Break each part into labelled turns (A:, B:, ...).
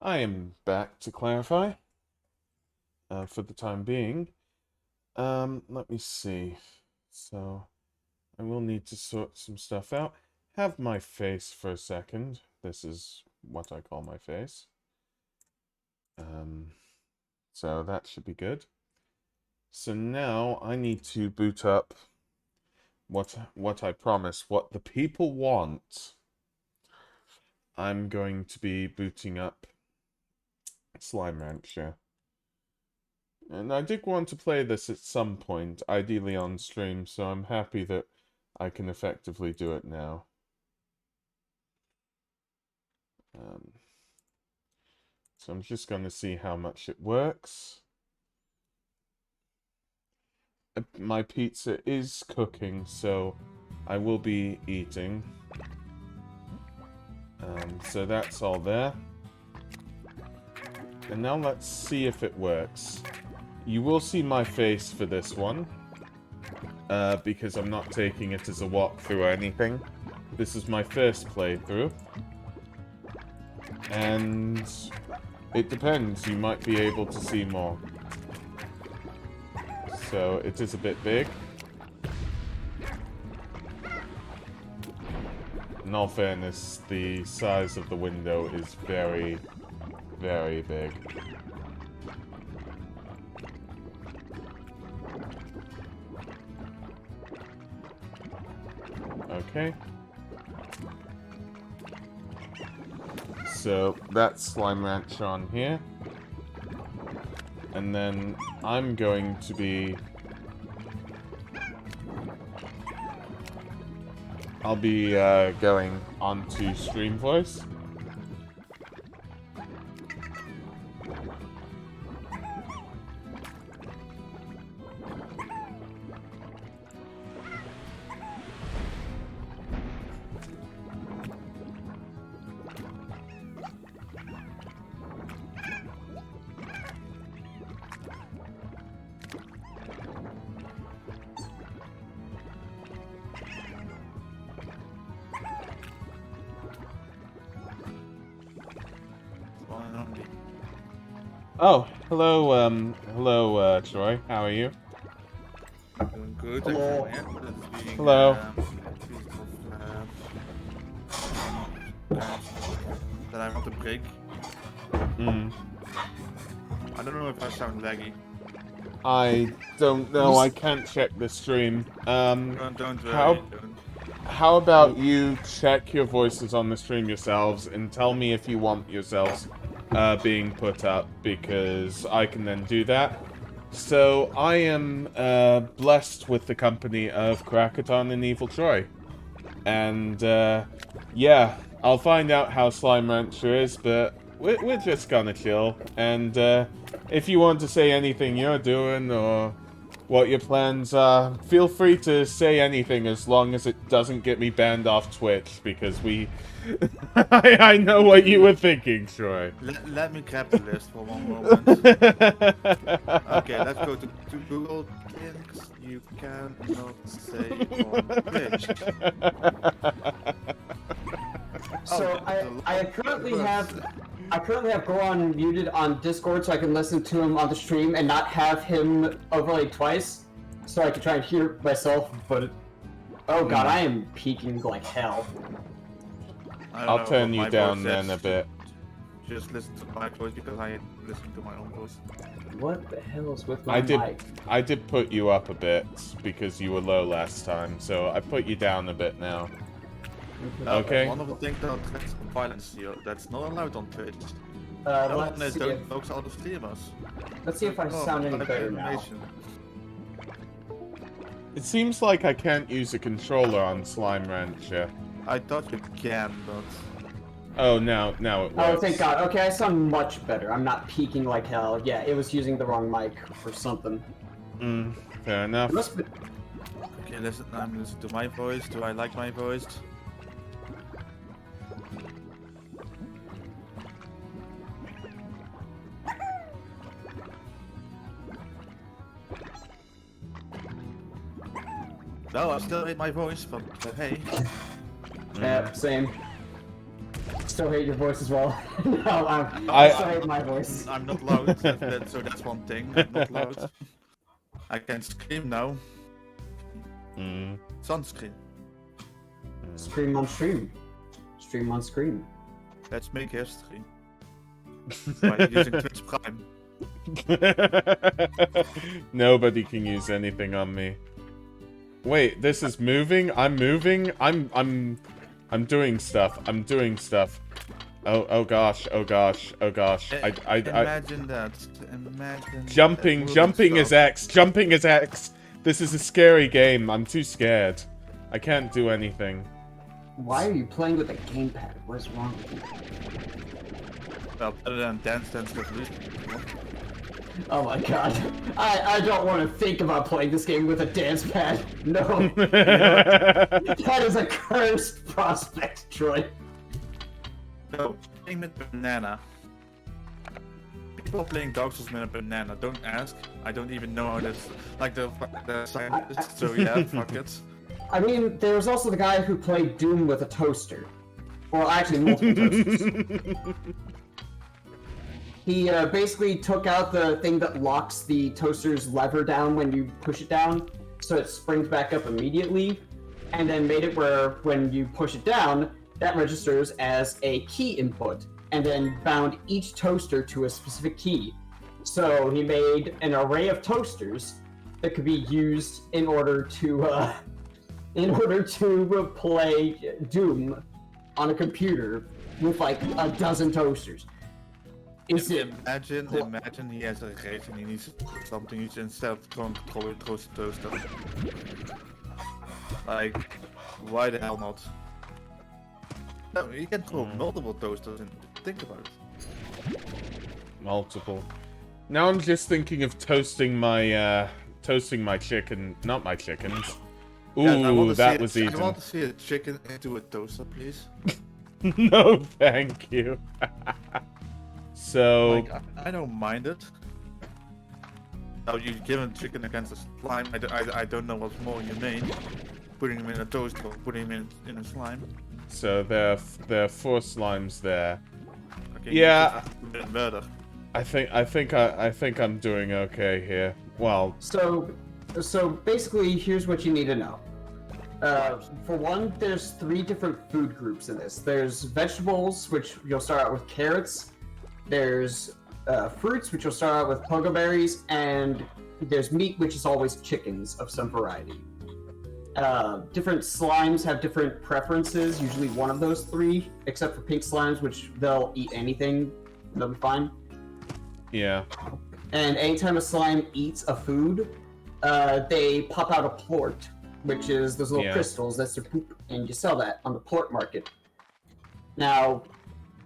A: I am back to clarify, for the time being. Let me see. So, I will need to sort some stuff out. Have my face for a second. This is what I call my face. So that should be good. So now I need to boot up what I promised, what the people want. I'm going to be booting up Slime Rancher. And I did want to play this at some point, ideally on stream, so I'm happy that I can effectively do it now. So I'm just going to see how much it works. My pizza is cooking, so I will be eating. So that's all there. And now let's see if it works. You will see my face for this one, because I'm not taking it as a walkthrough or anything. This is my first playthrough. And it depends, you might be able to see more. So it is a bit big. In all fairness, the size of the window is very, very big. Okay. So that's Slime Rancher on here. And then I'm going to be... I'll be going on to Stream Voice. Oh, hello, Troy. How are you?
B: Doing good.
C: Hello.
A: Hello.
B: That I want to break. I don't know if I sound laggy.
A: I don't know. I can't check the stream.
B: Don't worry.
A: How about you check your voices on the stream yourselves and tell me if you want yourselves being put up, because I can then do that. So I am blessed with the company of Krakaton and Evil Troy. And yeah, I'll find out how Slime Rancher is, but we're just gonna chill. And if you want to say anything you're doing or what your plans are, feel free to say anything as long as it doesn't get me banned off Twitch, because we... I know what you were thinking, Troy.
B: Let me grab the list for one moment. Okay, let's go to Google things you cannot say on Twitch.
C: So I currently have Goron muted on Discord so I can listen to him on the stream and not have him overlay twice, so I can try and hear myself. But oh god, I am peaking like hell.
A: I'll turn you down then a bit.
B: Just listen to my voice because I listen to my own voice.
C: What the hell is with my mic?
A: I did put you up a bit because you were low last time, so I put you down a bit now. Okay.
B: One of the things that threats violence here, that's not allowed on Twitch.
C: Let's see
B: Don't focus on the streamers.
C: let's see if I sound any better now.
A: It seems like I can't use a controller on Slime Rancher.
B: I thought you can, but...
A: Oh, now it works.
C: Oh, thank god. Okay, I sound much better. I'm not peaking like hell. Yeah, it was using the wrong mic or something.
A: Fair enough.
C: It must be...
B: Okay, listen, I'm listening to my voice. Do I like my voice? No, I still hate my voice, but hey.
C: Yeah, same. still hate your voice as well. No,
A: I
C: still hate my voice.
B: I'm not loud, so that's one thing. I'm not loud. I can scream now. Sunscreen.
C: Scream on stream. Stream on screen.
B: Let's make history. By using Twitch Prime.
A: Nobody can use anything on me. Wait, this is moving? I'm moving? I'm doing stuff. I'm doing stuff. Oh gosh, oh gosh, oh gosh.
B: Imagine that. Imagine
A: Jumping is
B: stuff.
A: X. Jumping is X. This is a scary game. I'm too scared. I can't do anything.
C: Why are you playing with a gamepad? What's wrong with you?
B: Well, better than Dance Revolution.
C: Oh my god. I don't want to think about playing this game with a dance pad. No. That is a cursed prospect, Troy.
B: No, playing with banana. People playing Dark Souls with a banana. Don't ask. I don't even know how that's like the scientist. So yeah, fuck it.
C: I mean, there was also the guy who played Doom with a toaster. Well, actually, multiple toasters. He basically took out the thing that locks the toaster's lever down when you push it down, so it springs back up immediately, and then made it where when you push it down, that registers as a key input, and then bound each toaster to a specific key. So he made an array of toasters that could be used in order to play Doom on a computer with like a dozen toasters.
B: Imagine he has a race and he needs something huge instead of throwing control with toaster. Like, why the hell not? No, you can throw multiple toasters and think about it.
A: Multiple. Now I'm just thinking of toasting my chicken, not my chickens. Ooh, that was easy.
B: I want to see a chicken into a toaster, please.
A: No, thank you. So...
B: Like, I don't mind it. Now you give a chicken against a slime, I don't know what's more humane. Putting him in a toaster or putting him in a slime.
A: So there are 4 slimes there.
B: Okay,
A: yeah.
B: Murder.
A: I think I'm doing okay here. Well,
C: so basically, here's what you need to know. For one, there's 3 different food groups in this. There's vegetables, which you'll start out with carrots. There's fruits, which you'll start out with pogo berries, and there's meat, which is always chickens of some variety. Different slimes have different preferences, usually one of those 3, except for pink slimes, which they'll eat anything, they'll be fine.
A: Yeah.
C: And anytime a slime eats a food, they pop out a plort, which is those little crystals, that's their poop, and you sell that on the plort market. Now,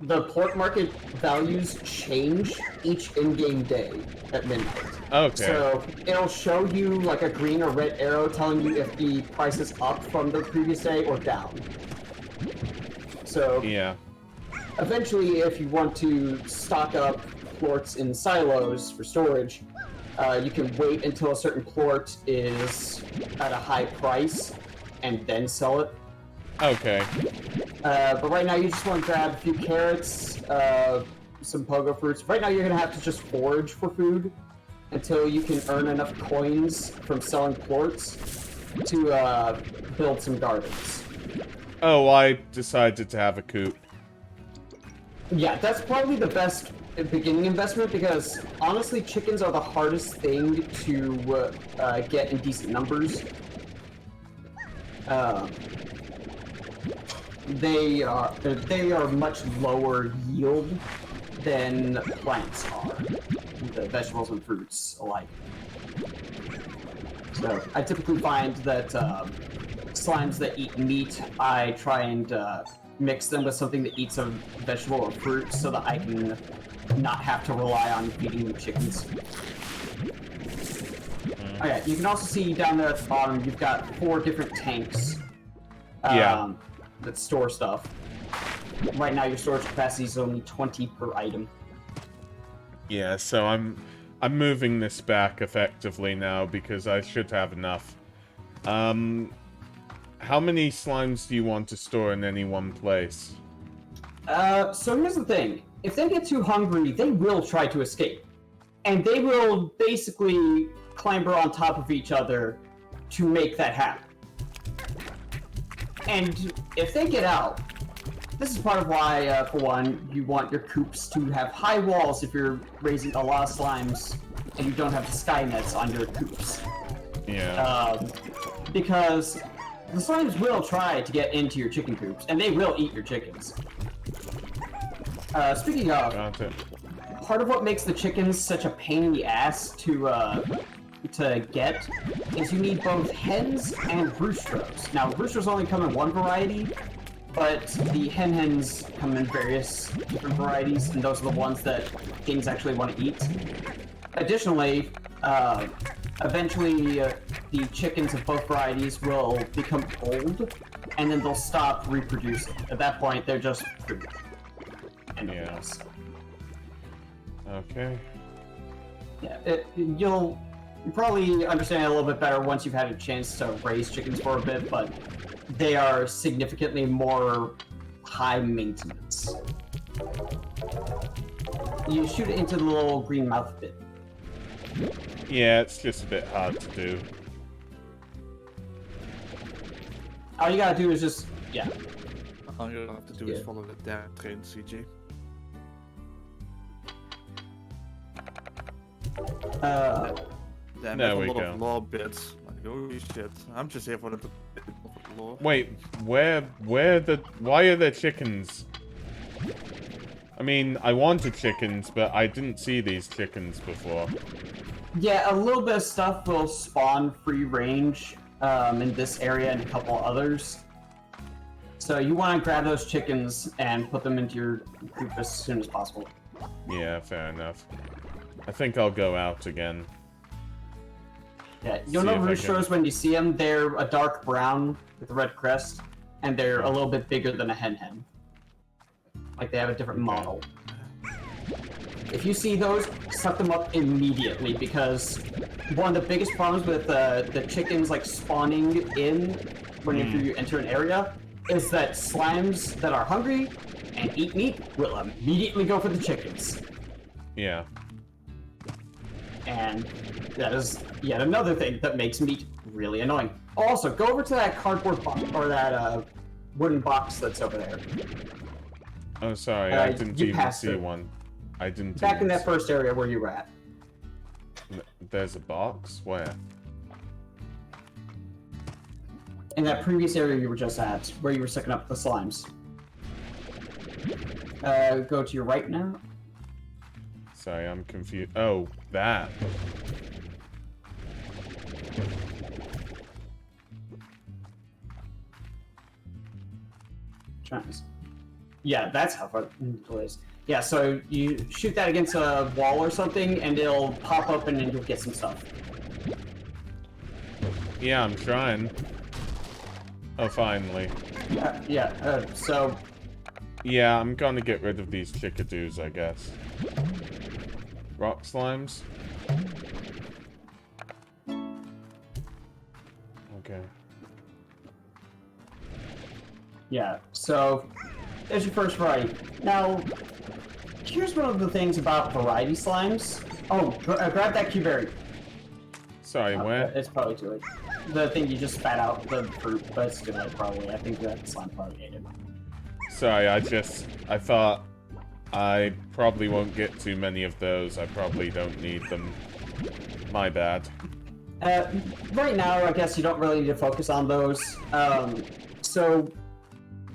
C: the plort market values change each in-game day at midnight.
A: Okay.
C: So it'll show you like a green or red arrow telling you if the price is up from the previous day or down. So
A: yeah.
C: Eventually, if you want to stock up plorts in silos for storage, you can wait until a certain plort is at a high price and then sell it.
A: Okay.
C: But right now you just want to grab a few carrots, some pogo fruits. Right now you're going to have to just forage for food until you can earn enough coins from selling plorts to build some gardens.
A: Oh, I decided to have a coop.
C: Yeah, that's probably the best beginning investment because honestly chickens are the hardest thing to get in decent numbers. They are much lower yield than plants are, the vegetables and fruits alike. So I typically find that slimes that eat meat, I try and mix them with something that eats a vegetable or fruit so that I can not have to rely on feeding the chickens. Okay, you can also see down there at the bottom, you've got 4 different tanks. That store stuff. Right now, your storage capacity is only 20 per item.
A: Yeah, so I'm moving this back effectively now because I should have enough. How many slimes do you want to store in any one place?
C: So here's the thing. If they get too hungry, they will try to escape. And they will basically clamber on top of each other to make that happen. And if they get out, this is part of why, for one, you want your coops to have high walls if you're raising a lot of slimes and you don't have the sky nets on your coops.
A: Yeah.
C: Because the slimes will try to get into your chicken coops, and they will eat your chickens. Speaking of, part of what makes the chickens such a pain in the ass to get is you need both hens and roosters. Now, roosters only come in one variety, but the hens come in various different varieties, and those are the ones that kings actually want to eat. Additionally, eventually the chickens of both varieties will become old, and then they'll stop reproducing. At that point, they're just food. And nothing else.
A: Okay.
C: Yeah, you'll probably understand it a little bit better once you've had a chance to raise chickens for a bit, but they are significantly more high maintenance. You shoot it into the little green mouth bit.
A: Yeah, it's just a bit hard to do.
C: All you gotta do is just, yeah.
B: All you have to do is follow the damn train, CJ. Damn,
A: there
B: a
A: we
B: lot
A: go.
B: of law bits. Like, holy shit. I'm just here for the law.
A: Wait, why are there chickens? I mean, I wanted chickens, but I didn't see these chickens before.
C: Yeah, a little bit of stuff will spawn free range in this area and a couple others. So you want to grab those chickens and put them into your coop as soon as possible.
A: Yeah, fair enough. I think I'll go out again.
C: Yeah, you'll know roosters when you see them. They're a dark brown with a red crest, and they're a little bit bigger than a hen. Like they have a different model. If you see those, suck them up immediately, because one of the biggest problems with the chickens like spawning in whenever you enter an area is that slimes that are hungry and eat meat will immediately go for the chickens.
A: Yeah.
C: And that is yet another thing that makes meat really annoying. Also, go over to that cardboard box, or that wooden box that's over there.
A: Oh, sorry, I didn't even see one. I didn't.
C: Back in that first area where you were at.
A: There's a box? Where?
C: In that previous area you were just at, where you were sucking up the slimes. Go to your right now.
A: Sorry, I'm confused. Oh, that.
C: Yeah, that's how far it is. Yeah, so you shoot that against a wall or something, and it'll pop open and you'll get some stuff.
A: Yeah, I'm trying. Oh, finally.
C: So...
A: Yeah, I'm gonna get rid of these chickadoos, I guess. Rock slimes? Okay.
C: Yeah, so there's your first variety. Now, here's one of the things about variety slimes. Oh, grab that Q-berry.
A: Sorry, where?
C: It's probably too late. The thing you just spat out, the fruit, but it's too late probably. I think that slime probably ate it.
A: Sorry, I thought I probably won't get too many of those. I probably don't need them. My bad.
C: Right now, I guess you don't really need to focus on those. So,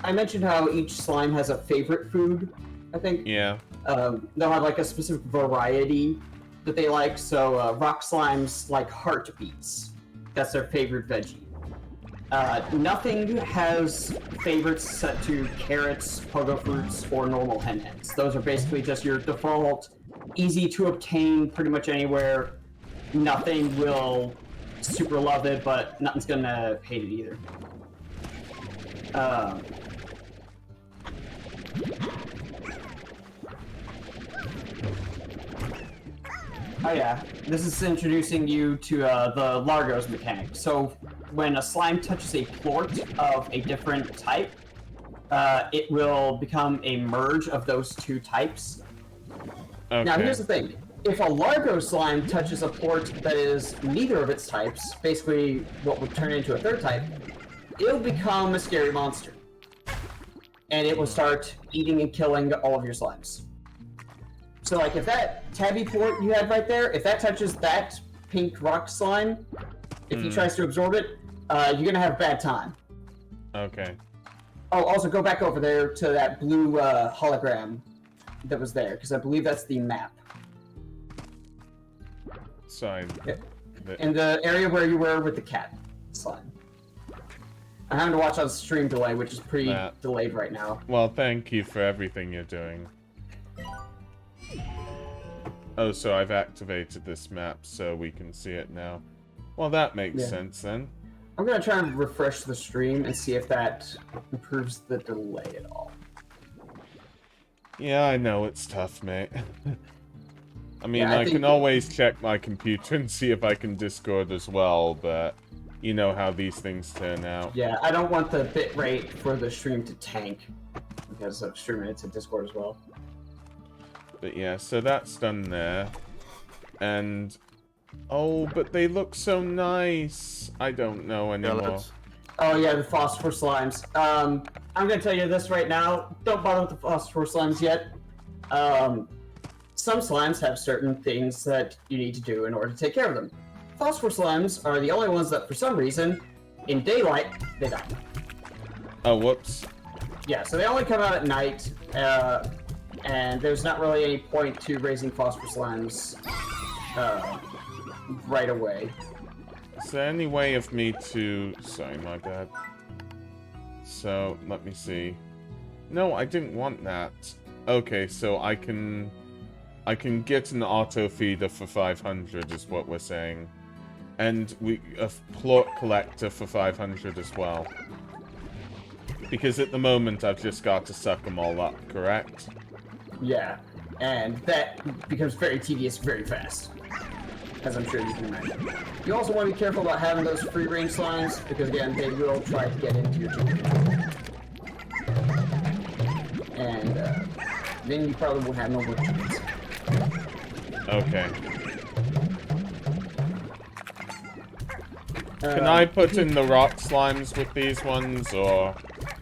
C: I mentioned how each slime has a favorite food, I think.
A: Yeah.
C: They'll have like a specific variety that they like. So, rock slimes like heartbeats. That's their favorite veggie. Nothing has favorites set to carrots, pogo fruits, or normal hen-hens. Those are basically just your default, easy to obtain pretty much anywhere. Nothing will super love it, but nothing's gonna hate it either. Oh yeah, this is introducing you to the Largos mechanic. So when a slime touches a plort of a different type, it will become a merge of those two types.
A: Okay.
C: Now, here's the thing. If a Largo slime touches a port that is neither of its types, basically what would turn into a third type, it'll become a scary monster. And it will start eating and killing all of your slimes. So, like, if that tabby port you had right there, if that touches that pink rock slime, if he tries to absorb it, you're gonna have a bad time.
A: Okay.
C: Oh, also go back over there to that blue hologram that was there, because I believe that's the map.
A: Sorry.
C: In the area where you were with the cat slime. I'm having to watch on stream delay, which is pretty delayed right now.
A: Well, thank you for everything you're doing. Oh, so I've activated this map so we can see it now. Well, that makes sense then.
C: I'm gonna try and refresh the stream and see if that improves the delay at all.
A: Yeah, I know it's tough, mate. I mean,
C: Yeah,
A: I can always check my computer and see if I can Discord as well, but you know how these things turn out.
C: Yeah, I don't want the bitrate for the stream to tank because of streaming it to Discord as well.
A: But yeah, so that's done there. And... oh, but they look so nice. I don't know anymore.
C: Oh yeah, the Phosphor Slimes. I'm gonna tell you this right now. Don't bother with the Phosphor Slimes yet. Some slimes have certain things that you need to do in order to take care of them. Phosphor Slimes are the only ones that, for some reason, in daylight, they die.
A: Oh, whoops.
C: Yeah, so they only come out at night, and there's not really any point to raising Phosphor Slimes right away.
A: Is there any way of me to... sorry, my bad. So, let me see. No, I didn't want that. Okay, so I can get an auto feeder for 500 is what we're saying. And a plort collector for 500 as well. Because at the moment I've just got to suck them all up, correct?
C: Yeah, and that becomes very tedious very fast. As I'm sure you can imagine. You also want to be careful about having those free-range slimes, because again, they will try to get into your chicken. And then you probably won't have no more chickens.
A: Okay. Can I put in the rock slimes with these ones, or...?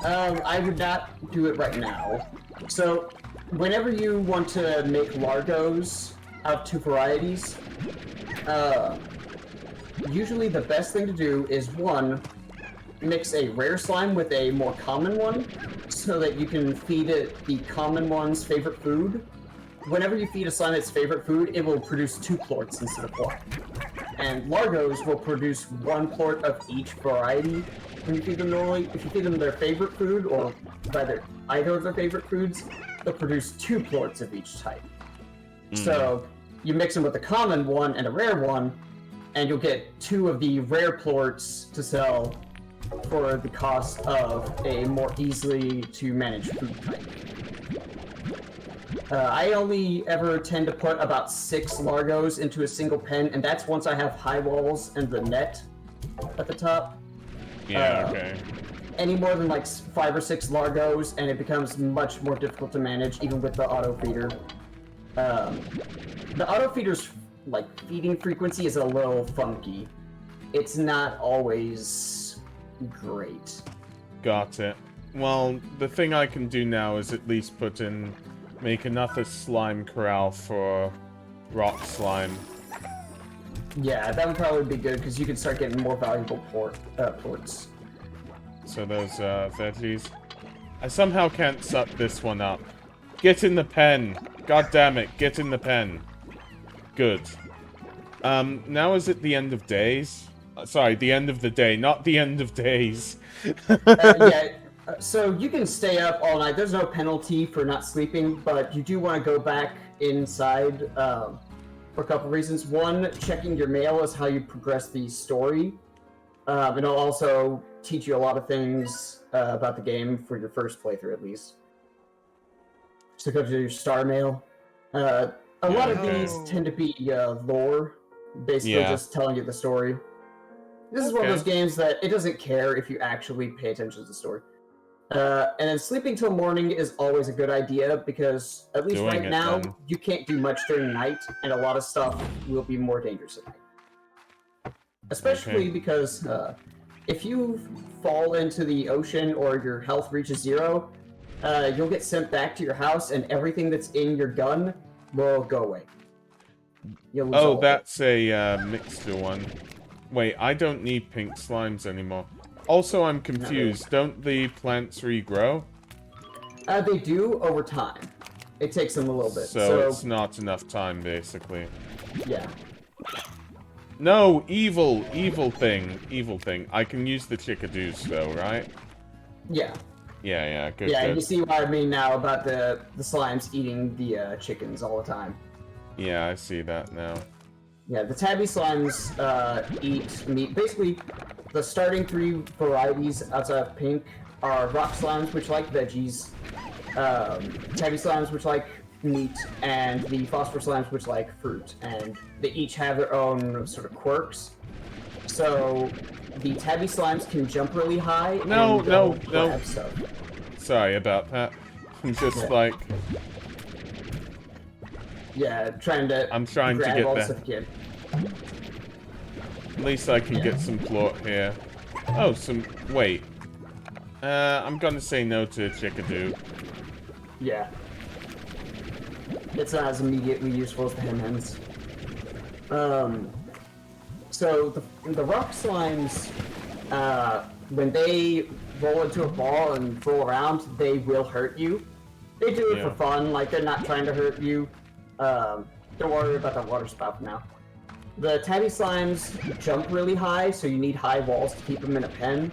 C: I would not do it right now. So, whenever you want to make Largos out of two varieties, usually the best thing to do is, one, mix a rare slime with a more common one, so that you can feed it the common one's favorite food. Whenever you feed a slime its favorite food, it will produce 2 plorts instead of 1. And Largos will produce 1 plort of each variety when you feed them normally. If you feed them their favorite food, or rather, either of their favorite foods, they'll produce 2 plorts of each type. So, you mix them with a common one and a rare one, and you'll get 2 of the rare plorts to sell for the cost of a more easily to manage food type. I only ever tend to put about 6 Largos into a single pen, and that's once I have high walls and the net at the top.
A: Yeah, okay.
C: Any more than like 5 or 6 Largos, and it becomes much more difficult to manage, even with the auto feeder. The auto feeder's like feeding frequency is a little funky. It's not always great.
A: Got it. Well, the thing I can do now is at least make another slime corral for rock slime.
C: Yeah, that would probably be good, because you can start getting more valuable plorts.
A: So those veggies. I somehow can't suck this one up. Get in the pen! God damn it, get in the pen. Good. Now is it the end of days? Sorry, the end of the day, not the end of days.
C: So you can stay up all night. There's no penalty for not sleeping, but you do want to go back inside for a couple reasons. One, checking your mail is how you progress the story. It'll also teach you a lot of things about the game for your first playthrough, at least. So go to your star mail. A lot of these tend to be lore, basically just telling you the story. This is one of those games that it doesn't care if you actually pay attention to the story. And then sleeping till morning is always a good idea because at least
A: Doing
C: right
A: it,
C: now
A: then.
C: you can't do much during night, and a lot of stuff will be more dangerous at night. Especially
A: Okay.
C: because if you fall into the ocean or your health reaches 0, you'll get sent back to your house, and everything that's in your gun will go away. You'll lose all
A: Oh,
C: of it.
A: that's a mixture one. Wait, I don't need pink slimes anymore. Also, I'm confused. Don't the plants regrow?
C: They do over time. It takes them a little bit.
A: So it's not enough time, basically.
C: Yeah.
A: No, evil thing. I can use the chickadoos though, right?
C: Yeah.
A: Yeah, good,
C: Yeah,
A: good.
C: you see what I mean now about the slimes eating the chickens all the time.
A: Yeah, I see that now.
C: Yeah, the Tabby Slimes eat meat. Basically, the starting 3 varieties outside of pink are rock slimes, which like veggies, Tabby Slimes, which like meat, and the Phosphor Slimes, which like fruit. And they each have their own sort of quirks. So the Tabby Slimes can jump really high and grab stuff.
A: Sorry about that. I'm just like...
C: Yeah, trying to
A: trying to
C: grab
A: get
C: all the
A: there.
C: stuff you can.
A: At least I can get some plot here. Oh, wait. I'm gonna say no to chickadoo.
C: Yeah. It's not as immediately useful as the hens. So the rock slimes, when they roll into a ball and roll around, they will hurt you. They do it for fun, like they're not trying to hurt you. Don't worry about that water spout for now. The Tabby Slimes jump really high, so you need high walls to keep them in a pen.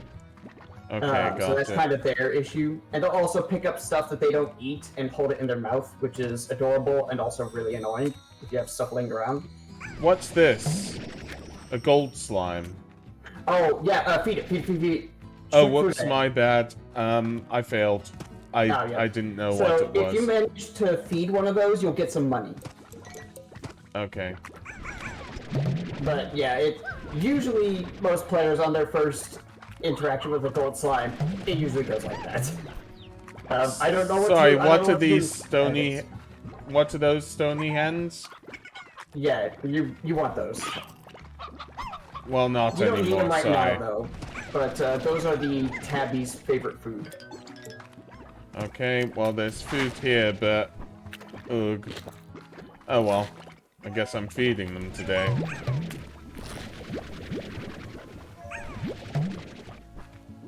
A: Okay, got
C: so that's
A: it.
C: kind of their issue. And they'll also pick up stuff that they don't eat and hold it in their mouth, which is adorable and also really annoying if you have stuff laying around.
A: What's this? A gold slime.
C: Oh, yeah, feed it.
A: Oh,
C: Shoot
A: whoops,
C: food at it.
A: my bad. I failed. I didn't know what
C: So
A: it was.
C: if you manage to feed one of those, you'll get some money.
A: Okay.
C: But yeah, usually most players on their first interaction with a gold slime, it usually goes like that. I don't know what
A: Sorry,
C: to, I don't
A: what
C: know
A: are
C: what to do
A: these
C: with
A: stony...
C: this.
A: What are those stony hens?
C: Yeah, you want those.
A: Well, not
C: You don't need
A: anymore,
C: them right
A: sorry.
C: now, though. But those are the Tabby's favorite food.
A: Okay, well, there's food here, but... Ugh. Oh, well. I guess I'm feeding them today.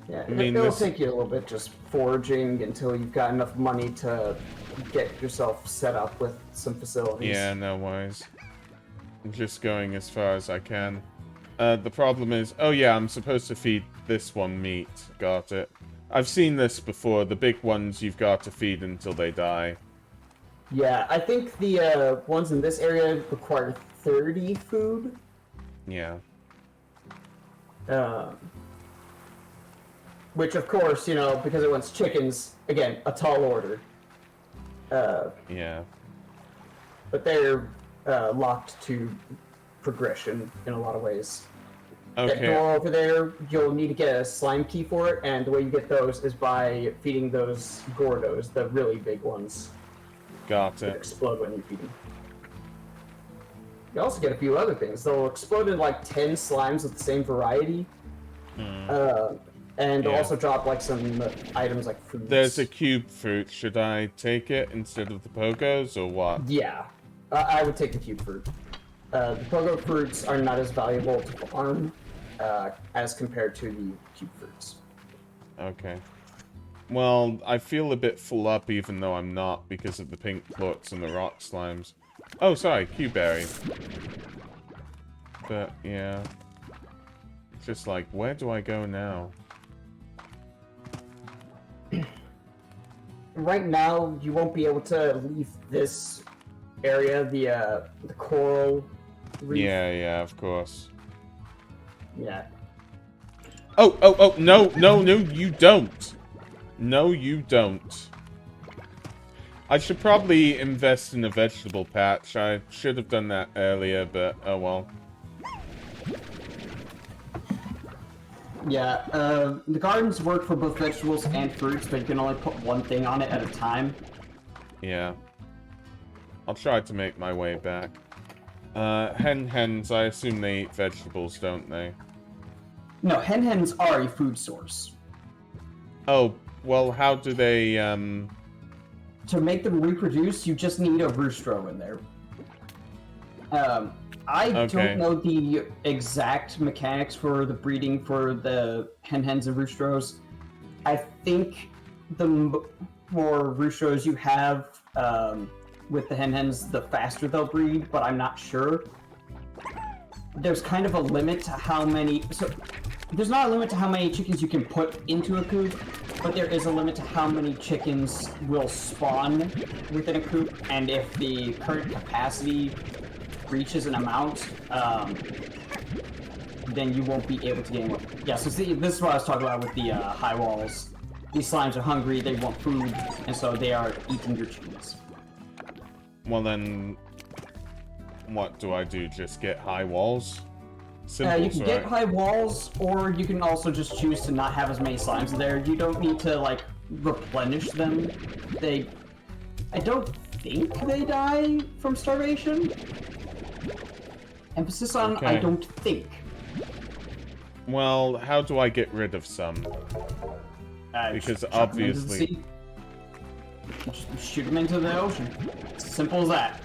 C: Yeah,
A: I mean,
C: it'll take you a little bit just foraging until you've got enough money to get yourself set up with some facilities.
A: Yeah, no worries. I'm just going as far as I can. The problem is... Oh, yeah, I'm supposed to feed this one meat. Got it. I've seen this before. The big ones you've got to feed until they die.
C: Yeah, I think the ones in this area require 30 food.
A: Yeah.
C: Which, of course, you know, because it wants chickens, again, a tall order.
A: Yeah.
C: But they're locked to progression in a lot of ways. That
A: Okay.
C: door over there, you'll need to get a slime key for it, and the way you get those is by feeding those Gordos, the really big ones.
A: Got
C: That
A: it.
C: explode when you feed them. You also get a few other things. They'll explode in like 10 slimes of the same variety. And they'll
A: Yeah.
C: also drop like some items like fruits.
A: There's a cube fruit. Should I take it instead of the pogos, or what?
C: Yeah, I would take the cube fruit. The pogo fruits are not as valuable to farm as compared to the cube fruits.
A: Okay. Well, I feel a bit full up even though I'm not because of the pink plots and the rock slimes. Oh, sorry, Q-berry. But, yeah. Just like, where do I go now?
C: Right now, you won't be able to leave this area, the coral reef.
A: Yeah, of course.
C: Yeah.
A: Oh, no, you don't. No, you don't. I should probably invest in a vegetable patch. I should have done that earlier, but oh well.
C: Yeah, the gardens work for both vegetables and fruits, but you can only put one thing on it at a time.
A: Yeah. I'll try to make my way back. Hens, I assume they eat vegetables, don't they?
C: No, hens are a food source.
A: Oh, well, how do they,
C: To make them reproduce, you just need a roostro in there. I
A: Okay.
C: don't know the exact mechanics for the breeding for the hens and roostros. I think the more roostros you have with the hens, the faster they'll breed, but I'm not sure. There's kind of a limit to how many... So, there's not a limit to how many chickens you can put into a coop, but there is a limit to how many chickens will spawn within a coop, and if the current capacity reaches an amount, then you won't be able to gain one. Yeah, so see, this is what I was talking about with the high walls. These slimes are hungry, they want food, and so they are eating your chickens.
A: well then, what do I do? Just get high walls? Simple,
C: You can get high walls, or you can also just choose to not have as many slimes there. You don't need to, like, replenish them. I don't think they die from starvation. Emphasis on I
A: Okay.
C: don't think.
A: Well, how do I get rid of some? Because
C: Chuck 'em into the
A: obviously...
C: sea. Just shoot them into the ocean. Simple as that.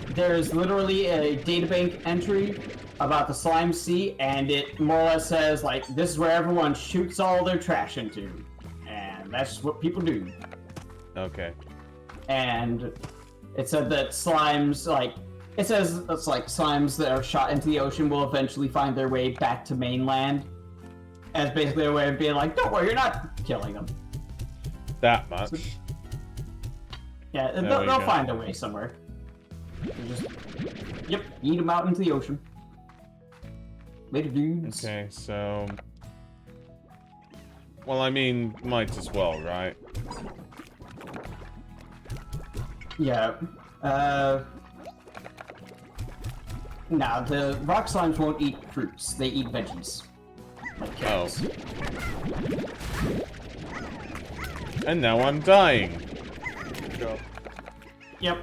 C: There's literally a databank entry about the slime sea, and it more or less says, like, this is where everyone shoots all their trash into. And that's what people do.
A: Okay.
C: And it said that slimes, like, it says it's like slimes that are shot into the ocean will eventually find their way back to mainland. As basically a way of being like, don't worry, you're not killing them.
A: That much.
C: Yeah,
A: There we
C: they'll
A: go.
C: find a way somewhere. Just, yep, eat them out into the ocean. Later, dudes.
A: Okay, so... Well, I mean, might as well, right?
C: Yeah. Nah, the rock slimes won't eat fruits. They eat veggies. Like carrots.
A: And now I'm dying.
B: Go.
C: Yep.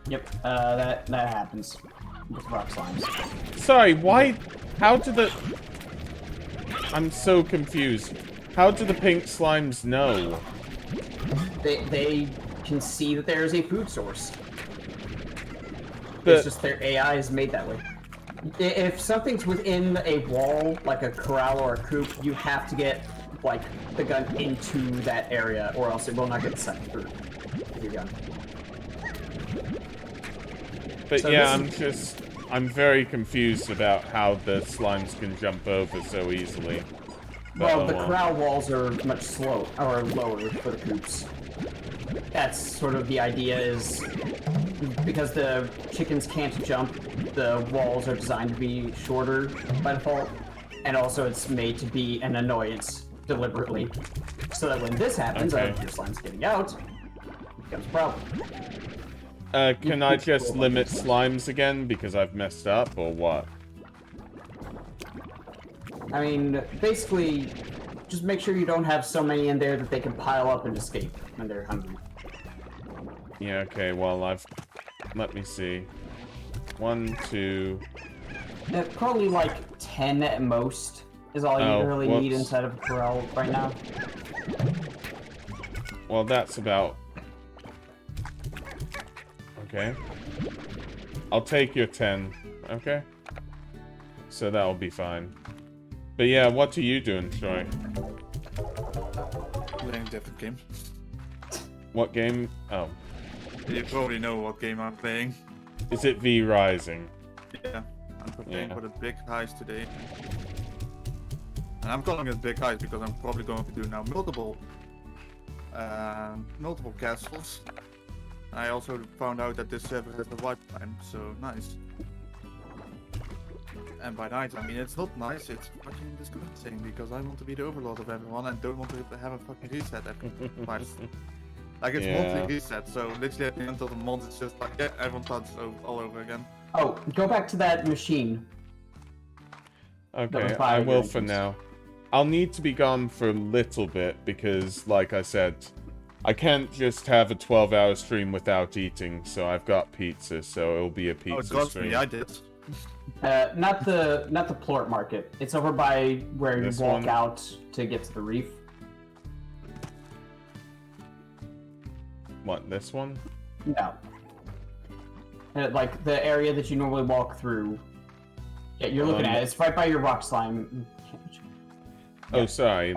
C: Yep, that happens with rock slimes.
A: Sorry, why... How do the... I'm so confused. How do the pink slimes know?
C: They can see that there is a food source.
A: But-
C: It's just their AI is made that way. If something's within a wall, like a corral or a coop, you have to get, like, the gun into that area, or else it will not get sent through with your gun.
A: But
C: So
A: yeah,
C: this
A: I'm very confused about how the slimes can jump over so easily. But,
C: Well,
A: oh
C: the
A: well.
C: corral walls are much lower for the coops. That's sort of the idea is because the chickens can't jump, the walls are designed to be shorter by default, and also it's made to be an annoyance deliberately, so that when this happens,
A: Okay.
C: your slime's getting out, it becomes a problem.
A: Can I just limit slimes again because I've messed up, or what?
C: I mean, basically, just make sure you don't have so many in there that they can pile up and escape when they're hungry.
A: Yeah, okay, well, let me see. 1, 2...
C: Probably like 10 at most is all you really need
A: whoops.
C: inside of a corral right now.
A: Well, that's about... Okay. I'll take your 10, okay? So that'll be fine. But yeah, what are you doing, Troy?
B: Playing a different game.
A: What game? Oh.
B: You probably know what game I'm playing.
A: Is it V Rising?
B: Yeah, I'm preparing
A: Yeah.
B: for the big heist today. And I'm calling it big heist because I'm probably going to do now multiple castles. I also found out that this server has the wipe time, so nice. And by nice, I mean it's not nice, it's fucking disgusting because I want to be the overlord of everyone and don't want to have a fucking reset every month. Like it's
A: Yeah.
B: monthly reset, so literally at the end of the month it's just like, yeah, everyone starts all over again.
C: Oh, go back to that machine.
A: Okay, I will for now. I'll need to be gone for a little bit because, like I said, I can't just have a 12-hour stream without eating, so I've got pizza, so it'll be a pizza stream.
B: I did.
C: Not the Plort Market. It's over by where you walk out to get to the reef.
A: What, this one?
C: No. Like the area that you normally walk through. Yeah, you're looking at it. It's right by your rock slime.
A: Oh, sorry.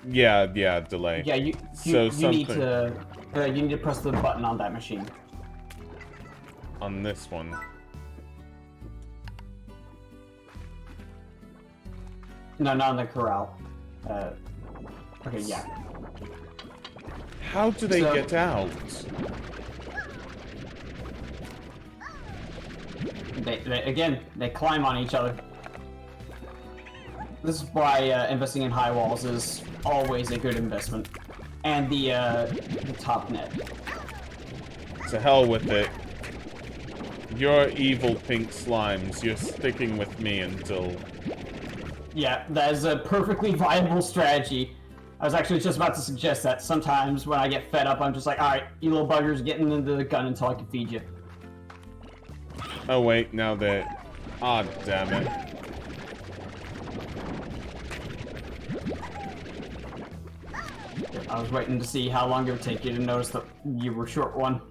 A: Yeah, delay.
C: Yeah, you need to press the button on that machine.
A: On this one.
C: No, not on the corral. Okay, yeah.
A: How do they get out?
C: They climb on each other. This is why investing in high walls is always a good investment. And the top net.
A: To hell with it. You're evil pink slimes. You're sticking with me until...
C: Yeah, that is a perfectly viable strategy. I was actually just about to suggest that sometimes when I get fed up, I'm just like, alright, you little buggers, getting into the gun until I can feed you.
A: Oh wait, now that... Ah, damn it.
C: I was waiting to see how long it would take you to notice that you were short one.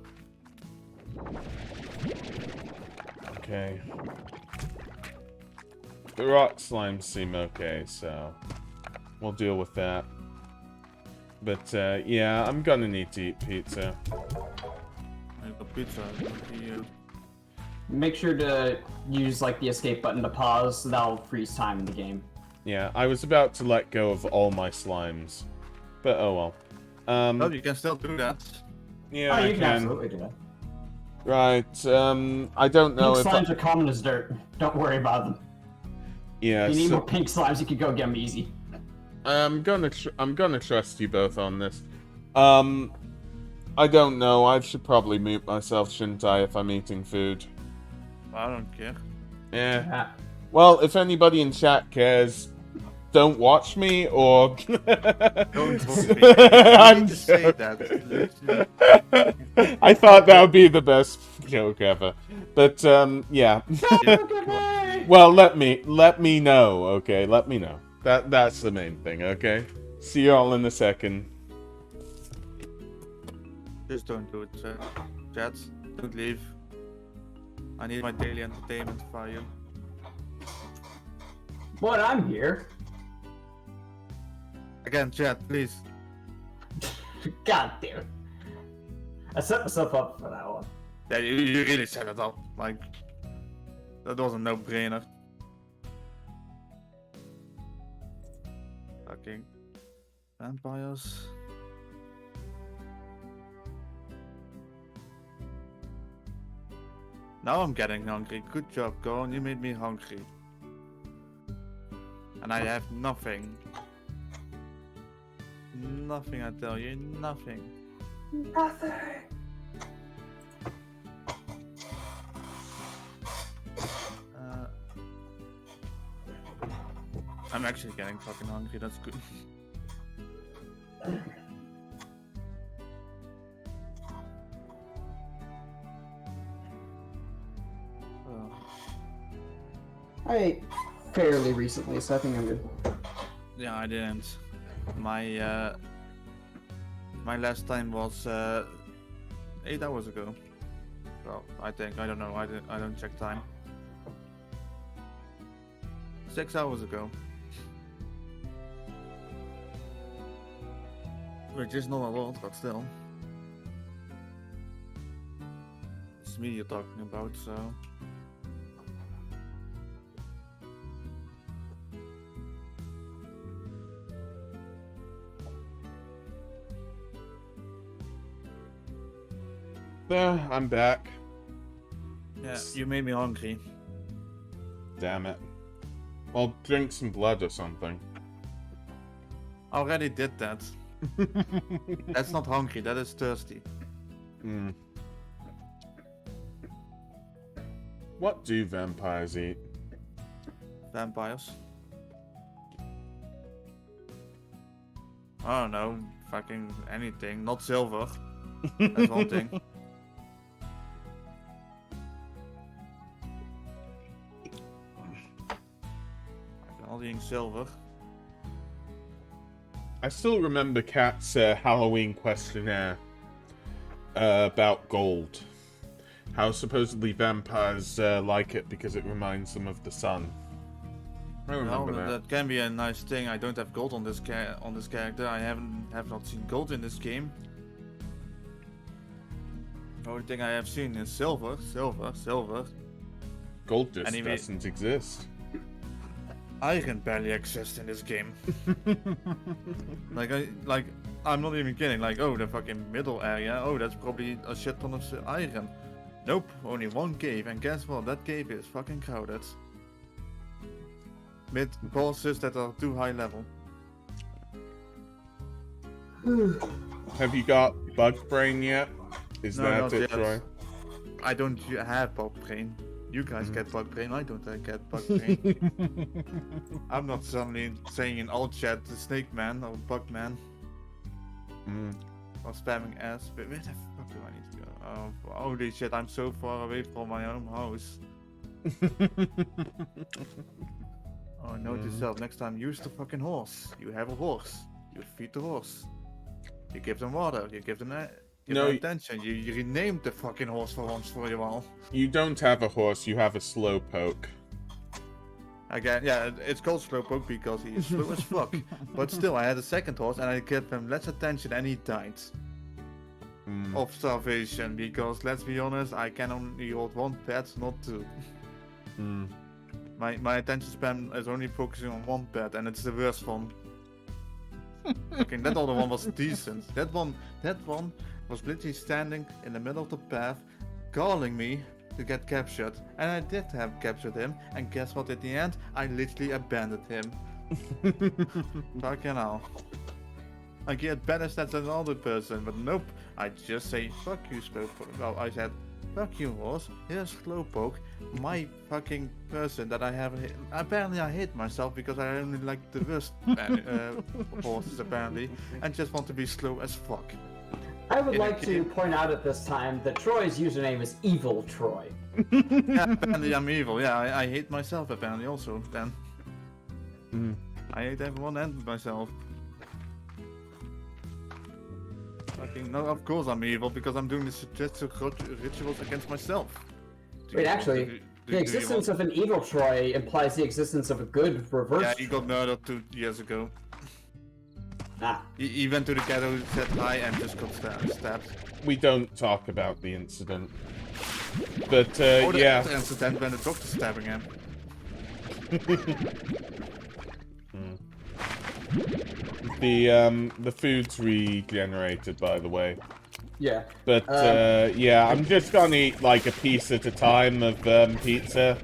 A: Okay. The rock slimes seem okay, so... we'll deal with that. But, yeah, I'm gonna need to eat pizza.
B: I got pizza.
C: Make sure to use, like, the escape button to pause, so that'll freeze time in the game.
A: Yeah, I was about to let go of all my slimes. But, oh well.
B: Oh, you can still do that.
A: Yeah,
C: you can absolutely do that.
A: Right, I don't know
C: pink
A: if
C: slimes are common as dirt. Don't worry about them.
A: Yeah,
C: if you need more pink slimes, you can go get them easy.
A: I'm gonna trust you both on this. I don't know. I should probably mute myself, shouldn't I, if I'm eating food?
B: I don't care.
A: Yeah. Well, if anybody in chat cares, don't watch me or.
B: Don't watch me. I'm just say that.
A: I thought that would be the best joke ever, but yeah. Well, let me know, okay? Let me know. That's the main thing, okay? See you all in a second.
B: Just don't do it, chat. Don't leave. I need my daily entertainment for you.
C: But I'm here.
B: Again, chat, please.
C: God damn it. I set myself up for that one.
B: Yeah, you really set it up. Like, that was a no-brainer. Fucking vampires. Now I'm getting hungry. Good job, Goron. You made me hungry. And I have nothing. Nothing, I tell you. Nothing.
C: Nothing.
B: I'm actually getting fucking hungry. That's good.
C: I ate fairly recently, so I think I'm good.
B: Yeah, I didn't. My my last time was 8 hours ago. Well, I think, I don't know. I don't check time. 6 hours ago. Which is not a lot, but still. It's me you're talking about, so.
A: There, I'm back.
B: Yeah, you made me hungry.
A: Damn it. Well, drink some blood or something.
B: I already did that. That's not hungry, that is thirsty.
A: Hmm. What do vampires eat?
B: Vampires. I don't know, fucking anything, not silver. That's one thing. All eating silver.
A: I still remember Kat's Halloween questionnaire about gold. How supposedly vampires like it because it reminds them of the sun. I remember
B: that can be a nice thing. I don't have gold on this character. I have not seen gold in this game. The only thing I have seen is silver.
A: Gold just doesn't exist.
B: Iron barely exists in this game. I'm not even kidding. Like, oh, the fucking middle area. Oh, that's probably a shit ton of iron. Nope, only one cave, and guess what? That cave is fucking crowded. With bosses that are too high level.
A: Have you got bug brain yet? Is that it, Troy?
B: I don't have bug brain. You guys get bug brain, I don't get bug brain. I'm not suddenly saying in all chat the snake man or bug man. Or spamming ass. But where the fuck do I need to go? Oh, holy shit, I'm so far away from my own house. Oh, note to self, next time use the fucking horse. You have a horse. You feed the horse. You give them water. You give them attention. You renamed the fucking horse for once for a while.
A: You don't have a horse, you have a slowpoke.
B: Again, yeah, it's called slowpoke because he is slow as fuck. But still, I had a second horse and I gave him less attention and he died. Of starvation, because let's be honest, I can only hold one pet, not two. My attention span is only focusing on one pet, and it's the worst one. Okay, that other one was decent. That one was literally standing in the middle of the path, calling me to get captured, and I did have captured him. And guess what? At the end, I literally abandoned him. Fucking hell. I get better stats than another person, but nope. I just say fuck you, slowpoke. Well, I said fuck you, horse. Here's slowpoke, my fucking person that I haven't hit. Apparently I hate myself because I only like the worst horses apparently, and just want to be slow as fuck.
C: I would like to point out at this time that Troy's username is Evil Troy.
B: Yeah, apparently I'm evil. Yeah, I hate myself apparently also. Then I hate everyone and myself. Fucking no, of course I'm evil because I'm doing the suggestive rituals against myself.
C: Wait, actually, the existence of an evil Troy implies the existence of a good reverse.
B: Yeah, he got murdered 2 years ago.
C: Ah.
B: He went to the ghetto, said hi, and just got stabbed.
A: We don't talk about the incident. But, yeah.
B: The incident when the doctor's stabbing him.
A: The food's regenerated, by the way.
C: Yeah.
A: But, yeah, I'm just gonna eat, like, a piece at a time of, pizza.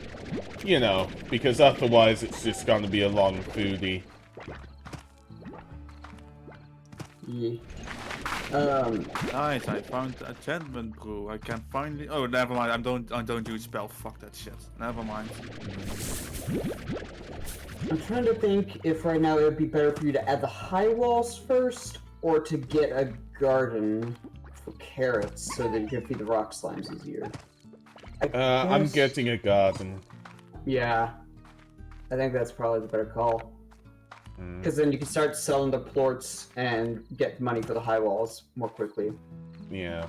A: You know, because otherwise it's just gonna be a long foodie.
C: Yeah.
B: Nice, I found enchantment brew. I can finally. Oh, never mind. I don't use spell. Fuck that shit. Never mind.
C: I'm trying to think if right now it would be better for you to add the high walls first, or to get a garden for carrots so that you can feed the rock slimes easier.
A: I'm getting a garden.
C: Yeah, I think that's probably the better call. Because then you can start selling the plorts and get money for the high walls more quickly.
A: Yeah.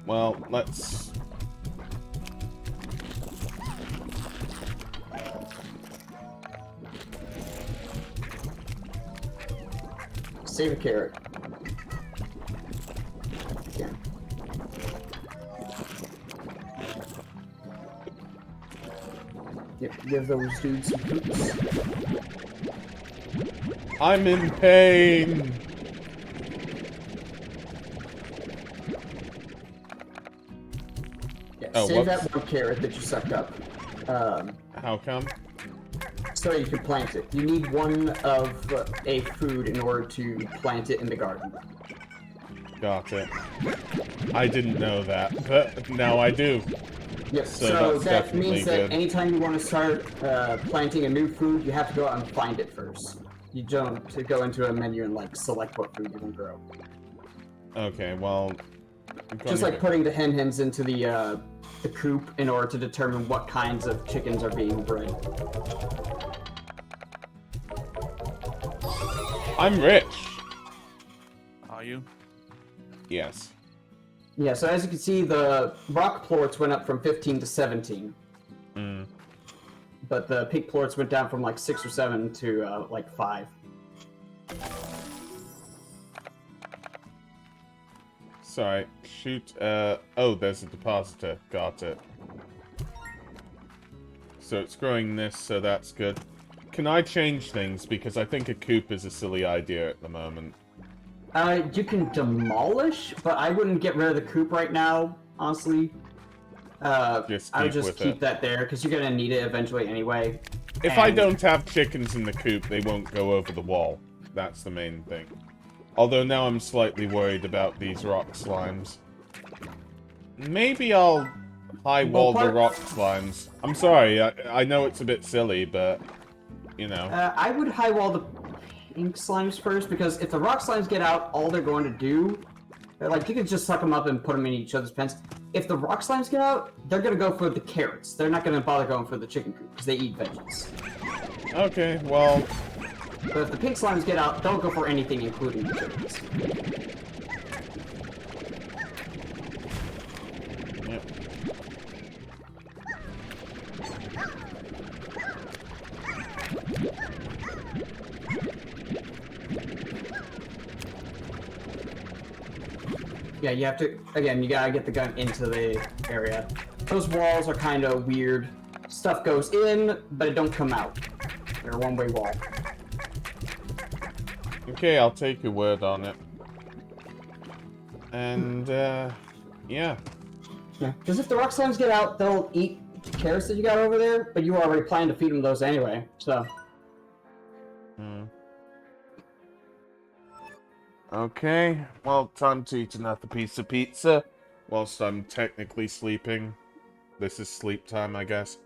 A: Well, let's...
C: Save a carrot. Yeah. Yep, give those dudes some poops.
A: I'm in pain!
C: Yeah, save that one carrot that you sucked up.
A: How come?
C: So you can plant it. You need one of a food in order to plant it in the garden.
A: Got it. I didn't know that, but now I do.
C: Yep,
A: so
C: that means that
A: good.
C: anytime you want to start planting a new food, you have to go out and find it first. You don't to go into a menu and like select what food you want to grow.
A: Okay, well...
C: Just like putting the hens into the coop in order to determine what kinds of chickens are being bred.
A: I'm rich.
B: Are you?
A: Yes.
C: Yeah, so as you can see, the rock plorts went up from 15 to 17.
A: Mm.
C: But the pink plorts went down from like 6 or 7 to like 5.
A: Sorry, shoot, oh, there's a depositor. Got it. So it's growing this, so that's good. Can I change things? Because I think a coop is a silly idea at the moment.
C: You can demolish, but I wouldn't get rid of the coop right now, honestly. I would just keep that there, because you're gonna need it eventually anyway.
A: If I don't have chickens in the coop, they won't go over the wall. That's the main thing. Although now I'm slightly worried about these rock slimes. Maybe I'll high wall the rock slimes. I'm sorry, I know it's a bit silly, but, you know.
C: I would high wall the pink slimes first, because if the rock slimes get out, all they're going to do, like, you can just suck them up and put them in each other's pens. If the rock slimes get out, they're going to go for the carrots. They're not going to bother going for the chicken coop, because they eat veggies.
A: Okay, well...
C: But if the pink slimes get out, they'll go for anything, including the chickens.
A: Yep.
C: Yeah, you have to, again, you gotta get the gun into the area. Those walls are kind of weird. Stuff goes in, but it don't come out. They're a one-way wall.
A: Okay, I'll take your word on it. And, yeah.
C: Yeah, because if the rock slimes get out, they'll eat the carrots that you got over there, but you already planned to feed them those anyway, so.
A: Hmm. Okay, well, time to eat another piece of pizza, whilst I'm technically sleeping. This is sleep time, I guess.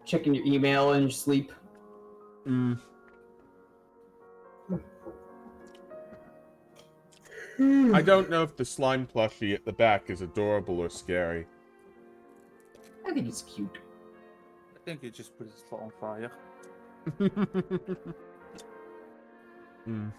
C: Checking your email in your sleep.
A: Mm. I don't know if the slime plushie at the back is adorable or scary.
C: I think it's cute.
B: I think you just put it on fire.
A: Mm.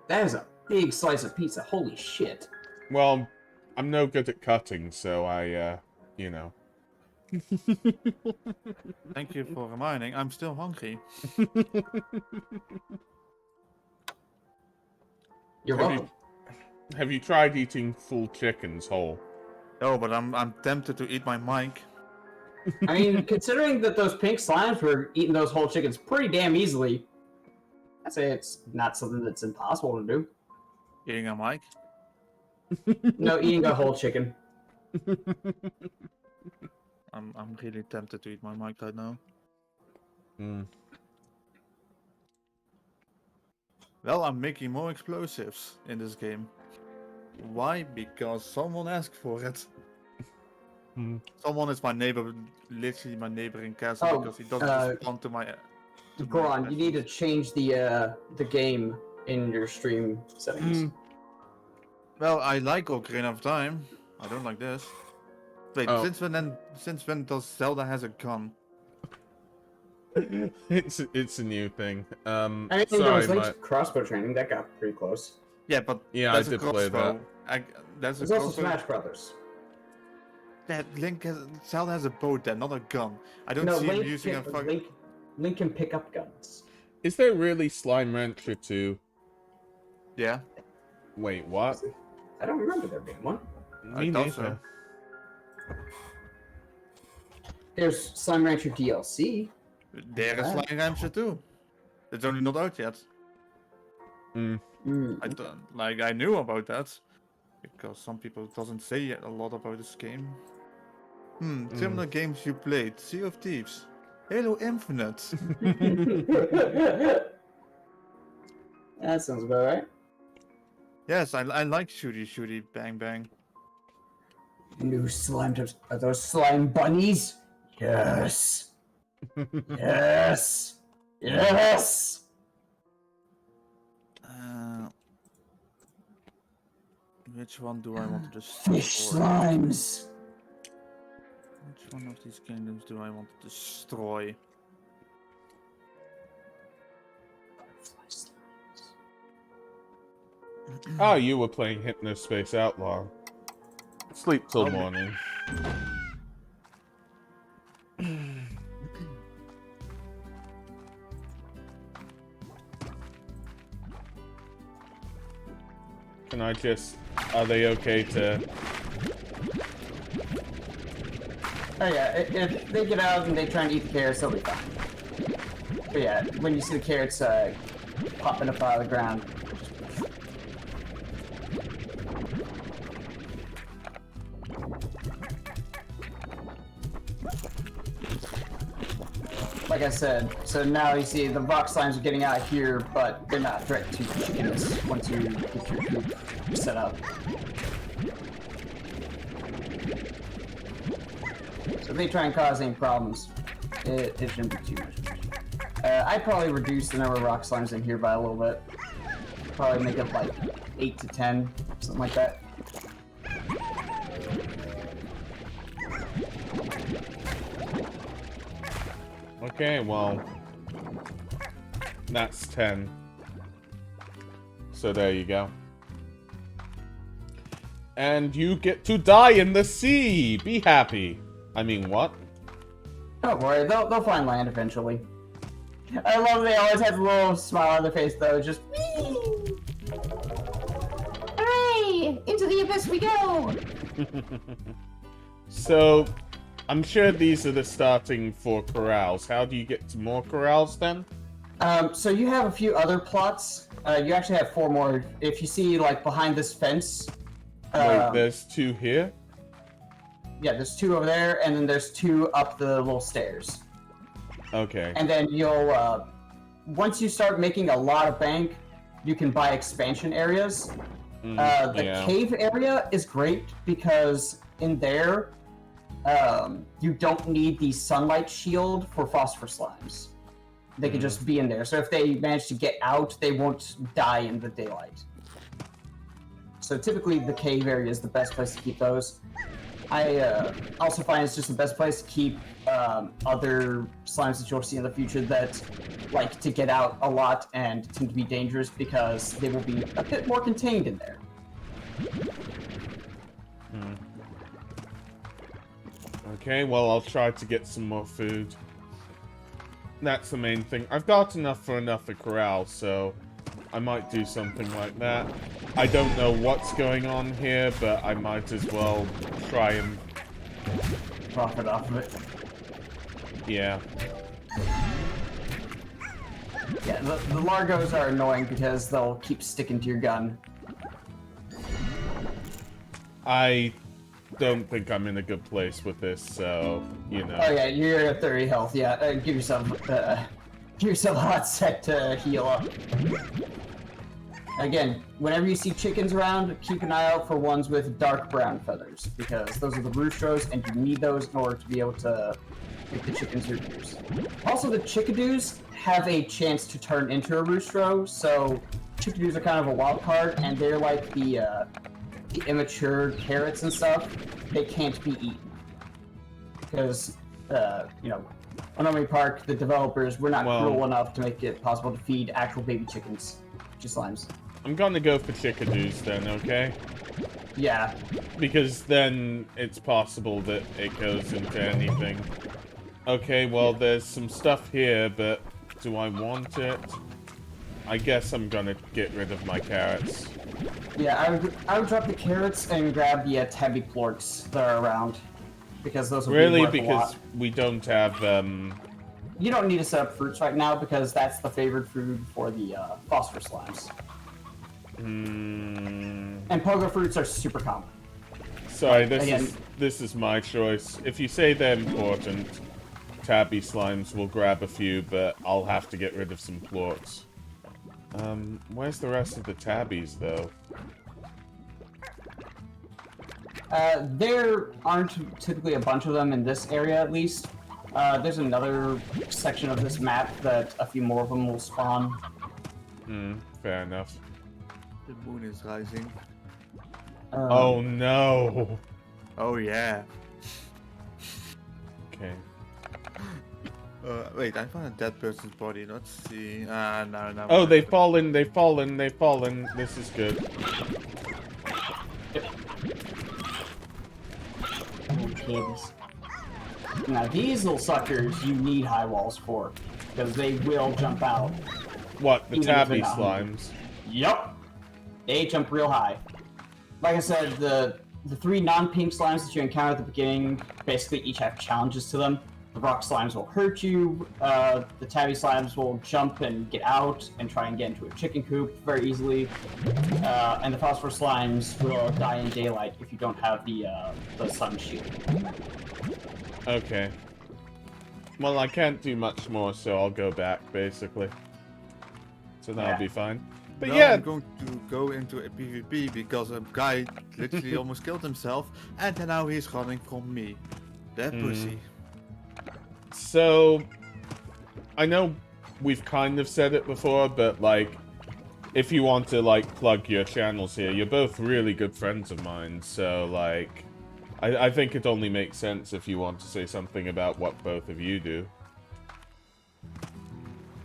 C: That is a big slice of pizza. Holy shit.
A: Well, I'm no good at cutting, so I, you know.
B: Thank you for reminding. I'm still hungry.
C: You're welcome.
A: Have you tried eating full chickens whole?
B: No, but I'm tempted to eat my mic.
C: I mean, considering that those pink slimes were eating those whole chickens pretty damn easily, I'd say it's not something that's impossible to do.
B: Eating a mic?
C: No, eating a whole chicken.
B: I'm really tempted to eat my mic right now.
A: Mm.
B: Well, I'm making more explosives in this game. Why? Because someone asked for it.
A: Mm.
B: Someone is my neighbor, literally my neighbor in castle, because he doesn't respond to my.
C: Goron, you need to change the game in your stream settings.
A: Mm.
B: Well, I like Ocarina of Time. I don't like this. Wait,
A: Oh.
B: since when does Zelda has a gun?
A: It's a new thing.
C: I mean, there
A: Sorry,
C: was Link's crossbow training. That got pretty close.
B: Yeah, but
A: Yeah,
B: that's
A: I did
B: a
A: play
B: crossbow.
A: that.
B: That's a
C: There's also
B: crossbow.
C: Smash Brothers.
B: That Zelda has a bow then, not a gun. I don't
C: No,
B: see him
C: Link
B: using a
C: can,
B: fucking.
C: Link can pick up guns.
A: Is there really Slime Rancher 2?
B: Yeah.
A: Wait, what?
C: I don't remember there being one.
A: Me
B: thought
A: neither.
B: so.
C: There's Slime Rancher DLC.
B: There is Slime Rancher too. It's only not out yet.
A: Mm.
B: I knew about that because some people doesn't say a lot about this game. Similar games you played: Sea of Thieves, Halo Infinite.
C: That sounds about right.
B: Yes, I like shooty shooty bang bang.
C: New slime types. Are those slime bunnies? Yes. Yes. Yes.
B: Which one do I want to destroy?
C: Fish slimes.
B: Which one of these kingdoms do I want to destroy?
A: Oh, you were playing Hypnospace Outlaw. Sleep till
B: Okay.
A: morning. Can I just... Are they okay to...
C: Oh yeah, if they get out and they try and eat the carrots, they'll be fine. But yeah, when you see the carrots popping up out of the ground, like I said, so now you see the rock slimes are getting out here, but they're not a threat to chickens once you get your coop set up. So if they try and cause any problems, it shouldn't be too much. I'd probably reduce the number of rock slimes in here by a little bit. Probably make it like 8 to 10, something like that.
A: Okay, well... That's 10. So there you go. And you get to die in the sea! Be happy! I mean, what?
C: Don't worry, they'll find land eventually. I love they always have a little smile on their face though, just whee! Hooray! Into the abyss we go!
A: So, I'm sure these are the starting 4 corrals. How do you get to more corrals then?
C: So you have a few other plots. You actually have 4 more. If you see, like, behind this fence...
A: Wait, there's 2 here?
C: Yeah, there's 2 over there, and then there's 2 up the little stairs.
A: Okay.
C: And then you'll, once you start making a lot of bank, you can buy expansion areas. The cave area is great because in there, you don't need the sunlight shield for Phosphor Slimes. They can just be in there. So if they manage to get out, they won't die in the daylight. So typically the cave area is the best place to keep those. I also find it's just the best place to keep other slimes that you'll see in the future that like to get out a lot and tend to be dangerous because they will be a bit more contained in there.
A: Okay, well, I'll try to get some more food. That's the main thing. I've got enough for enough a corral, so I might do something like that. I don't know what's going on here, but I might as well try and...
C: Profit off of it.
A: Yeah.
C: Yeah, the Largos are annoying because they'll keep sticking to your gun.
A: I don't think I'm in a good place with this, so, you know.
C: Oh yeah, you're at 30 health, yeah. Give yourself a hot sec to heal up. Again, whenever you see chickens around, keep an eye out for ones with dark brown feathers, because those are the roostros, and you need those in order to be able to make the chickens reproduce. Also, the chickadoos have a chance to turn into a roostro, so chickadoos are kind of a wild card, and they're like the immature carrots and stuff. They can't be eaten. Because, you know, on Omni Park, the developers were not cruel enough to make it possible to feed actual baby chickens to slimes.
A: I'm gonna go for chickadoos then, okay?
C: Yeah.
A: Because then it's possible that it goes into anything. Okay, well, there's some stuff here, but do I want it? I guess I'm gonna get rid of my carrots.
C: Yeah, I would drop the carrots and grab the tabby plorks that are around. Because those will
A: really,
C: be worth
A: because
C: a lot.
A: we don't have,
C: You don't need to set up fruits right now because that's the favored food for the Phosphor Slimes. And pogo fruits are super common.
A: Sorry, this is my choice. If you say they're important, Tabby Slimes will grab a few, but I'll have to get rid of some plorts. Where's the rest of the tabbies, though?
C: There aren't typically a bunch of them in this area, at least. There's another section of this map that a few more of them will spawn.
A: Fair enough.
B: The moon is rising.
A: Oh no!
B: Oh yeah.
A: Okay.
B: Wait, I found a dead person's body. Let's see. No.
A: Oh, they've fallen, they've fallen, they've fallen. This is good.
C: Now these little suckers you need high walls for, because they will jump out.
A: What, the
C: Even if
A: Tabby
C: they're not.
A: Slimes?
C: Yup. They jump real high. Like I said, the three non-pink slimes that you encounter at the beginning basically each have challenges to them. The rock slimes will hurt you, the tabby slimes will jump and get out and try and get into a chicken coop very easily, and the phosphor slimes will die in daylight if you don't have the sun shield.
A: Okay. Well, I can't do much more, so I'll go back, basically. So that'll be fine. But
B: now
A: yeah,
B: I'm going to go into a PvP because a guy literally almost killed himself, and now he's running from me. That pussy.
A: so I know we've kind of said it before, but like, if you want to like plug your channels here, you're both really good friends of mine, so like, I think it only makes sense if you want to say something about what both of you do.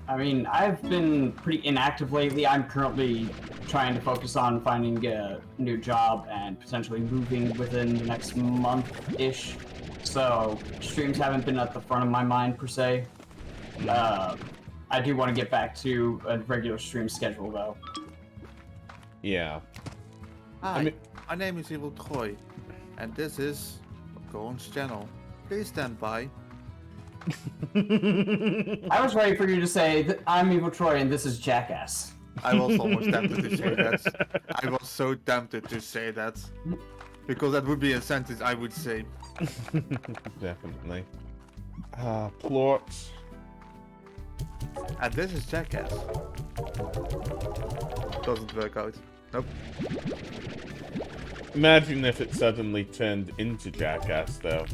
C: I mean, I've been pretty inactive lately. I'm currently trying to focus on finding a new job and potentially moving within the next month-ish. So, streams haven't been at the front of my mind, per se. I do want to get back to a regular stream schedule, though.
A: Yeah.
B: Hi, my name is Evil Troy, and this is Gorons channel. Please stand by.
C: I was ready for you to say, that I'm Evil Troy and this is Jackass.
B: I was almost tempted to say that. I was so tempted to say that. Because that would be a sentence I would say.
A: Definitely. Plort.
B: And this is Jackass. Doesn't work out. Nope.
A: Imagine if it suddenly turned into Jackass, though.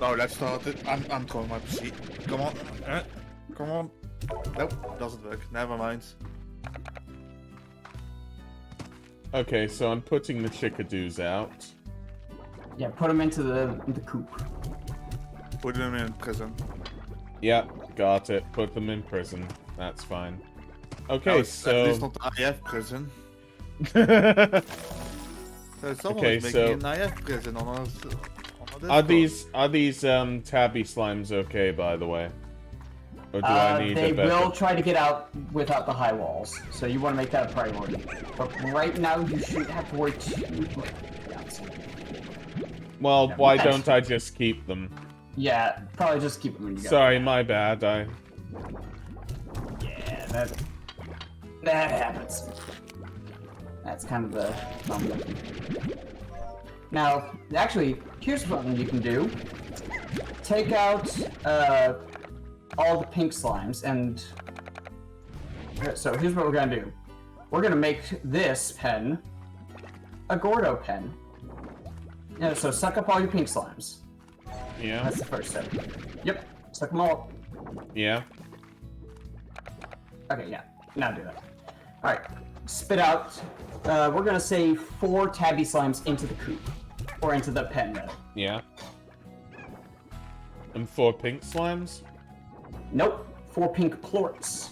B: Oh, let's start it. I'm throwing my seat. Come on. Come on. Nope, doesn't work. Never mind.
A: Okay, so I'm putting the chickadoos out.
C: Yeah, put them into the coop.
B: Put them in prison.
A: Yep, got it. Put them in prison. That's fine. Okay,
B: No, it's at least
A: so...
B: not IF prison. So someone
A: Okay,
B: is making
A: so-
B: an IF prison on us.
A: Are these Tabby Slimes okay, by the way? Or do I need
C: they
A: a better...
C: will try to get out without the high walls, so you want to make that a priority. But right now, you shouldn't have to worry too much.
A: Well,
C: Yeah,
A: why
C: that's-
A: don't I just keep them?
C: Yeah, probably just keep them when you go.
A: Sorry, my bad.
C: Yeah, that happens. That's kind of the problem. Now, actually, here's something you can do. Take out all the pink slimes, and so here's what we're gonna do. We're gonna make this pen a Gordo pen. Yeah, so suck up all your pink slimes.
A: Yeah?
C: That's the first step. Yep, suck them all up.
A: Yeah?
C: Okay, yeah. Now do that. Alright. Spit out. We're gonna say 4 tabby slimes into the coop. Or into the pen, rather.
A: Yeah? And 4 pink slimes?
C: Nope. 4 pink plorts.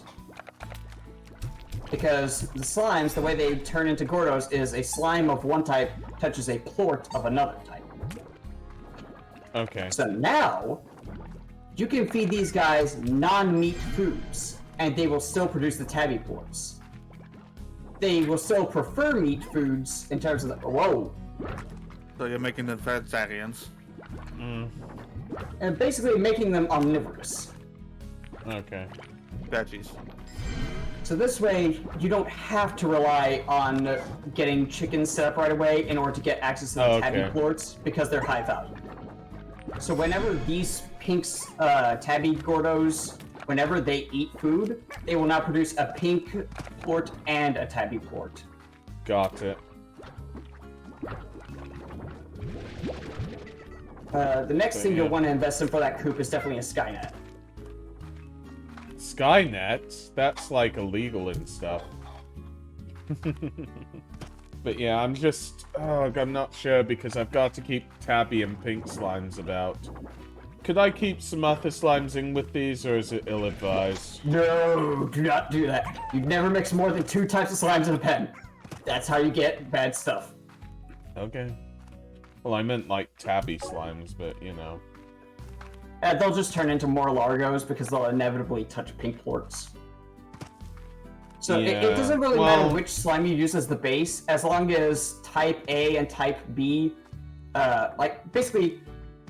C: Because the slimes, the way they turn into Gordos is a slime of one type touches a plort of another type.
A: Okay.
C: So now, you can feed these guys non-meat foods, and they will still produce the tabby plorts. They will still prefer meat foods in terms of the... Whoa!
B: So you're making them vegetarians.
C: And basically making them omnivorous.
A: Okay.
B: Veggies.
C: So this way, you don't have to rely on getting chickens set up right away in order to get access to the tabby plorts, because they're high value. So whenever these pink tabby Gordos whenever they eat food, they will now produce a pink plort and a tabby plort.
A: Got it.
C: The next thing you'll want to invest in for that coop is definitely a Skynet.
A: Skynet? That's like illegal and stuff. But yeah, I'm just... Oh, I'm not sure because I've got to keep tabby and pink slimes about. Could I keep some other slimes in with these, or is it ill-advised?
C: No, do not do that. You never mix more than 2 types of slimes in a pen. That's how you get bad stuff.
A: Okay. Well, I meant like tabby slimes, but you know.
C: They'll just turn into more Largos because they'll inevitably touch pink plorts. So
A: Yeah,
C: it doesn't really matter which slime you use as the base, as long as type A and type B, like basically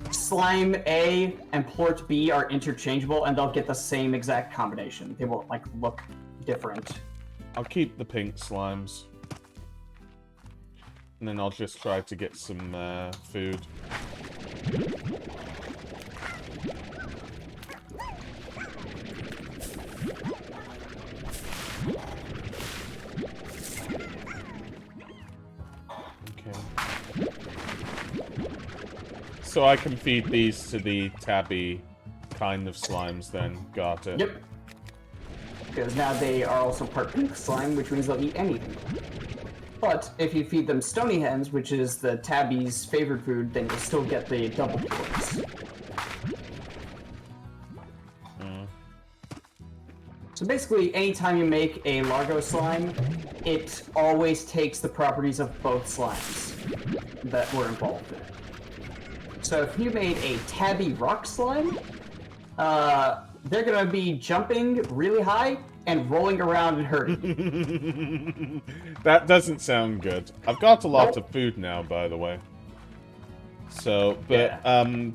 C: slime A and plort B are interchangeable and they'll get the same exact combination. They won't like look different.
A: I'll keep the pink slimes. And then I'll just try to get some food. Okay. So I can feed these to the tabby kind of slimes then. Got it.
C: Yep. Because now they are also part pink slime, which means they'll eat anything. But if you feed them stony hens, which is the tabby's favorite food, then you'll still get the double plorts. So basically, anytime you make a Largo slime, it always takes the properties of both slimes that were involved in it. So if you made a tabby rock slime, they're gonna be jumping really high and rolling around and hurting.
A: That doesn't sound good. I've got a lot of food now, by the way. So, but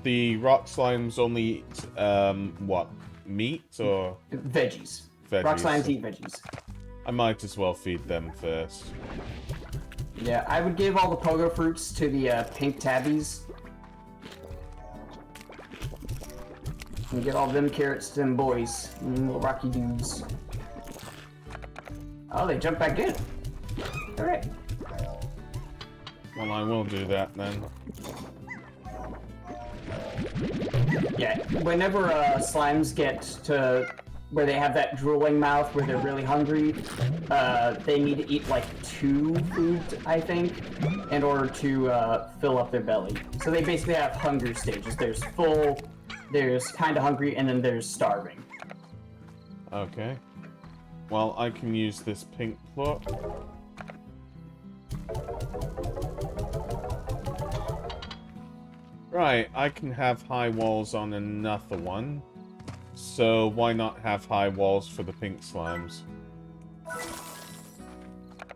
A: the rock slimes only eat what? Meat or
C: veggies?
A: Veggies.
C: Rock slimes eat veggies.
A: I might as well feed them first.
C: Yeah, I would give all the pogo fruits to the pink tabbies. And get all them carrots to them boys, little rocky dudes. Oh, they jumped back in. Alright.
A: Well, I will do that then.
C: Yeah, whenever slimes get to where they have that drooling mouth where they're really hungry, they need to eat like 2 foods, I think, in order to fill up their belly. So they basically have hunger stages. There's full, there's kind of hungry, and then there's starving.
A: Okay. Well, I can use this pink plot. Right, I can have high walls on another one. So why not have high walls for the pink slimes?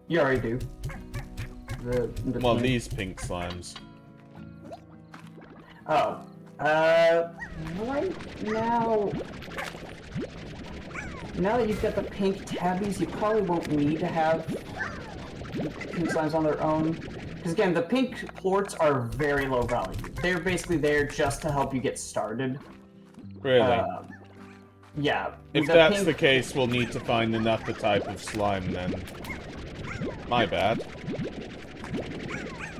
C: You already do.
A: Well, these pink slimes.
C: Oh. Right now... Now that you've got the pink tabbies, you probably won't need to have pink slimes on their own. Because again, the pink plorts are very low value. They're basically there just to help you get started.
A: Really?
C: Yeah.
A: If that's the case, we'll need to find another type of slime then. My bad.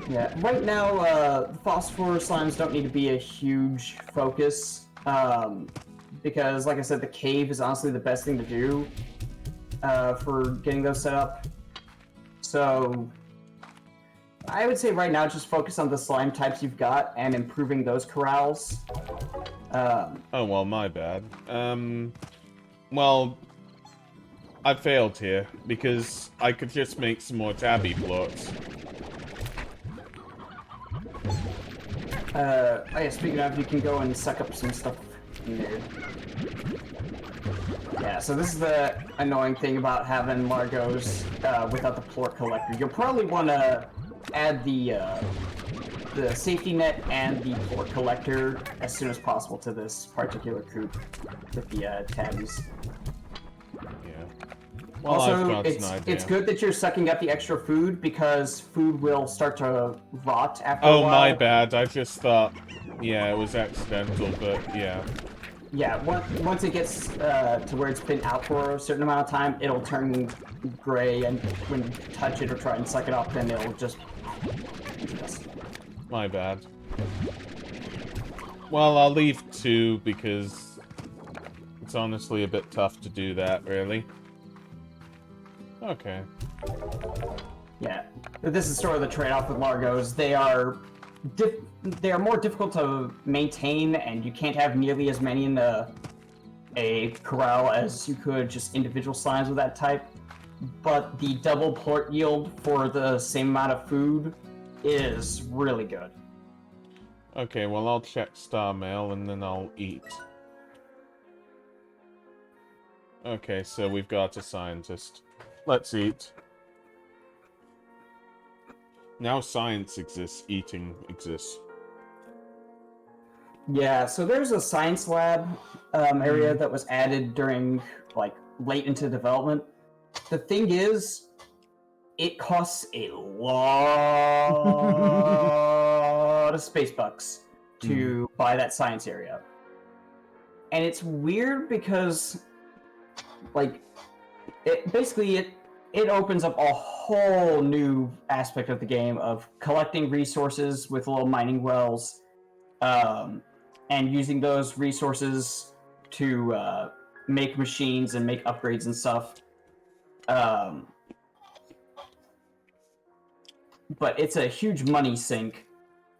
C: Yeah, right now, Phosphor Slimes don't need to be a huge focus. Because, like I said, the cave is honestly the best thing to do for getting those set up. So, I would say right now just focus on the slime types you've got and improving those corrals.
A: Oh, well, my bad. Well, I failed here because I could just make some more tabby plots.
C: Oh yeah, speaking of, you can go and suck up some stuff in there. Yeah, so this is the annoying thing about having Largos without the plort collector. You'll probably want to add the safety net and the plort collector as soon as possible to this particular coop with the tabbies.
A: Yeah. Well,
C: Also,
A: I've got an idea.
C: it's good that you're sucking up the extra food because food will start to rot after a while.
A: Oh, my bad. I just thought... Yeah, it was accidental, but yeah.
C: Yeah, once it gets to where it's been out for a certain amount of time, it'll turn gray, and when you touch it or try and suck it up, then it'll just...
A: My bad. Well, I'll leave 2 because it's honestly a bit tough to do that, really. Okay.
C: Yeah, this is sort of the trade-off with Largos. They are more difficult to maintain, and you can't have nearly as many in a corral as you could just individual slimes of that type. But the double port yield for the same amount of food is really good.
A: Okay, well, I'll check Star Mail and then I'll eat. Okay, so we've got a scientist. Let's eat. Now science exists, eating exists.
C: Yeah, so there's a science lab area that was added during, like, late into development. The thing is, it costs a lot of space bucks to buy that science area. And it's weird because, like, it opens up a whole new aspect of the game of collecting resources with little mining wells, and using those resources to make machines and make upgrades and stuff. But it's a huge money sink.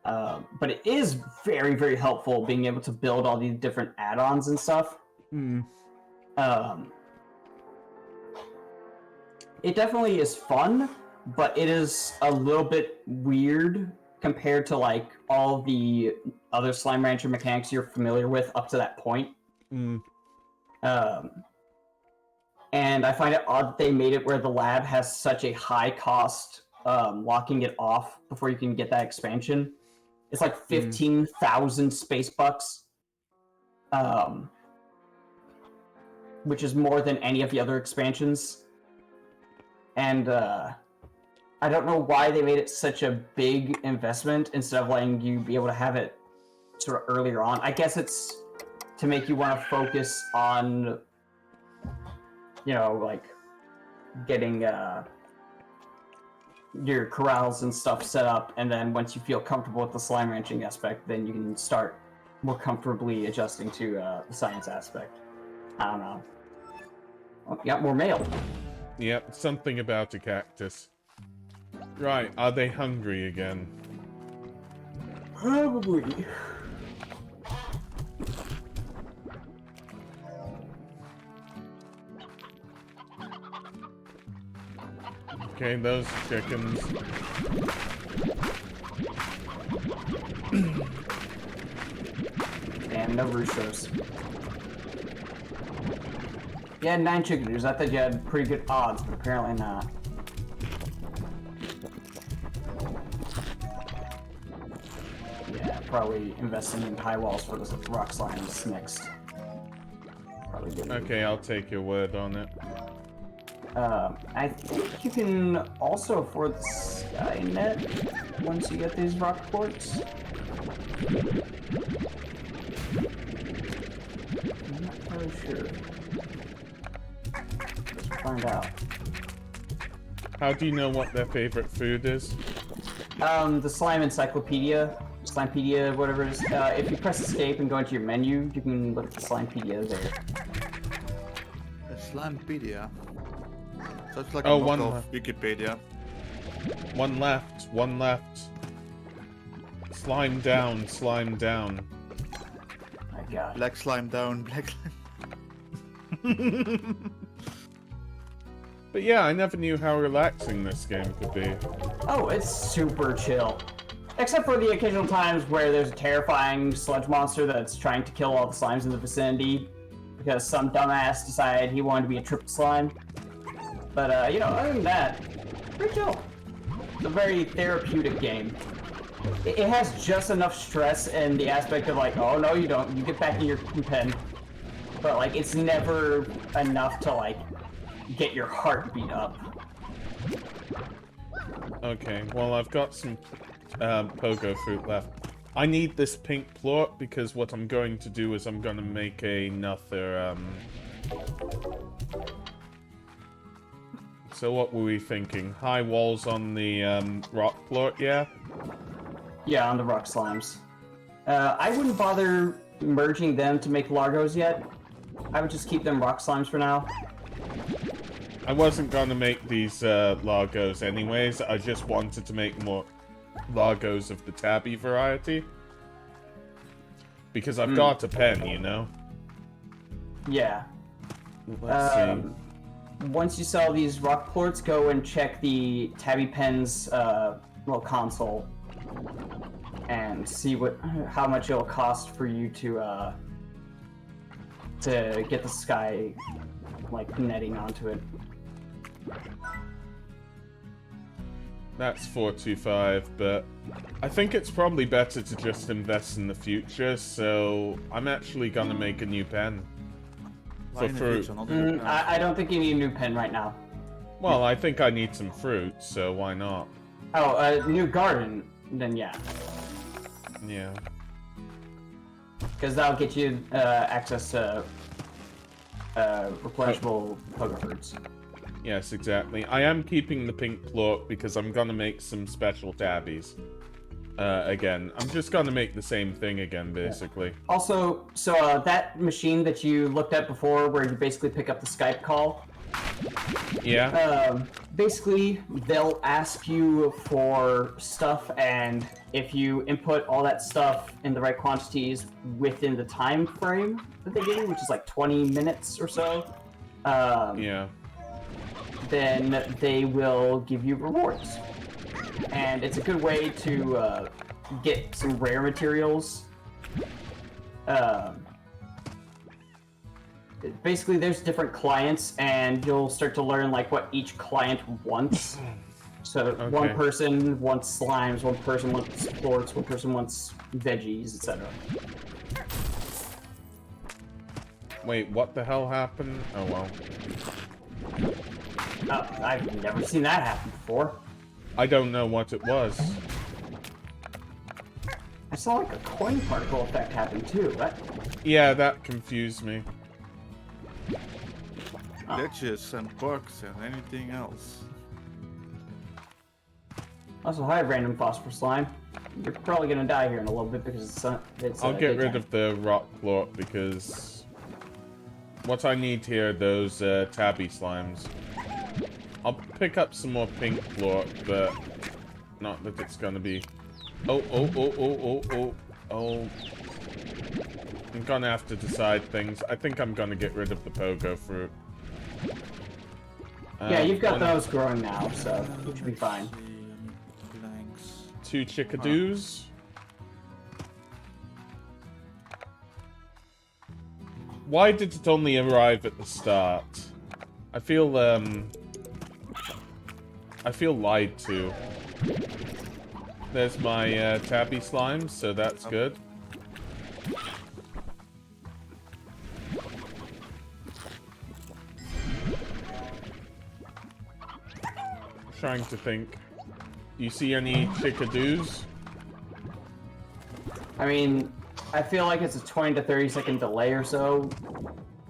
C: But it is very, very helpful being able to build all these different add-ons and stuff. It definitely is fun, but it is a little bit weird compared to, like, all the other Slime Rancher mechanics you're familiar with up to that point. And I find it odd that they made it where the lab has such a high cost locking it off before you can get that expansion. It's like 15,000 space bucks, which is more than any of the other expansions. And I don't know why they made it such a big investment instead of letting you be able to have it sort of earlier on. I guess it's to make you want to focus on, you know, like, getting your corrals and stuff set up, and then once you feel comfortable with the slime ranching aspect, then you can start more comfortably adjusting to the science aspect. I don't know. Oh, you got more mail.
A: Yep, something about a cactus. Right, are they hungry again?
C: Probably.
A: Okay, those chickens.
C: And no roosters. You had 9 chickens. I thought you had pretty good odds, but apparently not. Yeah, probably investing in high walls for the rock slimes next. Probably good.
A: Okay, I'll take your word on it.
C: I think you can also afford the Skynet once you get these rock quartz. I'm not really sure. Let's find out.
A: How do you know what their favorite food is?
C: The slime encyclopedia, Slimepedia, whatever it is. If you press escape and go into your menu, you can look at the Slimepedia there.
B: The Slimepedia. So it's like
A: Oh,
B: a
A: one
B: knockoff
A: left.
B: Wikipedia.
A: One left, one left. Slime down, slime down.
C: My God.
B: Black slime down, black slime.
A: But yeah, I never knew how relaxing this game could be.
C: Oh, it's super chill. Except for the occasional times where there's a terrifying sludge monster that's trying to kill all the slimes in the vicinity because some dumbass decided he wanted to be a triple slime. But, you know, other than that, pretty chill. It's a very therapeutic game. It has just enough stress in the aspect of, like, oh, no, you don't. You get back in your pen. But, like, it's never enough to, like, get your heart beat up.
A: Okay, well, I've got some pogo fruit left. I need this pink plort because what I'm going to do is I'm going to make another, So what were we thinking? High walls on the, rock plort, yeah?
C: Yeah, on the rock slimes. I wouldn't bother merging them to make Largos yet. I would just keep them rock slimes for now.
A: I wasn't gonna make these, Largos anyways. I just wanted to make more Largos of the Tabby variety. Because I've got a pen, you know?
C: Yeah.
A: Let's see.
C: Once you sell these rock plorts, go and check the Tabby Pen's little console and see how much it'll cost for you to get the sky like netting onto it.
A: That's 425, but I think it's probably better to just invest in the future, so I'm actually gonna make a new pen. For fruit.
C: I don't think you need a new pen right now.
A: Well, I think I need some fruit, so why not?
C: Oh, a new garden, then yeah.
A: Yeah.
C: Because that'll get you access to replenishable pogo fruits.
A: Yes, exactly. I am keeping the pink plort because I'm gonna make some special tabbies. Again. I'm just gonna make the same thing again, basically.
C: Also, so that machine that you looked at before where you basically pick up the Skype call,
A: Yeah?
C: basically they'll ask you for stuff, and if you input all that stuff in the right quantities within the time frame that they give you, which is like 20 minutes or so,
A: Yeah.
C: then they will give you rewards. And it's a good way to get some rare materials. Basically, there's different clients, and you'll start to learn like what each client wants. So one person wants slimes, one person wants plorts, one person wants veggies, etc.
A: Wait, what the hell happened? Oh well.
C: I've never seen that happen before.
A: I don't know what it was.
C: I saw like a coin particle effect happen too. What?
A: Yeah, that confused me.
B: Glitches and bugs and anything else.
C: Also, hi, random Phosphor Slime. You're probably gonna die here in a little bit because it's
A: I'll get rid of the rock plort because what I need here are those Tabby Slimes. I'll pick up some more pink plort, but not that it's gonna be... Oh. I'm gonna have to decide things. I think I'm gonna get rid of the pogo fruit.
C: Yeah, you've got those growing now, so it should be fine.
A: 2 chickadoos. Why did it only arrive at the start? I feel lied to. There's my Tabby Slimes, so that's good. Trying to think. You see any chickadoos?
C: I mean, I feel like it's a 20 to 30 second delay or so.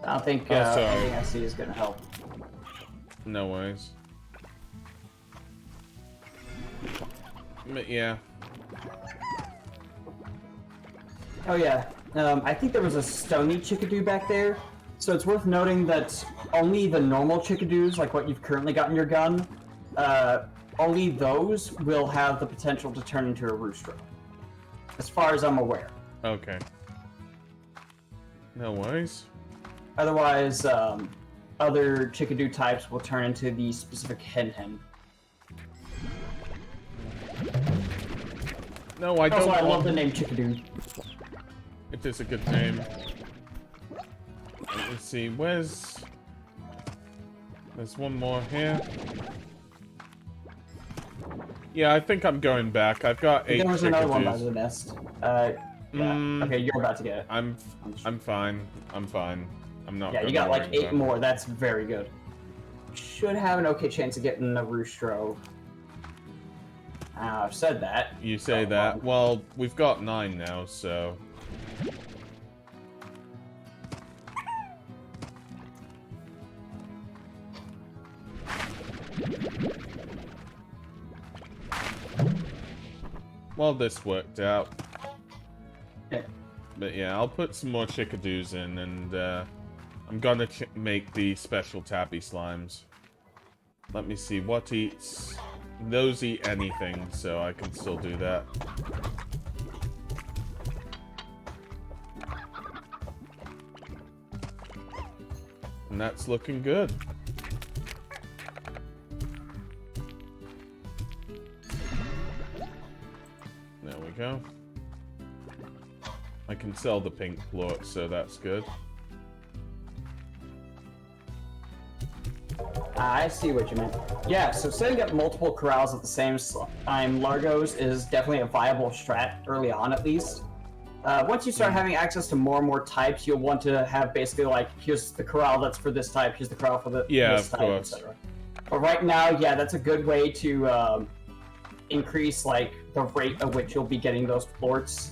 C: I don't think anything I see is gonna help.
A: No worries. But yeah.
C: Oh yeah, I think there was a stony chickadoo back there, so it's worth noting that only the normal chickadoos, like what you've currently got in your gun, only those will have the potential to turn into a roostro, as far as I'm aware.
A: Okay. No worries.
C: Otherwise, other chickadoo types will turn into the specific hen.
A: No, I don't.
C: Also, I love the name chickadoo.
A: It is a good name. Let's see, there's one more here. Yeah, I think I'm going back. I've got 8
C: There was another one by
A: chickadoos.
C: the nest. Yeah. Okay, you're about to get it.
A: I'm fine. I'm fine. I'm not.
C: Yeah, you got like 8 more. That's very good. Should have an okay chance of getting a roostro. I've said that.
A: You say that. Well, we've got 9 now, so... Well, this worked out.
C: Okay.
A: But yeah, I'll put some more chickadoos in, and I'm gonna make the special Tabby Slimes. Let me see, what eats... Those eat anything, so I can still do that. And that's looking good. There we go. I can sell the pink plort, so that's good.
C: I see what you meant. Yeah, so setting up multiple corrals at the same time Largos is definitely a viable strat early on, at least. Once you start having access to more and more types, you'll want to have basically like, here's the corral that's for this type, here's the corral for this type, etc. But right now, yeah, that's a good way to increase like the rate at which you'll be getting those plorts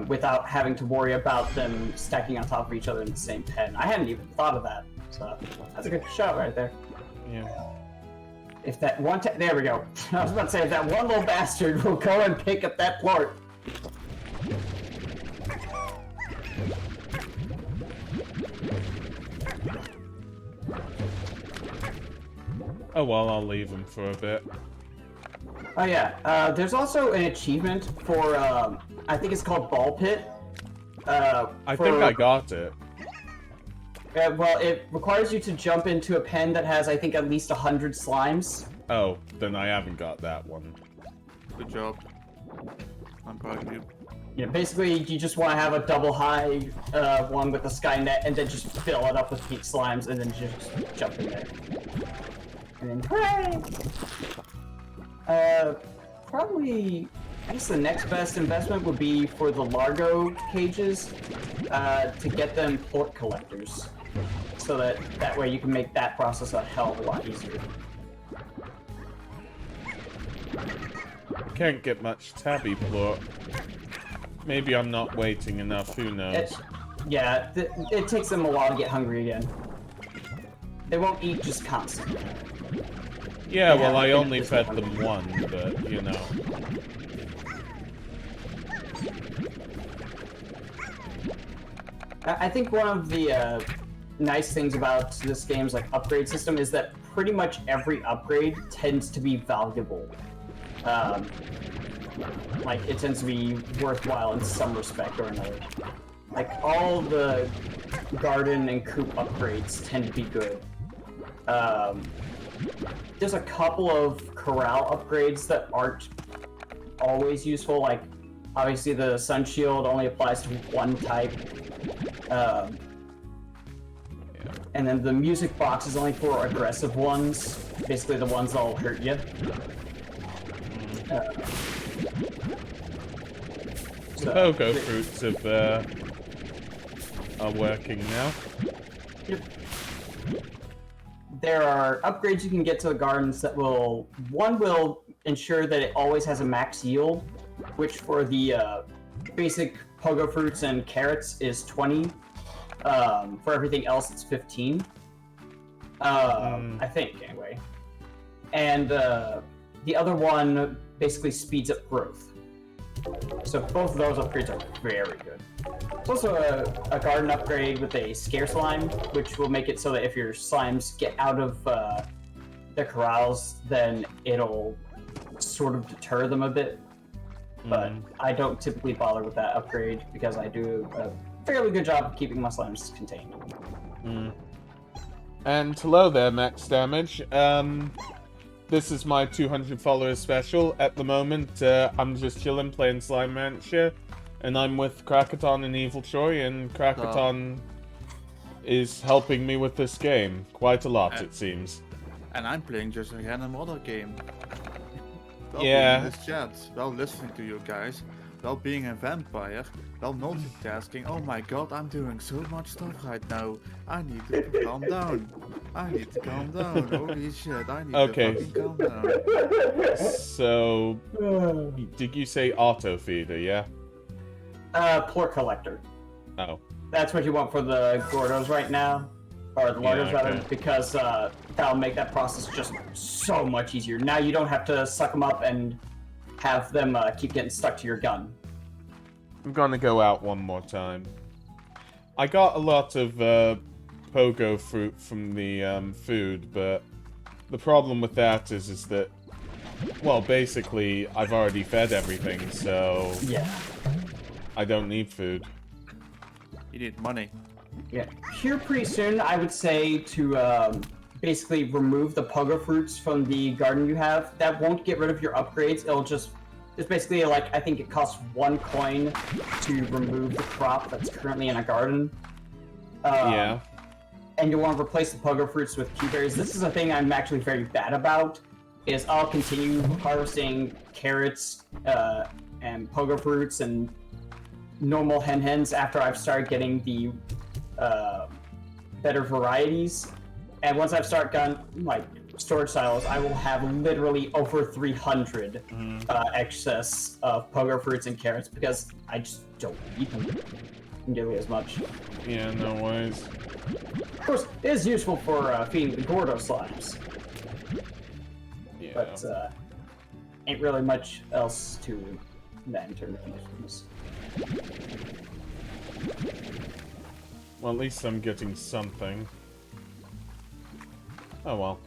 C: without having to worry about them stacking on top of each other in the same pen. I hadn't even thought of that. So that's a good shot right there.
A: Yeah.
C: If that one, there we go. I was about to say, if that one little bastard will go and pick up that plort.
A: Oh well, I'll leave him for a bit.
C: Oh yeah, there's also an achievement for, I think it's called Ball Pit.
A: I think I got it.
C: Well, it requires you to jump into a pen that has, I think, at least 100 slimes.
A: Oh, then I haven't got that one.
B: Good job. I'm proud of you.
C: Yeah, basically, you just want to have a double high one with a Skynet, and then just fill it up with pink slimes, and then just jump in there. And then, hooray! Probably, I guess the next best investment would be for the Largo cages, to get them plort collectors. So that way you can make that process a hell of a lot easier.
A: Can't get much tabby plort. Maybe I'm not waiting enough, who knows?
C: It takes them a while to get hungry again. They won't eat just constantly.
A: Yeah, well, I only fed them one, but, you know.
C: I think one of the nice things about this game's like upgrade system is that pretty much every upgrade tends to be valuable. Like, it tends to be worthwhile in some respect or another. Like, all the garden and coop upgrades tend to be good. There's a couple of corral upgrades that aren't always useful, like, obviously the sun shield only applies to one type. And then the music box is only for aggressive ones, basically the ones that'll hurt you.
A: The pogo fruits are working now.
C: Yep. There are upgrades you can get to the gardens that will ensure that it always has a max yield, which for the basic pogo fruits and carrots is 20. For everything else, it's 15. I think, anyway. And the other one basically speeds up growth. So both of those upgrades are very good. There's also a garden upgrade with a scare slime, which will make it so that if your slimes get out of the corrals, then it'll sort of deter them a bit. But I don't typically bother with that upgrade because I do a fairly good job of keeping my slimes contained.
A: And hello there, Max Damage. This is my 200 followers special. At the moment, I'm just chilling playing Slime Rancher, and I'm with Krakaton and Evil Troy, and Krakaton is helping me with this game. Quite a lot, it seems.
B: And I'm playing just again another game.
A: Yeah.
B: In this chat, while listening to you guys, while being a vampire, while multitasking. Oh my god, I'm doing so much stuff right now. I need to calm down. I need to calm down. Holy shit, I need to fucking calm down.
A: So, did you say auto feeder? Yeah.
C: Plort collector.
A: Oh.
C: That's what you want for the Gordos right now, or the Lardos rather, because that'll make that process just so much easier. Now you don't have to suck them up and have them keep getting stuck to your gun.
A: I'm gonna go out one more time. I got a lot of pogo fruit from the food, but the problem with that is that, well, basically I've already fed everything, so
C: yeah,
A: I don't need food.
B: You need money.
C: Yeah, here pretty soon I would say to basically remove the pogo fruits from the garden you have. That won't get rid of your upgrades. It's basically like, I think it costs 1 coin to remove the crop that's currently in a garden.
A: Yeah.
C: And you'll want to replace the pogo fruits with Q-berries. This is a thing I'm actually very bad about, is I'll continue harvesting carrots and pogo fruits and normal hens after I've started getting the better varieties. And once I've started getting like storage silos, I will have literally over 300 excess of pogo fruits and carrots because I just don't eat them nearly as much.
A: Yeah, no worries.
C: Of course, it is useful for feeding the Gordos Slimes.
A: Yeah.
C: But ain't really much else to that in terms of usefulness.
A: Well, at least I'm getting something. Oh well.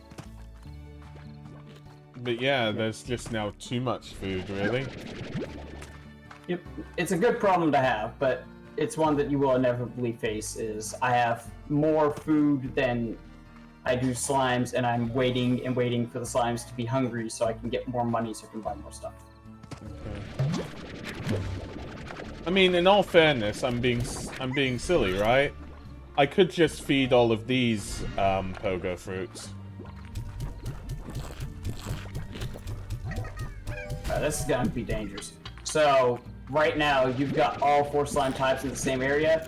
A: But yeah, there's just now too much food, really.
C: Yep, it's a good problem to have, but it's one that you will inevitably face, is I have more food than I do slimes, and I'm waiting and waiting for the slimes to be hungry so I can get more money so I can buy more stuff.
A: Okay. I mean, in all fairness, I'm being silly, right? I could just feed all of these pogo fruits.
C: This is gonna be dangerous. So, right now, you've got all 4 slime types in the same area.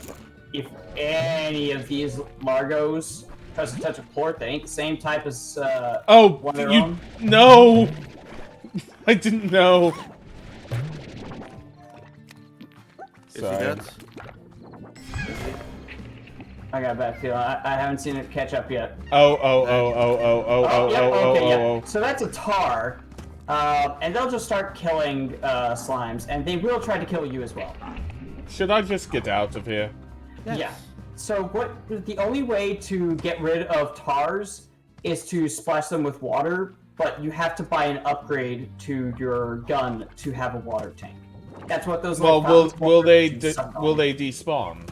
C: If any of these Largos tries to touch a plort that ain't the same type as one of their own...
A: No! I didn't know.
B: Is
A: Sorry.
B: he dead?
C: I got a bad feeling. I haven't seen it catch up yet.
A: Oh.
C: So that's a tar. And they'll just start killing slimes, and they will try to kill you as well.
A: Should I just get out of here?
B: Yes.
C: Yeah. So the only way to get rid of tars is to splash them with water, but you have to buy an upgrade to your gun to have a water tank. That's what those.
A: Well, will they despawn?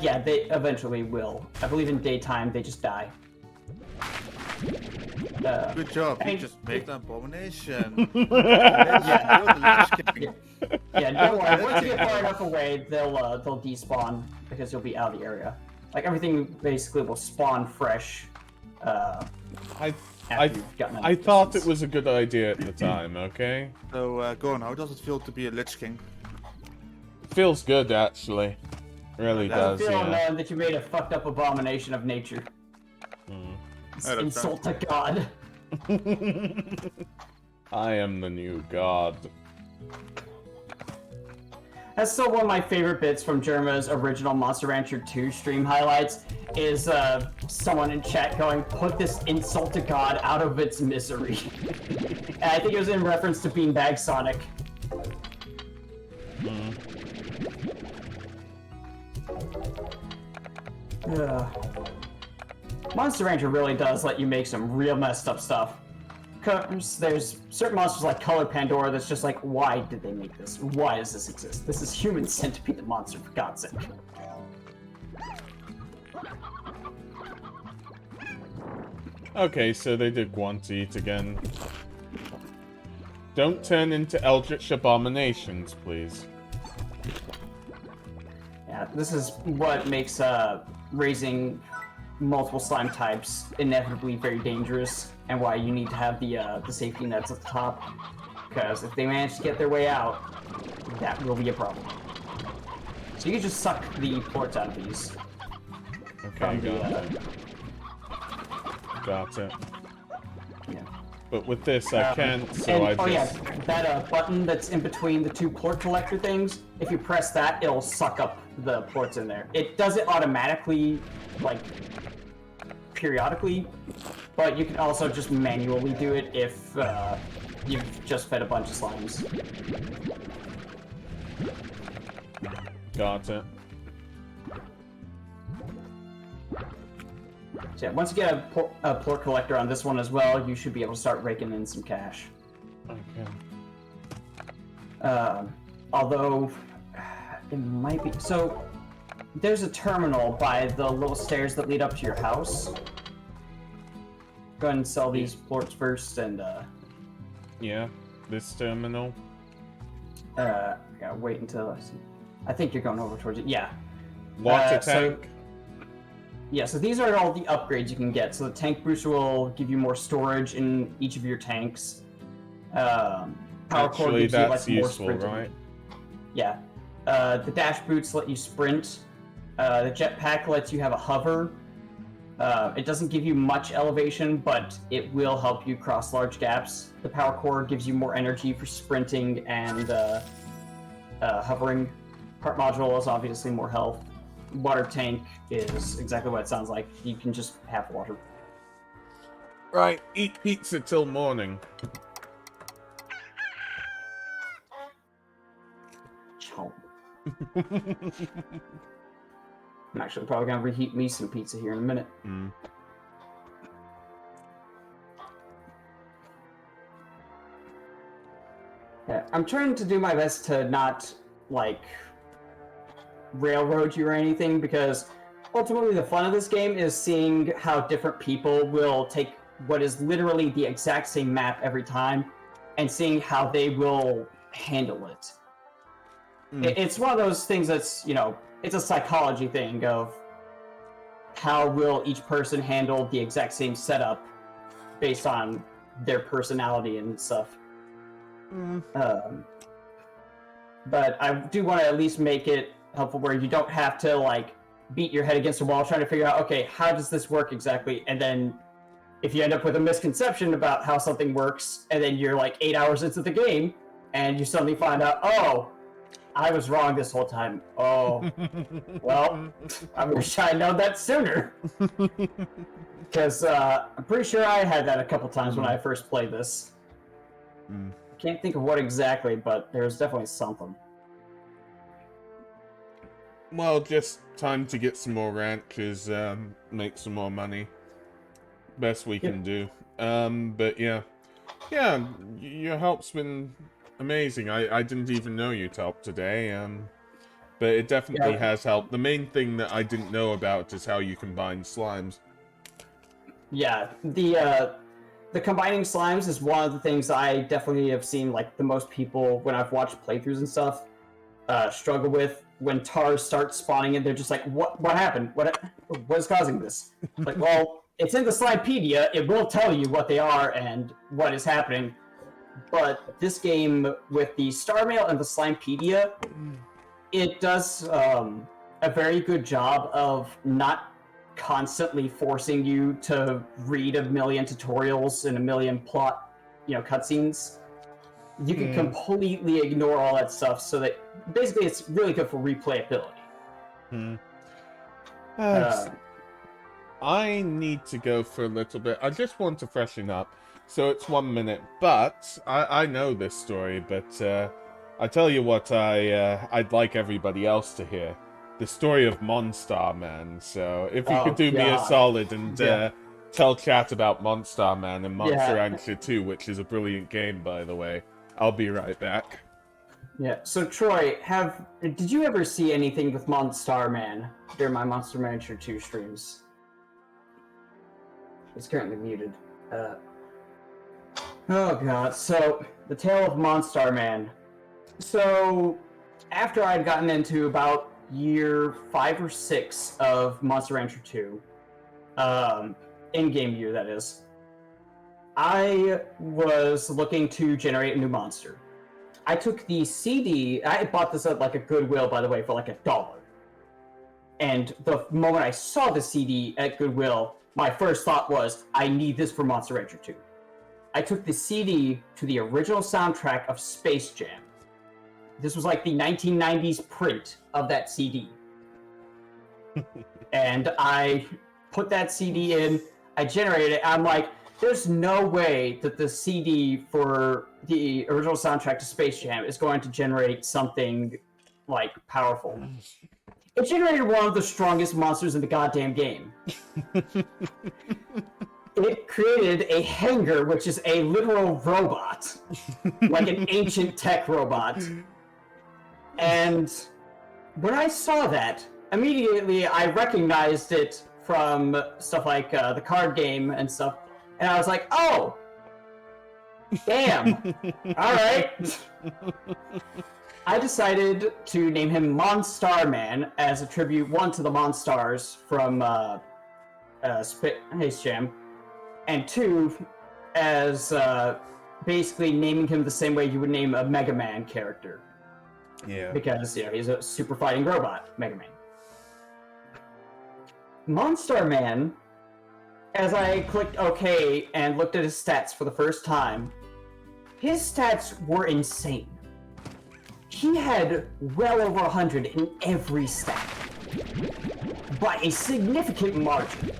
C: Yeah, they eventually will. I believe in daytime they just die.
B: Good job, you
C: and-
B: just made an abomination.
C: Yeah, don't worry. Once you get far enough away, they'll despawn because you'll be out of the area. Like everything basically will spawn fresh.
A: I
C: I
A: thought it was a good idea at the time. Okay.
B: So, Goran, how does it feel to be a Lich King?
A: Feels good actually. Really does.
C: feel
A: Yeah.
C: knowing that you made a fucked up abomination of nature. Insult to God.
A: I am the new god.
C: That's still one of my favorite bits from Jerma's original Monster Rancher 2 stream highlights, is someone in chat going, "Put this insult to God out of its misery." And I think it was in reference to Beanbag Sonic. Monster Rancher really does let you make some real messed up stuff. There's certain monsters like Color Pandora that's just like, why did they make this? Why does this exist? This is human centipede monster, for God's sake.
A: Okay, so they did want to eat again. Don't turn into eldritch abominations, please.
C: Yeah, this is what makes raising multiple slime types inevitably very dangerous, and why you need to have the safety nets at the top. because if they manage to get their way out, that will be a problem. So you can just suck the ports out of these.
A: Okay, got it.
C: Yeah.
A: But with this, I can't, so I just...
C: Oh yeah, that button that's in between the two port collector things, if you press that, it'll suck up the ports in there. It does it automatically, like, periodically, but you can also just manually do it if you've just fed a bunch of slimes.
A: Got it.
C: So yeah, once you get a port collector on this one as well, you should be able to start raking in some cash.
A: Okay.
C: Although, it might be... So, there's a terminal by the little stairs that lead up to your house. Go ahead and sell these ports first, and,
A: Yeah, this terminal.
C: yeah, wait until... I think you're going over towards it. Yeah.
A: Water
C: so-
A: tank.
C: Yeah, so these are all the upgrades you can get. So the tank booster will give you more storage in each of your tanks. Power core
A: Actually,
C: gives
A: that's
C: you, like, more
A: useful,
C: sprinting.
A: right?
C: Yeah. The dash boots let you sprint. The jetpack lets you have a hover. It doesn't give you much elevation, but it will help you cross large gaps. The power core gives you more energy for sprinting and hovering. Heart module is obviously more health. Water tank is exactly what it sounds like. You can just have water.
A: Right, eat pizza till morning.
C: Chomp. I'm actually probably gonna reheat me some pizza here in a minute.
A: Mm.
C: Yeah, I'm trying to do my best to not, like, railroad you or anything, because ultimately the fun of this game is seeing how different people will take what is literally the exact same map every time and seeing how they will handle it. It's one of those things that's, you know, it's a psychology thing of how will each person handle the exact same setup based on their personality and stuff. But I do want to at least make it helpful where you don't have to, like, beat your head against a wall trying to figure out, okay, how does this work exactly? And then if you end up with a misconception about how something works, and then you're like 8 hours into the game, and you suddenly find out, oh, I was wrong this whole time. Oh, well, I wish I had known that sooner. Because I'm pretty sure I had that a couple times when I first played this. Can't think of what exactly, but there's definitely something.
A: Well, just time to get some more ranches, make some more money. Best we can do. But yeah. Yeah, your help's been amazing. I didn't even know you'd helped today, but it definitely has helped. The main thing that I didn't know about is how you combine slimes.
C: Yeah, the combining slimes is one of the things I definitely have seen, like, the most people, when I've watched playthroughs and stuff, struggle with. When tars start spawning in, they're just like, what happened? What is causing this? Like, well, it's in the Slimepedia. It will tell you what they are and what is happening. But this game, with the Star Mail and the Slimepedia, it does a very good job of not constantly forcing you to read a million tutorials and a million plot, cutscenes. You can completely ignore all that stuff, so that basically it's really good for replayability.
A: I need to go for a little bit. I just want to freshen up. So it's 1 minute, but I know this story, but I tell you what I'd like everybody else to hear. The story of Monstar Man. So if you could do me a solid and tell chat about Monstar Man and Monster Rancher 2, which is a brilliant game, by the way. I'll be right back.
C: Yeah, so Troy, did you ever see anything with Monstar Man during my Monster Rancher 2 streams? It's currently muted. Oh god, so, the tale of Monstar Man. So, after I'd gotten into about year 5 or 6 of Monster Rancher 2, in-game year that is, I was looking to generate a new monster. I took the CD. I bought this at like a Goodwill, by the way, for like $1. And the moment I saw the CD at Goodwill, my first thought was, I need this for Monster Rancher 2. I took the CD to the original soundtrack of Space Jam. This was like the 1990s print of that CD. And I put that CD in, I generated it, I'm like, there's no way that the CD for the original soundtrack to Space Jam is going to generate something, like, powerful. It generated one of the strongest monsters in the goddamn game. It created a Hanger, which is a literal robot. Like an ancient tech robot. And when I saw that, immediately I recognized it from stuff like the card game and stuff. And I was like, oh! Damn! Alright! I decided to name him Monstar Man as a tribute, one, to the Monstars from Space Jam, and two, as basically naming him the same way you would name a Mega Man character.
A: Yeah.
C: Because, you know, he's a super fighting robot, Mega Man. Monstar Man, as I clicked OK and looked at his stats for the first time, his stats were insane. He had well over 100 in every stat. By a significant margin.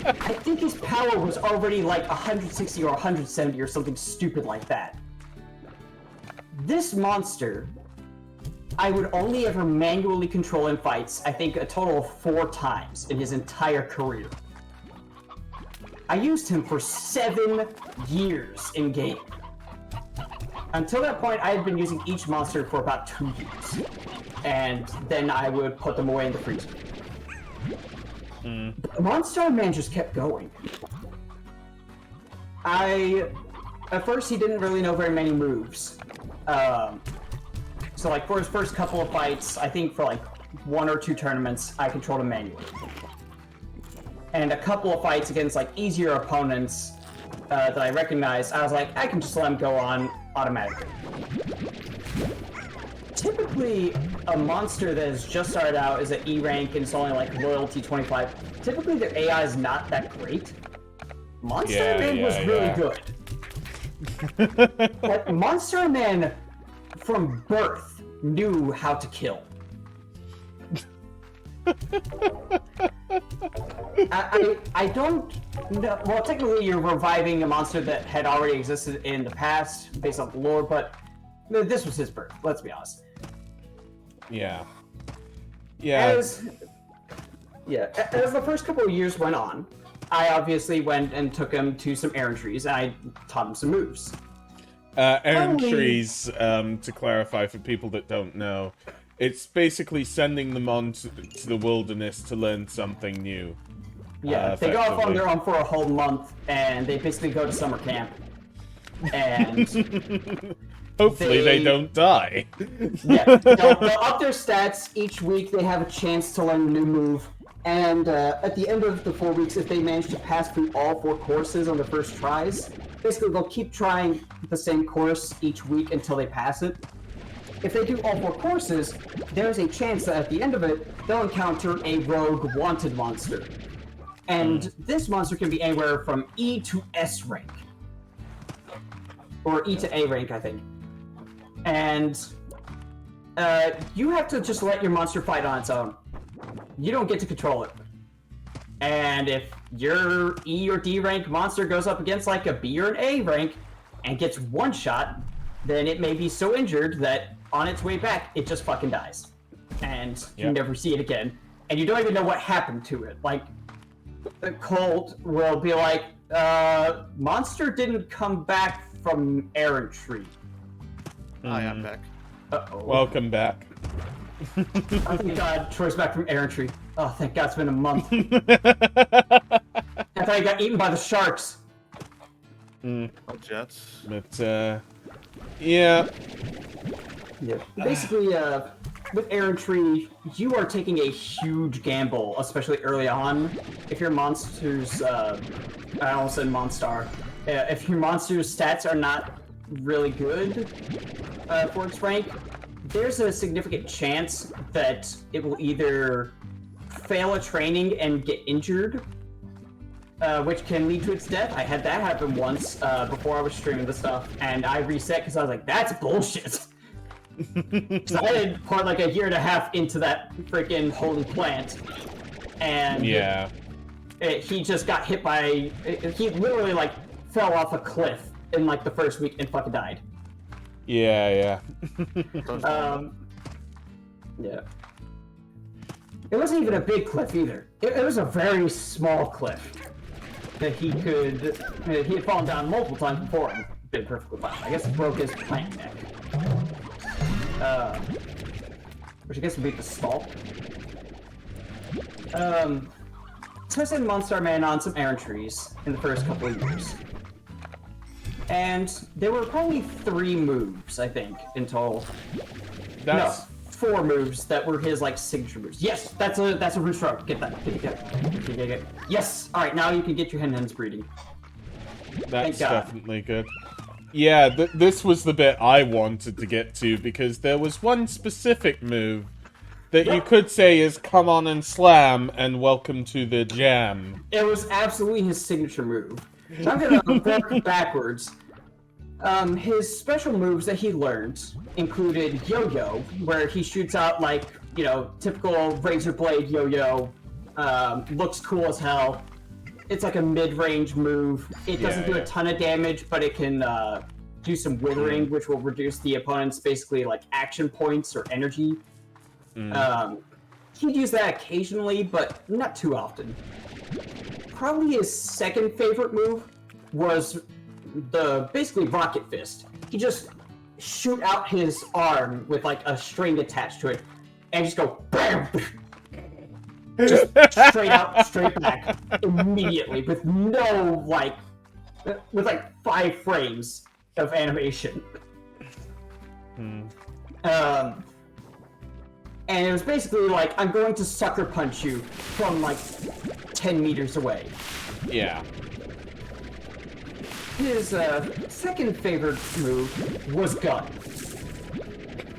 C: I think his power was already like 160 or 170 or something stupid like that. This monster, I would only ever manually control in fights, I think a total of 4 times in his entire career. I used him for 7 years in game. Until that point, I had been using each monster for about 2 years. And then I would put them away in the freezer. Monstar Man just kept going. At first, he didn't really know very many moves. So, like, for his first couple of fights, I think for, like, 1 or 2 tournaments, I controlled him manually. And a couple of fights against, like, easier opponents that I recognized, I was like, I can just let him go on automatically. Typically, a monster that has just started out is an E rank and it's only like loyalty 25. Typically, their AI is not that great. Monster Man was really good. But Monster Man, from birth, knew how to kill. I don't know. Well, technically, you're reviving a monster that had already existed in the past based on the lore, but this was his birth. Let's be honest.
A: Yeah.
C: As the first couple of years went on, I obviously went and took him to some errantries, and I taught him some moves.
A: Errantries, to clarify for people that don't know, it's basically sending them on to the wilderness to learn something new.
C: Yeah, they go off on their own for a whole month, and they basically go to summer camp. And
A: hopefully they don't die.
C: Yeah, they'll up their stats each week. They have a chance to learn a new move. And at the end of the 4 weeks, if they manage to pass through all 4 courses on their first tries, basically they'll keep trying the same course each week until they pass it. If they do all 4 courses, there's a chance that at the end of it, they'll encounter a rogue wanted monster. And this monster can be anywhere from E to S rank. Or E to A rank, I think. And you have to just let your monster fight on its own. You don't get to control it. And if your E or D rank monster goes up against like a B or an A rank and gets one shot, then it may be so injured that on its way back, it just fucking dies. And you never see it again. And you don't even know what happened to it. Like, the Colt will be like, monster didn't come back from errantry.
B: I am back.
C: Uh-oh.
A: Welcome back.
C: Oh, thank God, Troy's back from errantry. Oh, thank God, it's been a month. I thought he got eaten by the sharks.
B: Oh, Jets.
A: But, yeah.
C: Yeah. Basically, with Errantry, you are taking a huge gamble, especially early on. If your monsters, I almost said Monstar. If your monster's stats are not really good for its rank, there's a significant chance that it will either fail a training and get injured, which can lead to its death. I had that happen once before I was streaming the stuff, and I reset because I was like, that's bullshit. So I had put like a year and a half into that freaking holy plant, and
A: Yeah.
C: He just got hit by. He literally like fell off a cliff in like the first week and fucking died.
A: Yeah.
C: Yeah. It wasn't even a big cliff either. It was a very small cliff that he could. He had fallen down multiple times before and been perfectly fine. I guess it broke his plant neck. Which I guess would be the stalk. So I sent Monstar Man on some Errantries in the first couple of years. And there were probably 3 moves, I think, in total.
A: That's...
C: No, 4 moves that were his like signature moves. Yes, that's a roost stroke. Get that. Get it. Yes. All right, now you can get your hens breeding.
A: That's definitely good. Yeah, this was the bit I wanted to get to, because there was one specific move that you could say is come on and slam and welcome to the jam.
C: It was absolutely his signature move. So I'm gonna work backwards. His special moves that he learned included yo-yo, where he shoots out like, you know, typical razor blade yo-yo. Looks cool as hell. It's like a mid-range move. It doesn't do a ton of damage, but it can do some withering, which will reduce the opponent's basically like action points or energy. He'd use that occasionally, but not too often. Probably his second favorite move was the basically rocket fist. He just shoot out his arm with like a string attached to it, and just go BAM! Just straight out, straight back, immediately, with no, like, with like 5 frames of animation. And it was basically like, I'm going to sucker punch you from like 10 meters away.
A: Yeah.
C: His second favorite move was gun.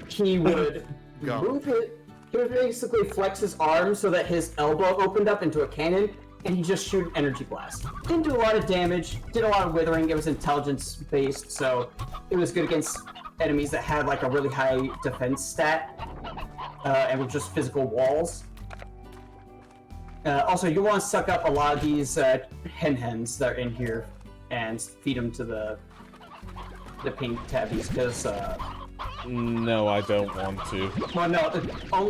C: He would move it. He would basically flex his arm so that his elbow opened up into a cannon, and he just shoot an energy blast. Didn't do a lot of damage, did a lot of withering. It was intelligence-based, so it was good against enemies that had like a really high defense stat, and were just physical walls. Also, you want to suck up a lot of these hens that are in here and feed them to the pink tabbies, because
A: no, I don't want to.
C: well, no,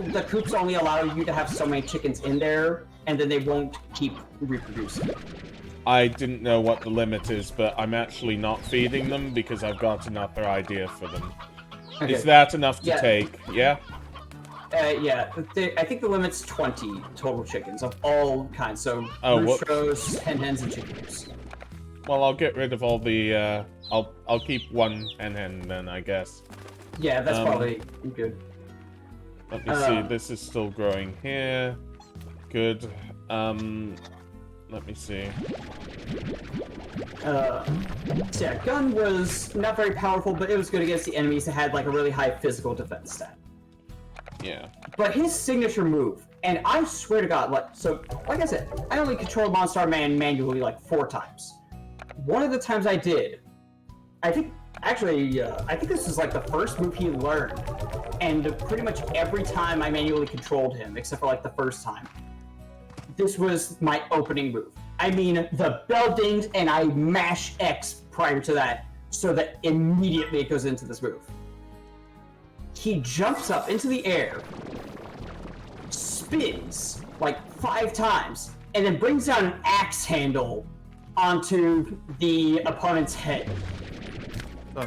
C: the coops only allow you to have so many chickens in there, and then they won't keep reproducing.
A: I didn't know what the limit is, but I'm actually not feeding them because I've got another idea for them.
C: Okay.
A: Is that enough to take? Yeah?
C: Yeah, I think the limit's 20 total chickens of all kinds, so roosters, hens, and chickens.
A: Well, I'll get rid of all the, I'll keep 1 hen then, I guess.
C: Yeah, that's probably good.
A: Let me see, this is still growing here. Good. Let me see.
C: So yeah, gun was not very powerful, but it was good against the enemies that had like a really high physical defense stat.
A: Yeah.
C: But his signature move, and I swear to God, like I said, I only controlled Monstar Man manually like 4 times. One of the times I did, I think this is like the first move he learned, and pretty much every time I manually controlled him, except for like the first time. This was my opening move. I mean, the bell dings and I mash X prior to that, so that immediately it goes into this move. He jumps up into the air, spins like 5 times, and then brings down an axe handle onto the opponent's head.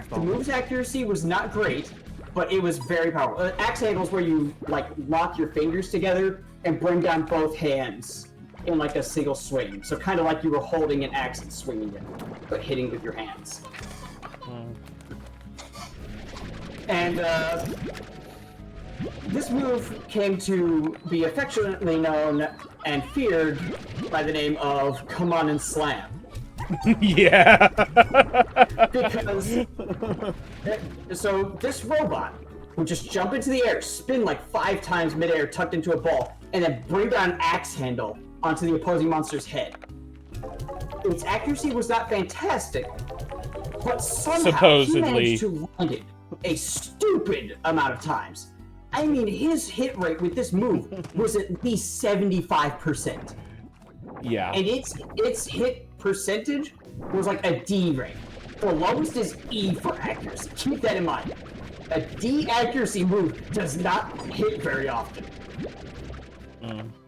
C: The move's accuracy was not great, but it was very powerful. Axe handles where you like lock your fingers together and bring down both hands in like a single swing. So kind of like you were holding an axe and swinging it, but hitting with your hands. This move came to be affectionately known and feared by the name of Come On and Slam.
A: Yeah.
C: Because so this robot would just jump into the air, spin like 5 times midair, tucked into a ball, and then bring down an axe handle onto the opposing monster's head. Its accuracy was not fantastic, but somehow he managed to land it a stupid amount of times. I mean, his hit rate with this move was at least 75%.
A: Yeah.
C: And its hit percentage was like a D rank. The lowest is E for accuracy. Keep that in mind. A D accuracy move does not hit very often.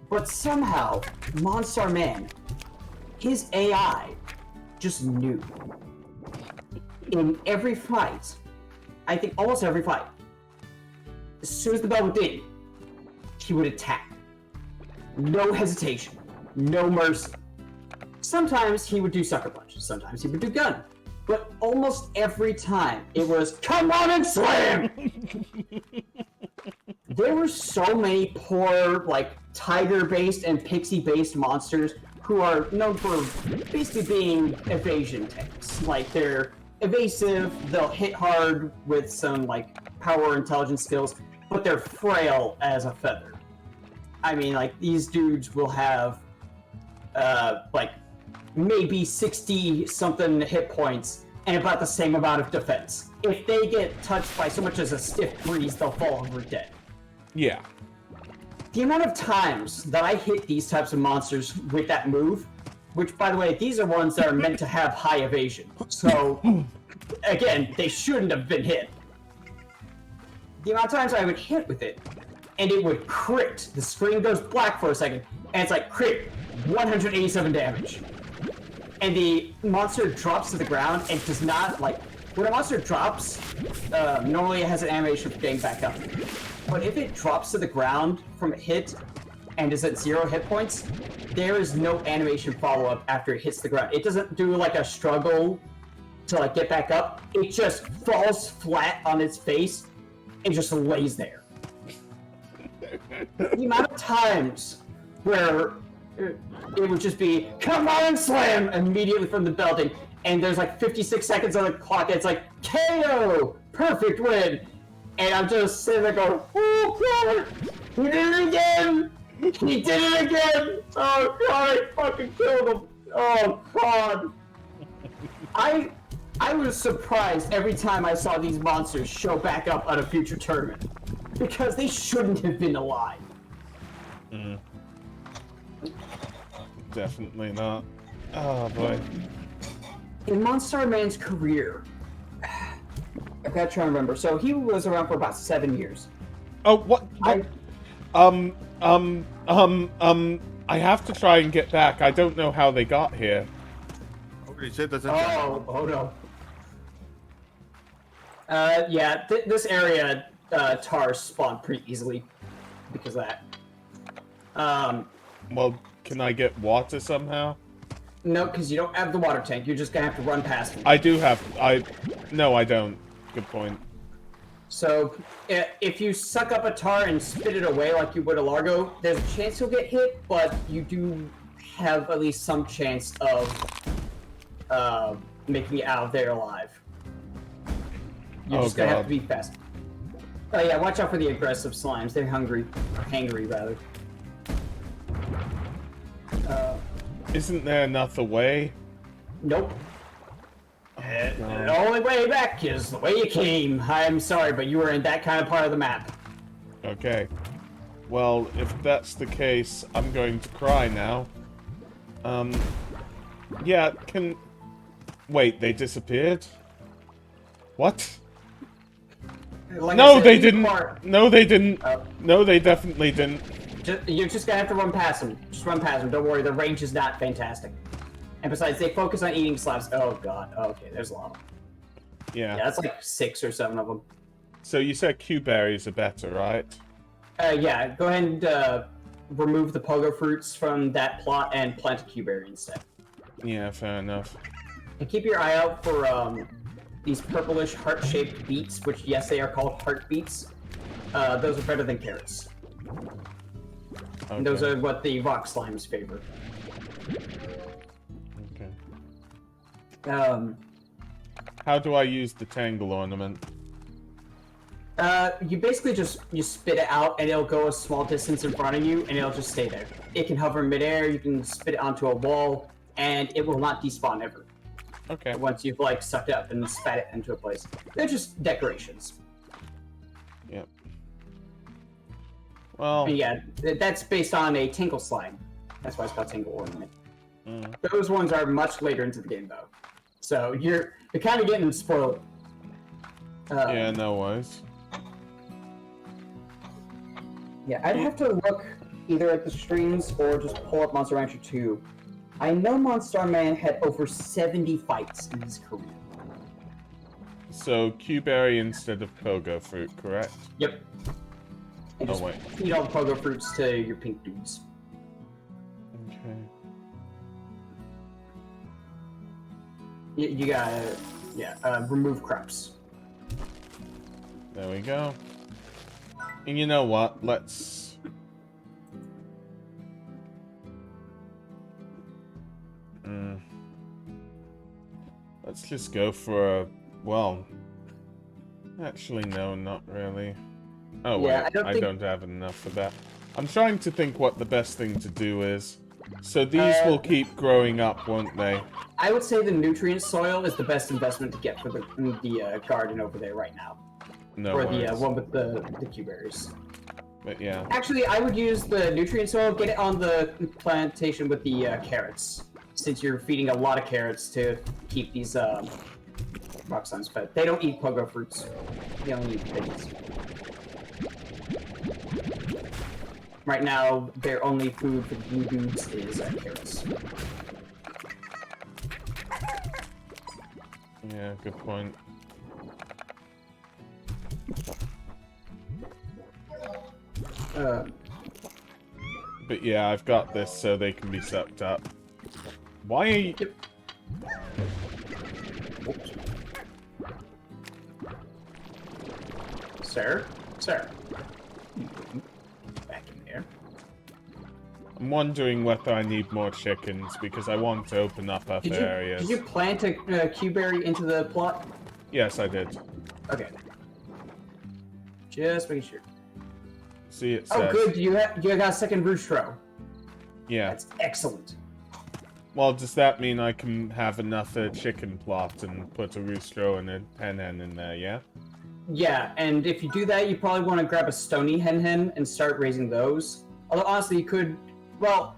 C: But somehow, Monstar Man, his AI just knew. In every fight, I think almost every fight, as soon as the bell would ding, he would attack. No hesitation, no mercy. Sometimes he would do Sucker Punch, sometimes he would do Gun. But almost every time, it was, come on and slam! There were so many poor, like, tiger-based and pixie-based monsters who are known for basically being evasion tanks. Like, they're evasive, they'll hit hard with some, like, power or intelligence skills, but they're frail as a feather. I mean, like, these dudes will have, like, maybe 60-something hit points and about the same amount of defense. If they get touched by so much as a stiff breeze, they'll fall over dead.
A: Yeah.
C: The amount of times that I hit these types of monsters with that move, which, by the way, these are ones that are meant to have high evasion. So, again, they shouldn't have been hit. The amount of times I would hit with it, and it would crit. The screen goes black for a second, and it's like, crit, 187 damage. And the monster drops to the ground and does not, like, when a monster drops, normally it has an animation for getting back up. But if it drops to the ground from a hit and is at 0 hit points, there is no animation follow-up after it hits the ground. It doesn't do like a struggle to like get back up. It just falls flat on its face and just lays there. The amount of times where it would just be, come on and slam immediately from the building, and there's like 56 seconds on the clock, and it's like, KO! Perfect win! And I'm just sitting there going, oh god! He did it again! He did it again! Oh god, I fucking killed him! Oh god! I was surprised every time I saw these monsters show back up at a future tournament. Because they shouldn't have been alive.
A: Definitely not. Oh boy.
C: In Monstar Man's career, I've got to try and remember. So he was around for about 7 years.
A: Oh, what? I have to try and get back. I don't know how they got here.
B: Holy shit, that's
C: Oh no. Yeah, this area, tars spawn pretty easily because of that.
A: Well, can I get water somehow?
C: No, because you don't have the water tank. You're just gonna have to run past them.
A: I do have. No, I don't. Good point.
C: So, if you suck up a tar and spit it away like you would a Largo, there's a chance you'll get hit, but you do have at least some chance of making it out of there alive. You're just gonna have to be fast. Oh yeah, watch out for the aggressive slimes. They're hungry. Or hangry, rather.
A: Isn't there another way?
C: Nope. The only way back is the way you came. I'm sorry, but you were in that kind of part of the map.
A: Okay. Well, if that's the case, I'm going to cry now. Yeah, can... Wait, they disappeared? What?
C: Like
A: No,
C: said,
A: they didn't! No, they didn't! No, they definitely didn't.
C: You're just gonna have to run past them. Just run past them. Don't worry, the range is not fantastic. And besides, they focus on eating slabs. Oh god. Okay, there's a lot of them.
A: Yeah.
C: Yeah, that's like 6 or 7 of them.
A: So you said Q-berries are better, right?
C: Yeah, go ahead and remove the pogo fruits from that plot and plant a Q-berry instead.
A: Yeah, fair enough.
C: And keep your eye out for these purplish heart-shaped beets, which, yes, they are called heart beets. those are better than carrots.
A: Okay.
C: And those are what the rock slimes favor.
A: Okay. How do I use the tangle ornament?
C: You basically you spit it out, and it'll go a small distance in front of you, and it'll just stay there. It can hover in midair. You can spit it onto a wall, and it will not despawn ever.
A: Okay.
C: Once you've like sucked it up and spat it into a place, they're just decorations.
A: Yep. Well.
C: And yeah, that's based on a Tingle slime. That's why it's called Tingle Ornament. Those ones are much later into the game, though. So you're kind of getting spoiled.
A: Yeah, no worries.
C: Yeah, I'd have to look either at the streams or just pull up Monster Rancher 2. I know Monstar Man had over 70 fights in his career.
A: So, Q-Berry instead of Pogo Fruit, correct?
C: Yep. And just feed all the Pogo Fruits to your pink dudes.
A: Okay.
C: You gotta, remove crops.
A: There we go. And you know what? Let's just go for a... Well... Actually, no, not really. Oh,
C: yeah,
A: wait. I don't have enough for that. I'm trying to think what the best thing to do is. So these will keep growing up, won't they?
C: I would say the nutrient soil is the best investment to get for the garden over there right now.
A: No
C: Or
A: worries.
C: the one with the Q-berries.
A: But yeah.
C: Actually, I would use the nutrient soil, get it on the plantation with the carrots, since you're feeding a lot of carrots to keep these rock slimes fed. They don't eat pogo fruits. They only eat veggies. Right now, their only food for the blue dudes is carrots.
A: Yeah, good point. But yeah, I've got this so they can be sucked up. Why are you...
C: Oops. Sir? Sir? Back in there.
A: I'm wondering whether I need more chickens, because I want to open up other areas.
C: Did you plant a Q-berry into the plot?
A: Yes, I did.
C: Okay. Just making sure.
A: See, it says...
C: Oh, good. You got a second roostro.
A: Yeah.
C: That's excellent.
A: Well, does that mean I can have another chicken plot and put a roostro and a hen in there, yeah?
C: Yeah, and if you do that, you probably want to grab a stony hen and start raising those. Although, honestly, you could... Well,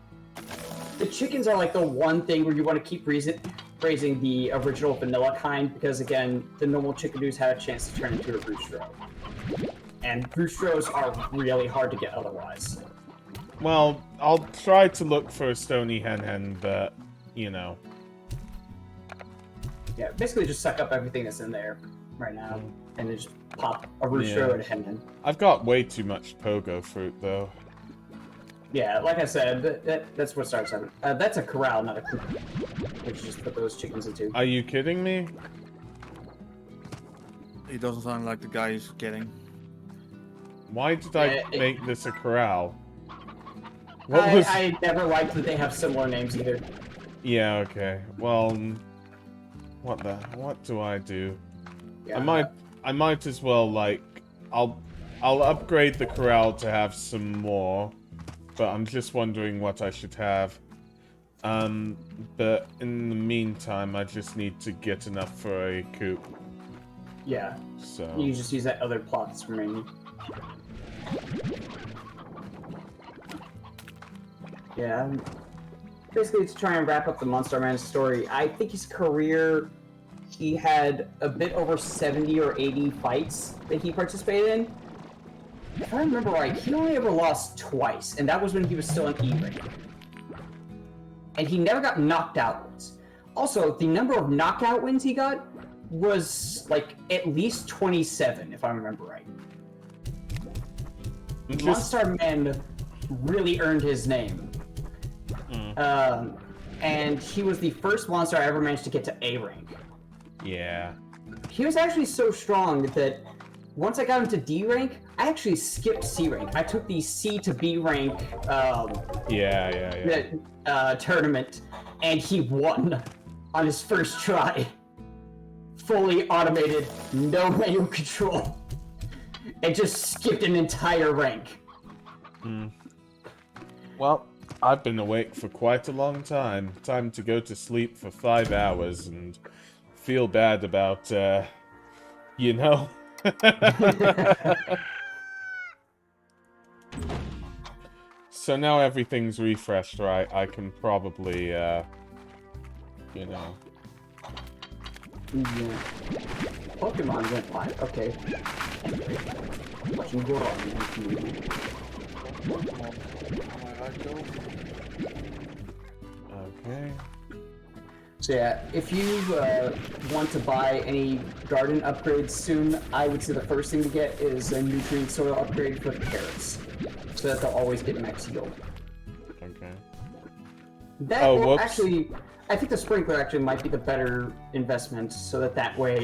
C: the chickens are like the one thing where you want to keep raising the original vanilla kind, because, again, the normal chickadoos have a chance to turn into a roostro. And roostros are really hard to get otherwise.
A: Well, I'll try to look for a stony hen, but, you know.
C: Yeah, basically just suck up everything that's in there right now, and then just pop a roostro and a hen.
A: I've got way too much pogo fruit, though.
C: Yeah, like I said, that's what starts happening. That's a corral, not a coop. Which you just put those chickens into.
A: Are you kidding me?
B: He doesn't sound like the guy he's getting.
A: Why did I make this a corral? What was...
C: I never liked that they have similar names either.
A: Yeah, okay. Well, what do I do?
C: Yeah.
A: I might as well, like, I'll upgrade the corral to have some more, but I'm just wondering what I should have. But in the meantime, I just need to get enough for a coop.
C: Yeah.
A: So
C: you just use that other plot that's remaining. Yeah. Basically, to try and wrap up the Monster Man story, I think his career, he had a bit over 70 or 80 fights that he participated in. If I remember right, he only ever lost twice, and that was when he was still in E-rank. And he never got knocked out once. Also, the number of knockout wins he got was, like, at least 27, if I remember right. Monster Man really earned his name. And he was the first monster I ever managed to get to A rank.
A: Yeah.
C: He was actually so strong that once I got him to D rank, I actually skipped C rank. I took the C to B rank tournament, and he won on his first try. Fully automated, no manual control. And just skipped an entire rank.
A: Well, I've been awake for quite a long time. Time to go to sleep for 5 hours and feel bad about, you know. So now everything's refreshed, right? I can probably, you know.
C: Yeah. Pokemon went live. Okay. Watching Gorons.
A: Okay.
C: So yeah, if you want to buy any garden upgrades soon, I would say the first thing to get is a nutrient soil upgrade for the carrots, so that they'll always get max yield.
A: Okay.
C: That will actually, I think the sprinkler actually might be the better investment, so that way,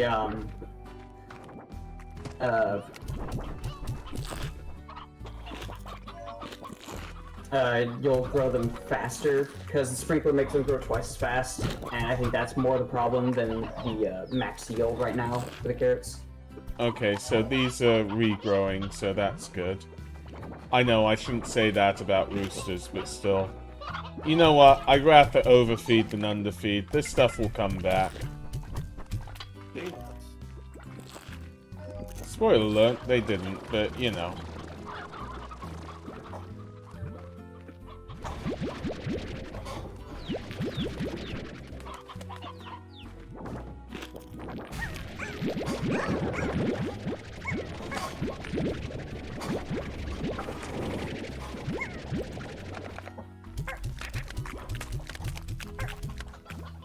C: you'll grow them faster, because the sprinkler makes them grow twice as fast, and I think that's more the problem than the max yield right now for the carrots.
A: Okay, so these are regrowing, so that's good. I know I shouldn't say that about roosters, but still. You know what? I'd rather overfeed than underfeed. This stuff will come back. Spoiler alert, they didn't, but you know.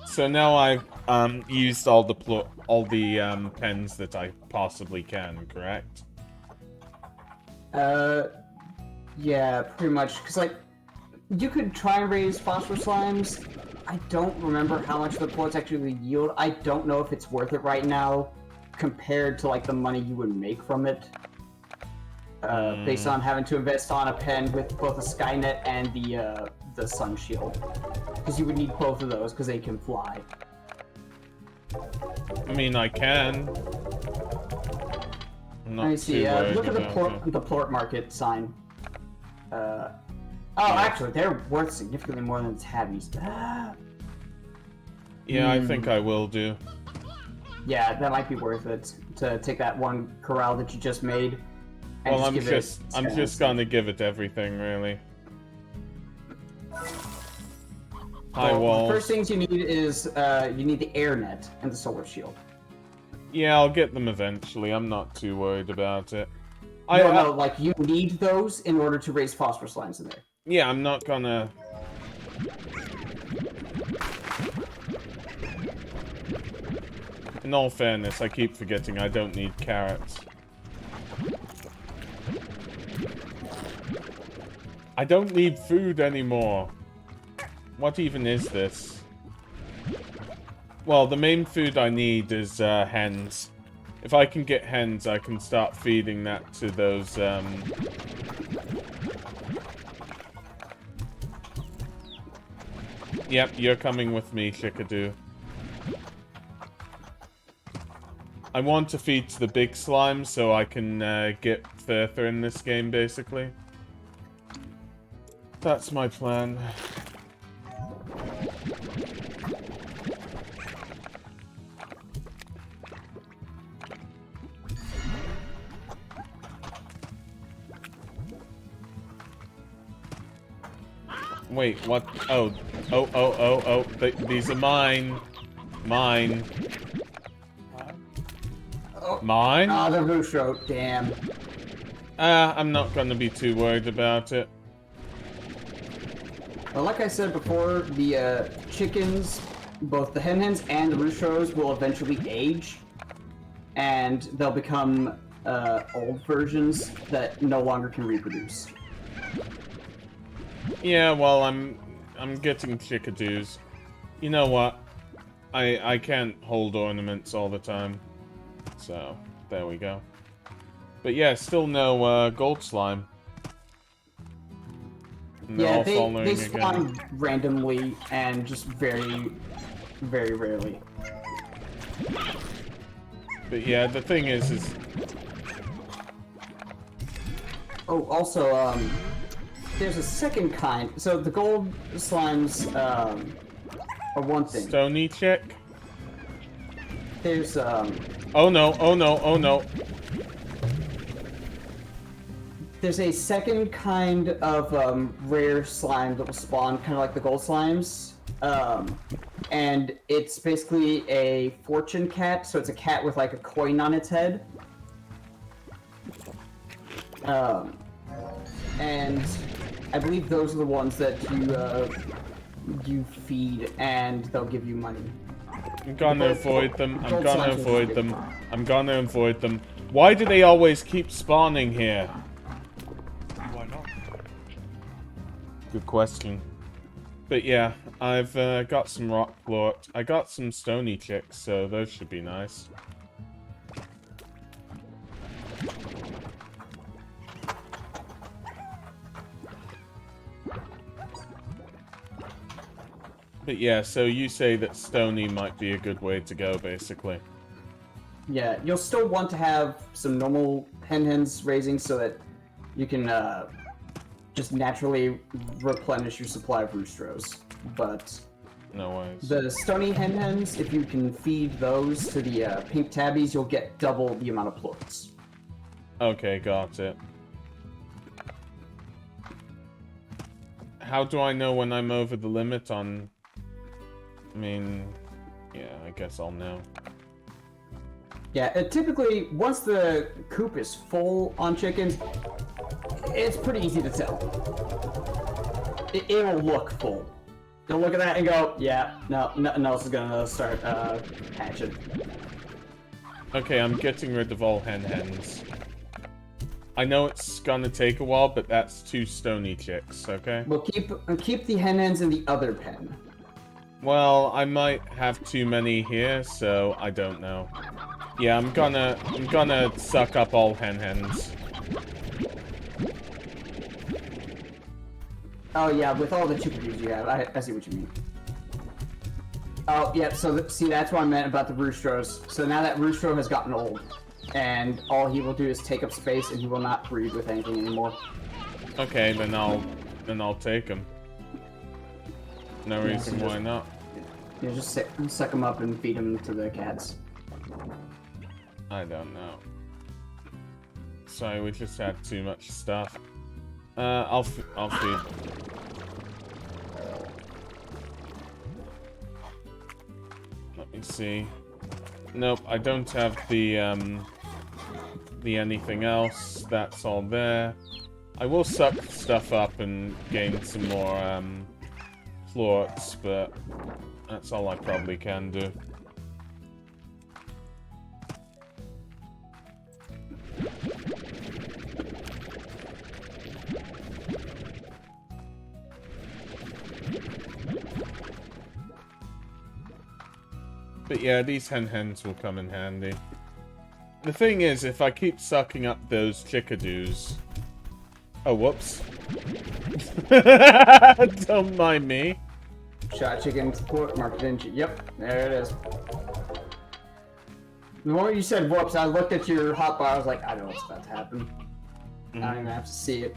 A: So now I've used all the pens that I possibly can, correct?
C: Yeah, pretty much. Cause like, you could try and raise Phosphor Slimes. I don't remember how much the plants actually yield. I don't know if it's worth it right now, compared to like the money you would make from it. Based on having to invest on a pen with both a Skynet and the Sun Shield, because you would need both of those because they can fly.
A: I mean, I can. I'm not
C: Let me see. Look at the plort market sign. Actually, they're worth significantly more than Tabby's.
A: Yeah, I think I will do.
C: Yeah, that might be worth it to take that one corral that you just made.
A: Well, I'm just gonna give it everything, really. High walls.
C: The first things you need is you need the air net and the solar shield.
A: Yeah, I'll get them eventually. I'm not too worried about it.
C: No, like you need those in order to raise Phosphor Slimes in there.
A: Yeah, I'm not gonna. In all fairness, I keep forgetting I don't need carrots. I don't need food anymore. What even is this? Well, the main food I need is hens. If I can get hens, I can start feeding that to those Yep, you're coming with me, Chickadoo. I want to feed to the big slimes so I can get further in this game, basically. That's my plan. Wait, what? Oh. These are mine. Mine. Mine?
C: Ah, the Rusho, damn.
A: I'm not gonna be too worried about it.
C: Well, like I said before, the chickens, both the hens and the Rushos, will eventually age, and they'll become old versions that no longer can reproduce.
A: Yeah, well, I'm getting chickadoos. You know what? I can't hold ornaments all the time. So, there we go. But yeah, still no gold slime. And they're
C: Yeah,
A: all
C: they
A: following
C: spawn
A: again.
C: randomly and just very, very rarely.
A: But yeah, the thing is...
C: Oh, also, there's a second kind. So the gold slimes are one thing.
A: Stony chick?
C: There's
A: Oh no, oh no, oh no.
C: there's a second kind of rare slime that will spawn kind of like the gold slimes. And it's basically a fortune cat, so it's a cat with like a coin on its head. And I believe those are the ones that you feed and they'll give you money.
A: I'm gonna avoid them. I'm
C: gold
A: gonna
C: slimes are
A: avoid
C: big.
A: them. I'm gonna avoid them. Why do they always keep spawning here?
B: Why not?
A: Good question. But yeah, I've got some rock plort. I got some stony chicks, so those should be nice. But yeah, so you say that stony might be a good way to go, basically.
C: Yeah, you'll still want to have some normal hens raising so that you can just naturally replenish your supply of roostros. But
A: No ways.
C: the stony hens, if you can feed those to the pink tabbies, you'll get double the amount of plorts.
A: Okay, got it. How do I know when I'm over the limit on... I mean... Yeah, I guess I'll know.
C: Yeah, typically, once the coop is full on chickens, it's pretty easy to tell. It'll look full. You'll look at that and go, yeah, no, nothing else is gonna start hatching.
A: Okay, I'm getting rid of all hens. I know it's gonna take a while, but that's 2 stony chicks, okay?
C: We'll keep the hens in the other pen.
A: Well, I might have too many here, so I don't know. Yeah, I'm gonna suck up all hens.
C: Oh yeah, with all the chickadees you have, I see what you mean. Oh yeah, so see that's what I meant about the roostros. So now that roostro has gotten old, and all he will do is take up space, and he will not breed with anything anymore.
A: Okay, then I'll take them. No reason why not.
C: You just suck them up and feed them to the cats.
A: I don't know. Sorry, we just had too much stuff. I'll feed. Let me see. Nope, I don't have the anything else. That's all there. I will suck stuff up and gain some more plorts, but that's all I probably can do. But yeah, these hens will come in handy. The thing is, if I keep sucking up those chickadoos... Oh, whoops. Don't mind me.
C: Shot chicken support market, didn't you? Yep, there it is. The moment you said whoops, I looked at your hotbar, I was like, I know what's about to happen. I don't even have to see it.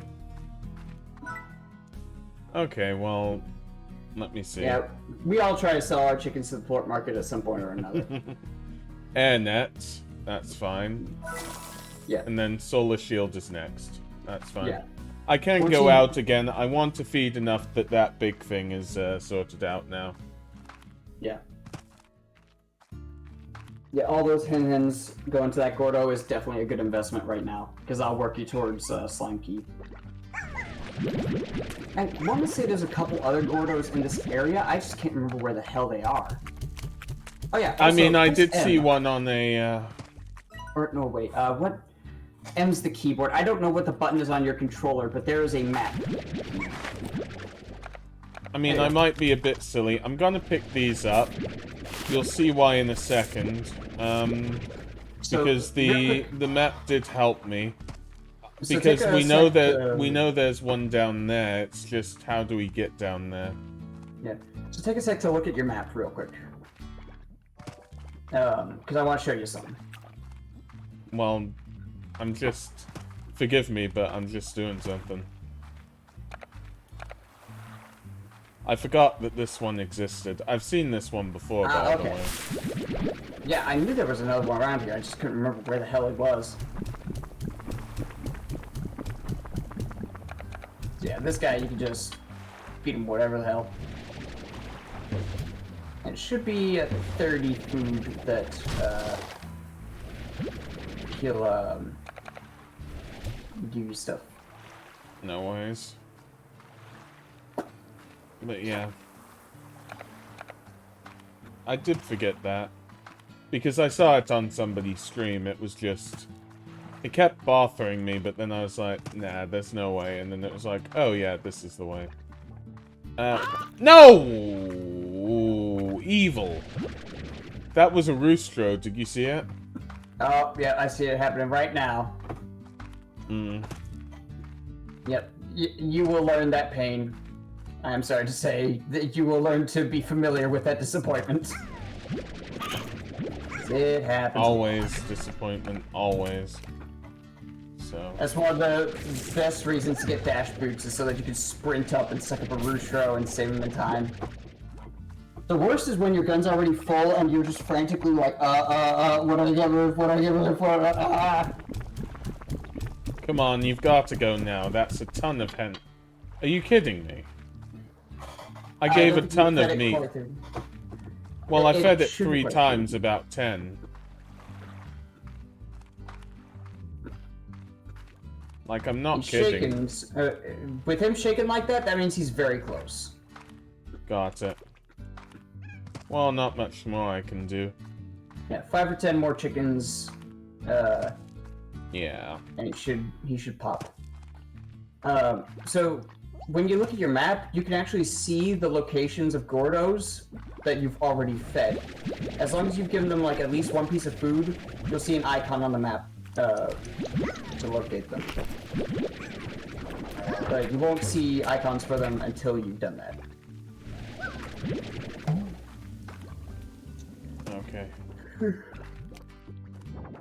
A: Okay, well, let me see.
C: Yeah, we all try to sell our chickens to the plort market at some point or another.
A: Air nets, that's fine.
C: Yeah.
A: And then solar shield is next. That's fine.
C: Yeah.
A: I can't
C: 14.
A: go out again. I want to feed enough that that big thing is sorted out now.
C: Yeah. Yeah, all those hens going to that Gordo is definitely a good investment right now, because I'll work you towards Slime Key. I want to say there's a couple other Gordos in this area, I just can't remember where the hell they are. Oh yeah.
A: I mean, I
C: press
A: did
C: M.
A: see one on a...
C: Or, no, wait, what? M's the keyboard. I don't know what the button is on your controller, but there is a map.
A: I mean, I might be a bit silly. I'm gonna pick these up. You'll see why in a second.
C: So,
A: because the map did help me.
C: So
A: Because
C: take a
A: we know
C: sec,
A: that we know there's one down there. It's just how do we get down there?
C: Yeah. So take a sec to look at your map real quick. Because I want to show you something.
A: Well, I'm just... Forgive me, but I'm just doing something. I forgot that this one existed. I've seen this one before, by the way.
C: Yeah, I knew there was another one around here. I just couldn't remember where the hell it was. Yeah, this guy, you can just feed him whatever the hell. And it should be 30 food that he'll give you stuff.
A: No worries. But yeah. I did forget that. Because I saw it on somebody's stream, it was just... It kept bothering me, but then I was like, nah, there's no way. And then it was like, oh yeah, this is the way. No! Ooh, evil. That was a roostro, did you see it?
C: Oh, yeah, I see it happening right now. Yep, you will learn that pain. I'm sorry to say that you will learn to be familiar with that disappointment. It happens.
A: Always disappointment, always. So.
C: That's one of the best reasons to get dash boots is so that you can sprint up and suck up a roostro and save them in time. The worst is when your gun's already full and you're just frantically like, what do I get rid of, what do I get rid of,
A: Come on, you've got to go now. That's a ton of hen. Are you kidding me? I gave a ton of meat. Well, I fed it 3 times, about 10. Like, I'm not kidding.
C: With him shaking like that, that means he's very close.
A: Got it. Well, not much more I can do.
C: Yeah, 5 or 10 more chickens.
A: Yeah.
C: And he should pop. So when you look at your map, you can actually see the locations of Gordos that you've already fed. As long as you've given them like at least one piece of food, you'll see an icon on the map to locate them. But you won't see icons for them until you've done that.
A: Okay.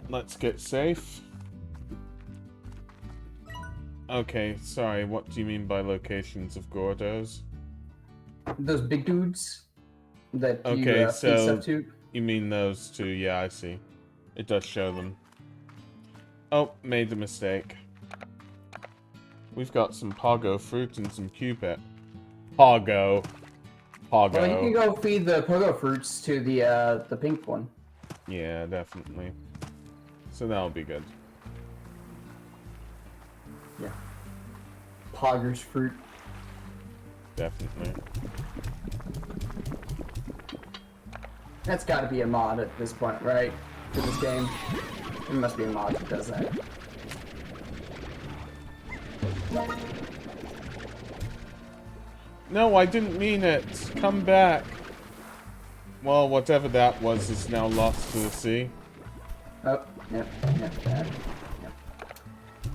A: Let's get safe. Okay, sorry, what do you mean by locations of Gordos?
C: Those big dudes that you
A: feed
C: stuff to?
A: You mean those two, yeah, I see. It does show them. Oh, made the mistake. We've got some pogo fruit and some cupid. Pogo.
C: Well, you can go feed the pogo fruits to the pink one.
A: Yeah, definitely. So that'll be good.
C: Yeah. Poggers fruit.
A: Definitely.
C: That's got to be a mod at this point, right? For this game. There must be a mod that does that.
A: No, I didn't mean it. Come back. Well, whatever that was is now lost to the sea.
C: Oh, yep, yep.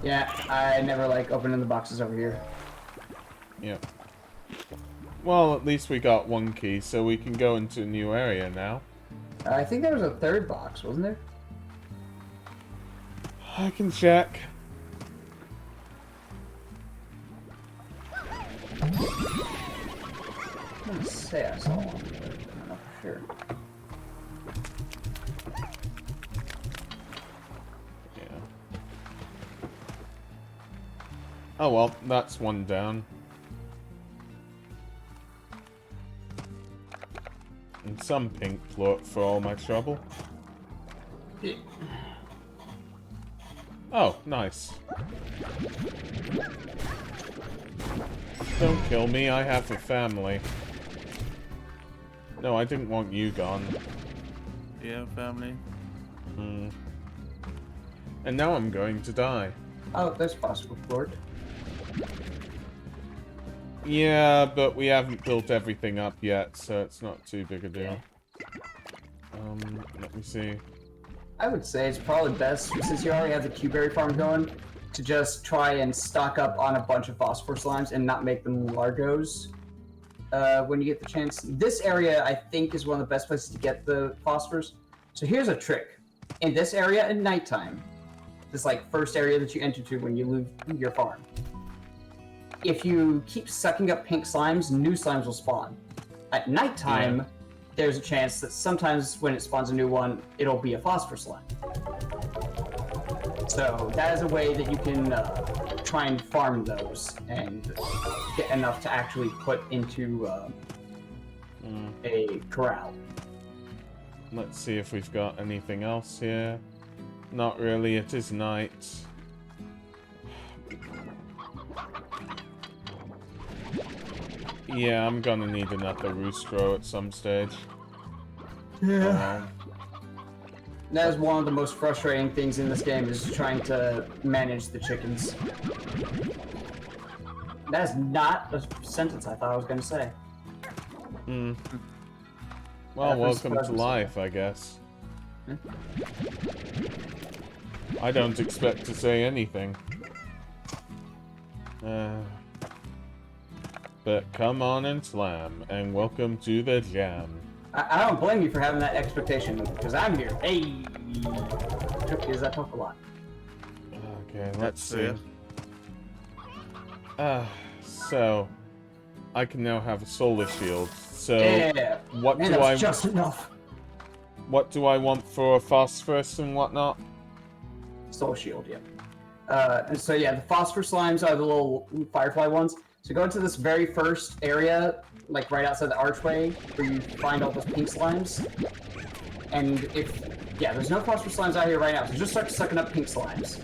C: Yeah, I never like opening the boxes over here.
A: Yep. Well, at least we got one key, so we can go into a new area now.
C: I think there was a third box, wasn't there?
A: I can check.
C: I'm gonna say I saw one, but I don't know for sure.
A: Yeah. Oh well, that's one down. And some pink float for all my trouble.
C: Yeah.
A: Oh, nice. Don't kill me, I have a family. No, I didn't want you gone.
B: Yeah, family.
A: Hmm. And now I'm going to die.
C: Oh, there's phosphor floor.
A: Yeah, but we haven't built everything up yet, so it's not too big a deal. Let me see.
C: I would say it's probably best, since you already have the Q-berry farm going, to just try and stock up on a bunch of Phosphor Slimes and not make them Largos when you get the chance. This area, I think, is one of the best places to get the Phosphors. So here's a trick. In this area at nighttime, this like first area that you enter to when you leave your farm, if you keep sucking up pink slimes, new slimes will spawn. At nighttime, there's a chance that sometimes when it spawns a new one, it'll be a Phosphor Slime. So that is a way that you can try and farm those and get enough to actually put into a corral.
A: Let's see if we've got anything else here. Not really, it is night. Yeah, I'm gonna need another roostro at some stage.
C: Yeah. That is one of the most frustrating things in this game, is trying to manage the chickens. That is not a sentence I thought I was going to say.
A: Well, welcome to life, I guess. I don't expect to say anything. But come on and slam, and welcome to the jam.
C: I don't blame you for having that expectation, because I'm here. Hey! Is that took a lot?
A: Okay, let's see. So I can now have a solar shield. So
C: Yeah!
A: what
C: Man,
A: do
C: that's
A: I
C: just enough.
A: what do I want for phosphorus and whatnot?
C: Soul shield, yeah. And so yeah, the Phosphor Slimes are the little firefly ones. So go into this very first area, like right outside the archway, where you find all those pink slimes. And there's no Phosphor Slimes out here right now, so just start sucking up pink slimes.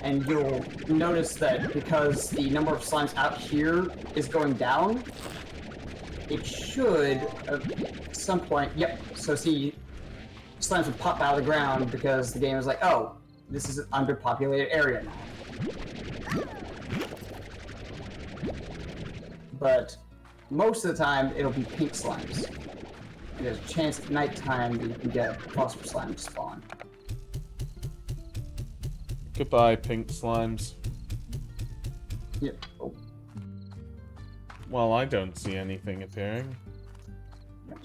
C: And you'll notice that because the number of slimes out here is going down, it should, at some point, so see, slimes would pop out of the ground because the game is like, oh, this is an underpopulated area now. But most of the time, it'll be pink slimes. And there's a chance at nighttime that you can get a Phosphor Slime to spawn.
A: Goodbye, pink slimes.
C: Yep. Oh.
A: Well, I don't see anything appearing.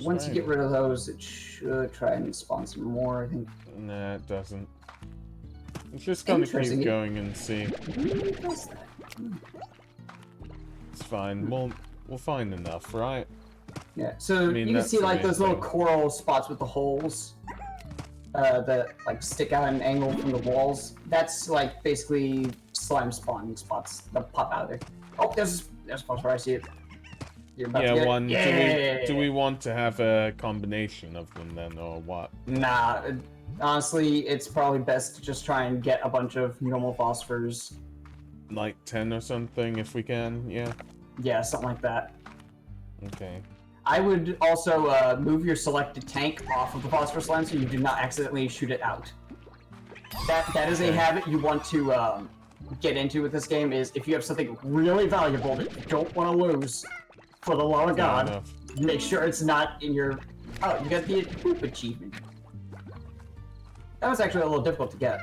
C: Once you get rid of those, it should try and spawn some more, I think.
A: Nah, it doesn't. It's just gonna keep going and see.
C: Really does that?
A: It's fine. We'll find enough, right?
C: Yeah. So
A: I mean,
C: you can see
A: that's
C: like
A: the
C: those
A: main
C: little
A: thing.
C: coral spots with the holes that like stick out at an angle from the walls. That's like basically slime spawning spots that pop out of there. Oh, there's phosphor. I see it. You're about to get
A: one.
C: it.
A: Do we want to have a combination of them then, or what?
C: Nah. Honestly, it's probably best to just try and get a bunch of normal phosphors.
A: Like 10 or something, if we can. Yeah.
C: Yeah, something like that.
A: Okay.
C: I would also move your selected tank off of the Phosphor Slime so you do not accidentally shoot it out. That is a habit you want to get into with this game, is if you have something really valuable that you don't want to lose, for the love of God, make sure it's not in your... Oh, you got the poop achievement. That was actually a little difficult to get.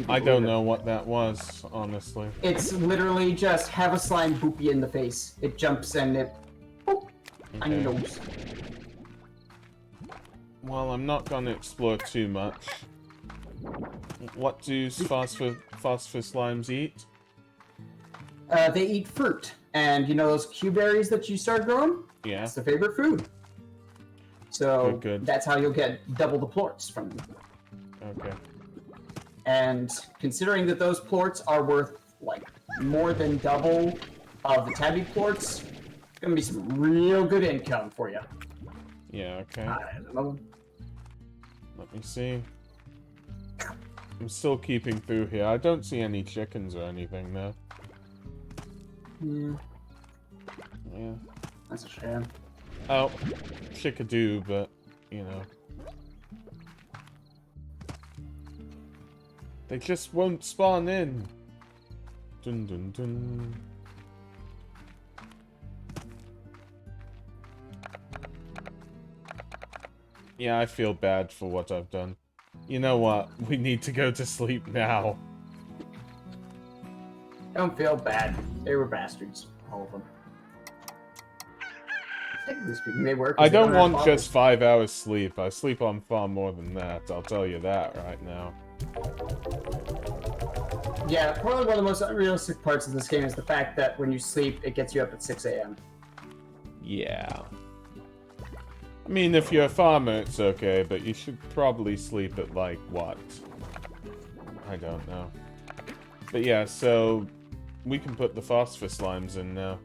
A: I don't know what that was, honestly.
C: It's literally just have a slime boop you in the face. It jumps and it... Boop, on your nose.
A: Well, I'm not going to explore too much. What do phosphor slimes eat?
C: They eat fruit. And you know those Q-berries that you start growing?
A: Yeah.
C: That's their favorite food. So
A: Good.
C: that's how you'll get double the plorts from them.
A: Okay.
C: And considering that those plorts are worth like more than double of the tabby plorts, it's gonna be some real good income for you.
A: Yeah, okay.
C: Another one.
A: Let me see. I'm still keeping through here. I don't see any chickens or anything, though. Yeah.
C: That's a shame.
A: Oh, chickadoo, but, you know. They just won't spawn in. Dun dun dun. Yeah, I feel bad for what I've done. You know what? We need to go to sleep now.
C: Don't feel bad. They were bastards, all of them. Technically speaking, they were.
A: I don't want just 5 hours sleep. I sleep on far more than that. I'll tell you that right now.
C: Yeah, probably one of the most unrealistic parts of this game is the fact that when you sleep, it gets you up at 6 a.m.
A: Yeah. I mean, if you're a farmer, it's okay, but you should probably sleep at, like, what? I don't know. But yeah, so we can put the Phosphor Slimes in now.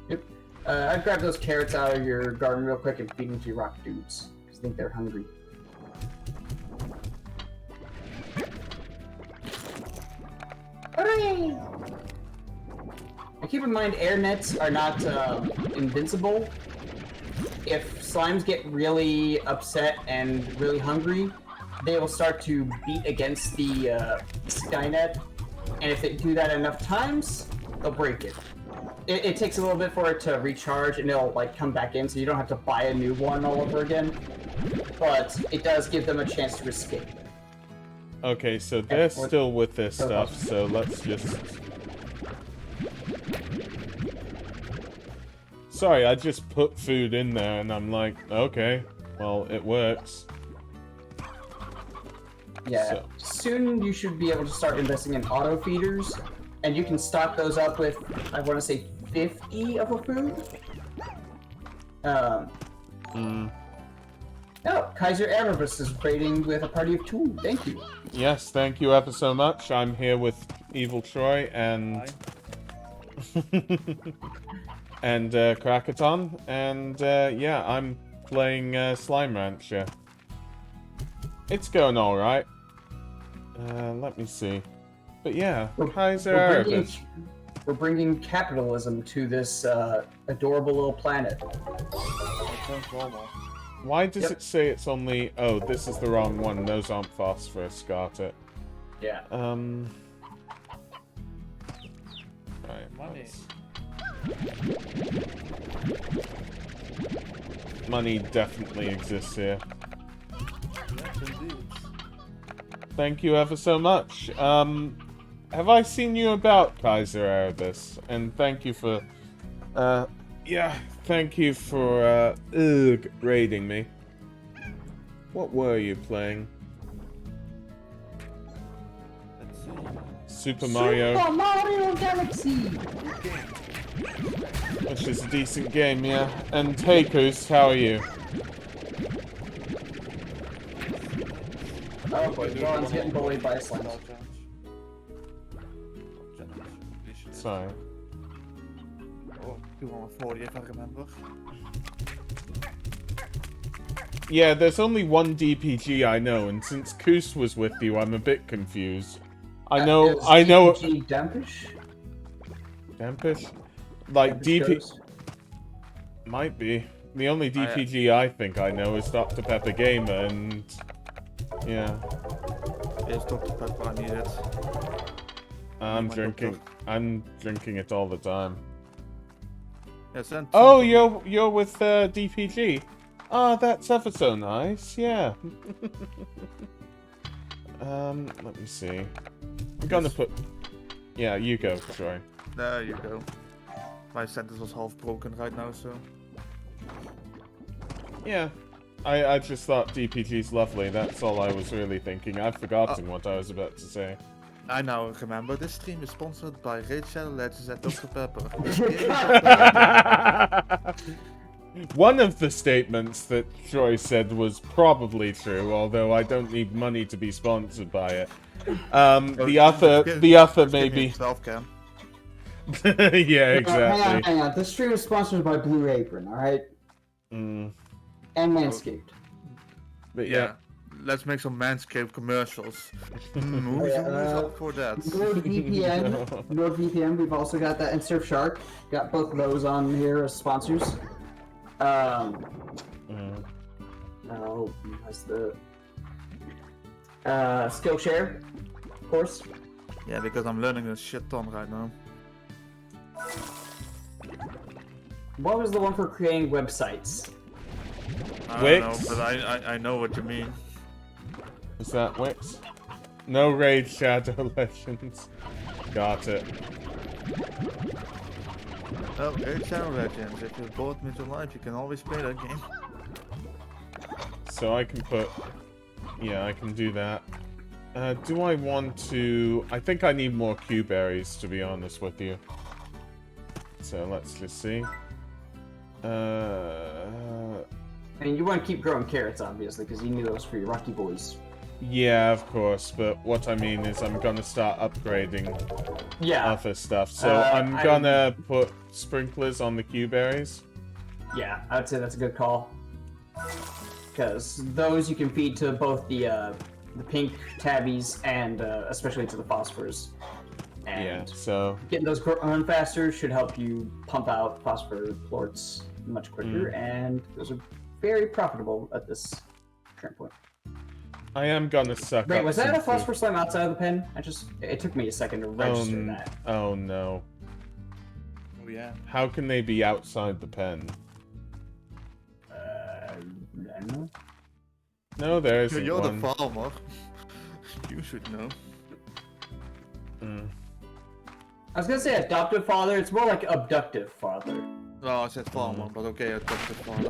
C: Yep. I'd grab those carrots out of your garden real quick and feed them to your rock dudes, because I think they're hungry. Hooray! Now keep in mind, air nets are not invincible. If slimes get really upset and really hungry, they will start to beat against the Skynet, and if they do that enough times, they'll break it. It takes a little bit for it to recharge, and it'll like come back in, so you don't have to buy a new one all over again. But it does give them a chance to escape.
A: Okay, so they're still with their stuff, so let's just... Sorry, I just put food in there, and I'm like, okay, well, it works.
C: Yeah,
A: So.
C: soon you should be able to start investing in auto feeders, and you can stock those up with, I want to say, 50 of a food. Oh, Kaiser Erebus is raiding with a party of 2. Thank you.
A: Yes, thank you ever so much. I'm here with Evil Troy and... and Krakaton, and yeah, I'm playing Slime Rancher. It's going alright. Let me see. But yeah, Kaiser Erebus.
C: We're bringing capitalism to this adorable little planet.
A: Why does it say it's only... Oh, this is the wrong one. Those aren't phosphorus. Got it.
C: Yeah.
A: Right.
D: Money.
A: Money definitely exists here.
D: Yes, indeed.
A: Thank you ever so much. Have I seen you about, Kaiser Erebus? And thank you for... yeah, thank you for, raiding me. What were you playing?
D: Let's see.
A: Super Mario,
C: Super Mario Galaxy!
A: which is a decent game, yeah. And hey, Koos, how are you?
C: Oh boy, Goron's getting bullied by a slime.
A: Sorry.
B: Oh, 240 if I remember.
A: Yeah, there's only one DPG I know, and since Koos was with you, I'm a bit confused. I know...
C: DPG Dampish?
A: Dampish? Like, DP...
C: Goes?
A: Might be. The only DPG I think I know is Dr. Pepper Gamer, and... Yeah.
B: Yes, Dr. Pepper, I need it.
A: I'm drinking it all the time.
B: Yes, and
A: Oh, you're with DPG. Oh, that's ever so nice. Yeah. Let me see. I'm gonna put. Yeah, you go, Troy.
B: there you go. My sentence was half broken right now, so.
A: Yeah. I just thought DPG's lovely. That's all I was really thinking. I've forgotten what I was about to say.
B: I now remember this stream is sponsored by Raid Shadow Legends and Dr. Pepper.
A: One of the statements that Troy said was probably true, although I don't need money to be sponsored by it. The other maybe.
B: 12 can.
A: Yeah, exactly.
C: Hang on. This stream is sponsored by Blue Apron, alright?
A: Mm.
C: And Manscaped.
A: But
B: Yeah. Let's make some Manscaped commercials. Who's up for that?
C: NordVPN, we've also got that, and Surfshark. Got both of those on here as sponsors. Oh, that's the Skillshare, of course.
B: Yeah, because I'm learning a shit ton right now.
C: What was the one for creating websites?
B: I don't know,
A: Wix?
B: but I know what you mean.
A: Is that Wix? No Raid Shadow Legends. Got it.
B: Oh, Raid Shadow Legends. If you're bored with your life, you can always play that game.
A: So I can put... Yeah, I can do that. Do I want to... I think I need more Q berries, to be honest with you. So let's just see.
C: I mean, you want to keep growing carrots, obviously, because you need those for your Rocky Boys.
A: Yeah, of course, but what I mean is I'm gonna start upgrading other stuff. So I'm gonna put sprinklers on the Q berries.
C: Yeah, I'd say that's a good call. Because those you can feed to both the pink tabbies and especially to the phosphors. And
A: Yeah, so...
C: getting those growing faster should help you pump out phosphor plorts much quicker, and those are very profitable at this current point.
A: I am gonna suck
C: Wait,
A: up
C: was that
A: some
C: a phosphor
A: food.
C: slime outside of the pen? It took me a second to register that.
A: Oh no.
B: Oh yeah.
A: How can they be outside the pen?
C: I don't know.
A: No, there isn't
B: You're
A: one.
B: the farmer. You should know.
C: I was gonna say adoptive father, it's more like abductive father.
B: Oh, I said farmer, but okay, I took the farmer.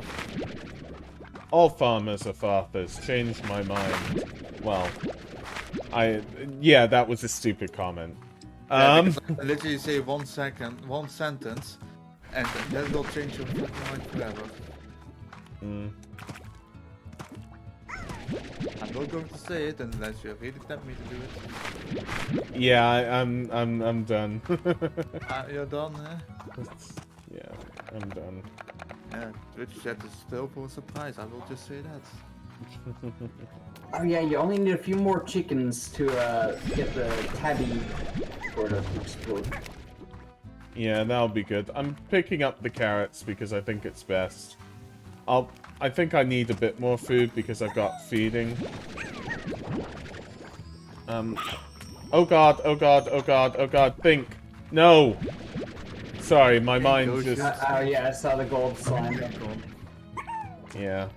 A: All farmers are fathers. Changed my mind. Well, yeah, that was a stupid comment.
B: Yeah, because I literally say one sentence, and that will change your fucking mind forever. I'm not going to say it unless you really tempt me to do it.
A: Yeah, I'm done.
B: You're done, eh?
A: Yeah, I'm done.
B: Yeah, Twitch chat is still for a surprise, I will just say that.
C: Oh yeah, you only need a few more chickens to get the tabby Gordos to explode.
A: Yeah, that'll be good. I'm picking up the carrots because I think it's best. I think I need a bit more food because I've got feeding. Oh god, oh god, oh god, oh god, think! No! Sorry, my mind just...
C: Oh yeah, I saw the gold slime.
A: Yeah.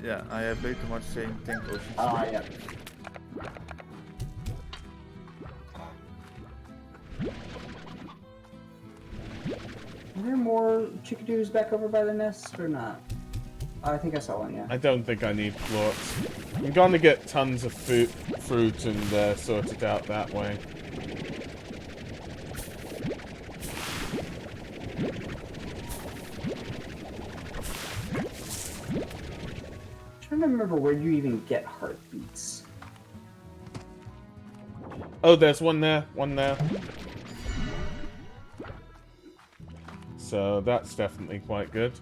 B: Yeah, I have way too much saying think ocean.
C: Oh yeah. Are there more chickadoos back over by the nest or not? Oh, I think I saw one, yeah.
A: I don't think I need plorts. I'm gonna get tons of fruit and sort it out that way.
C: I'm trying to remember where you even get heartbeats.
A: Oh, there's one there, one there. So that's definitely quite good.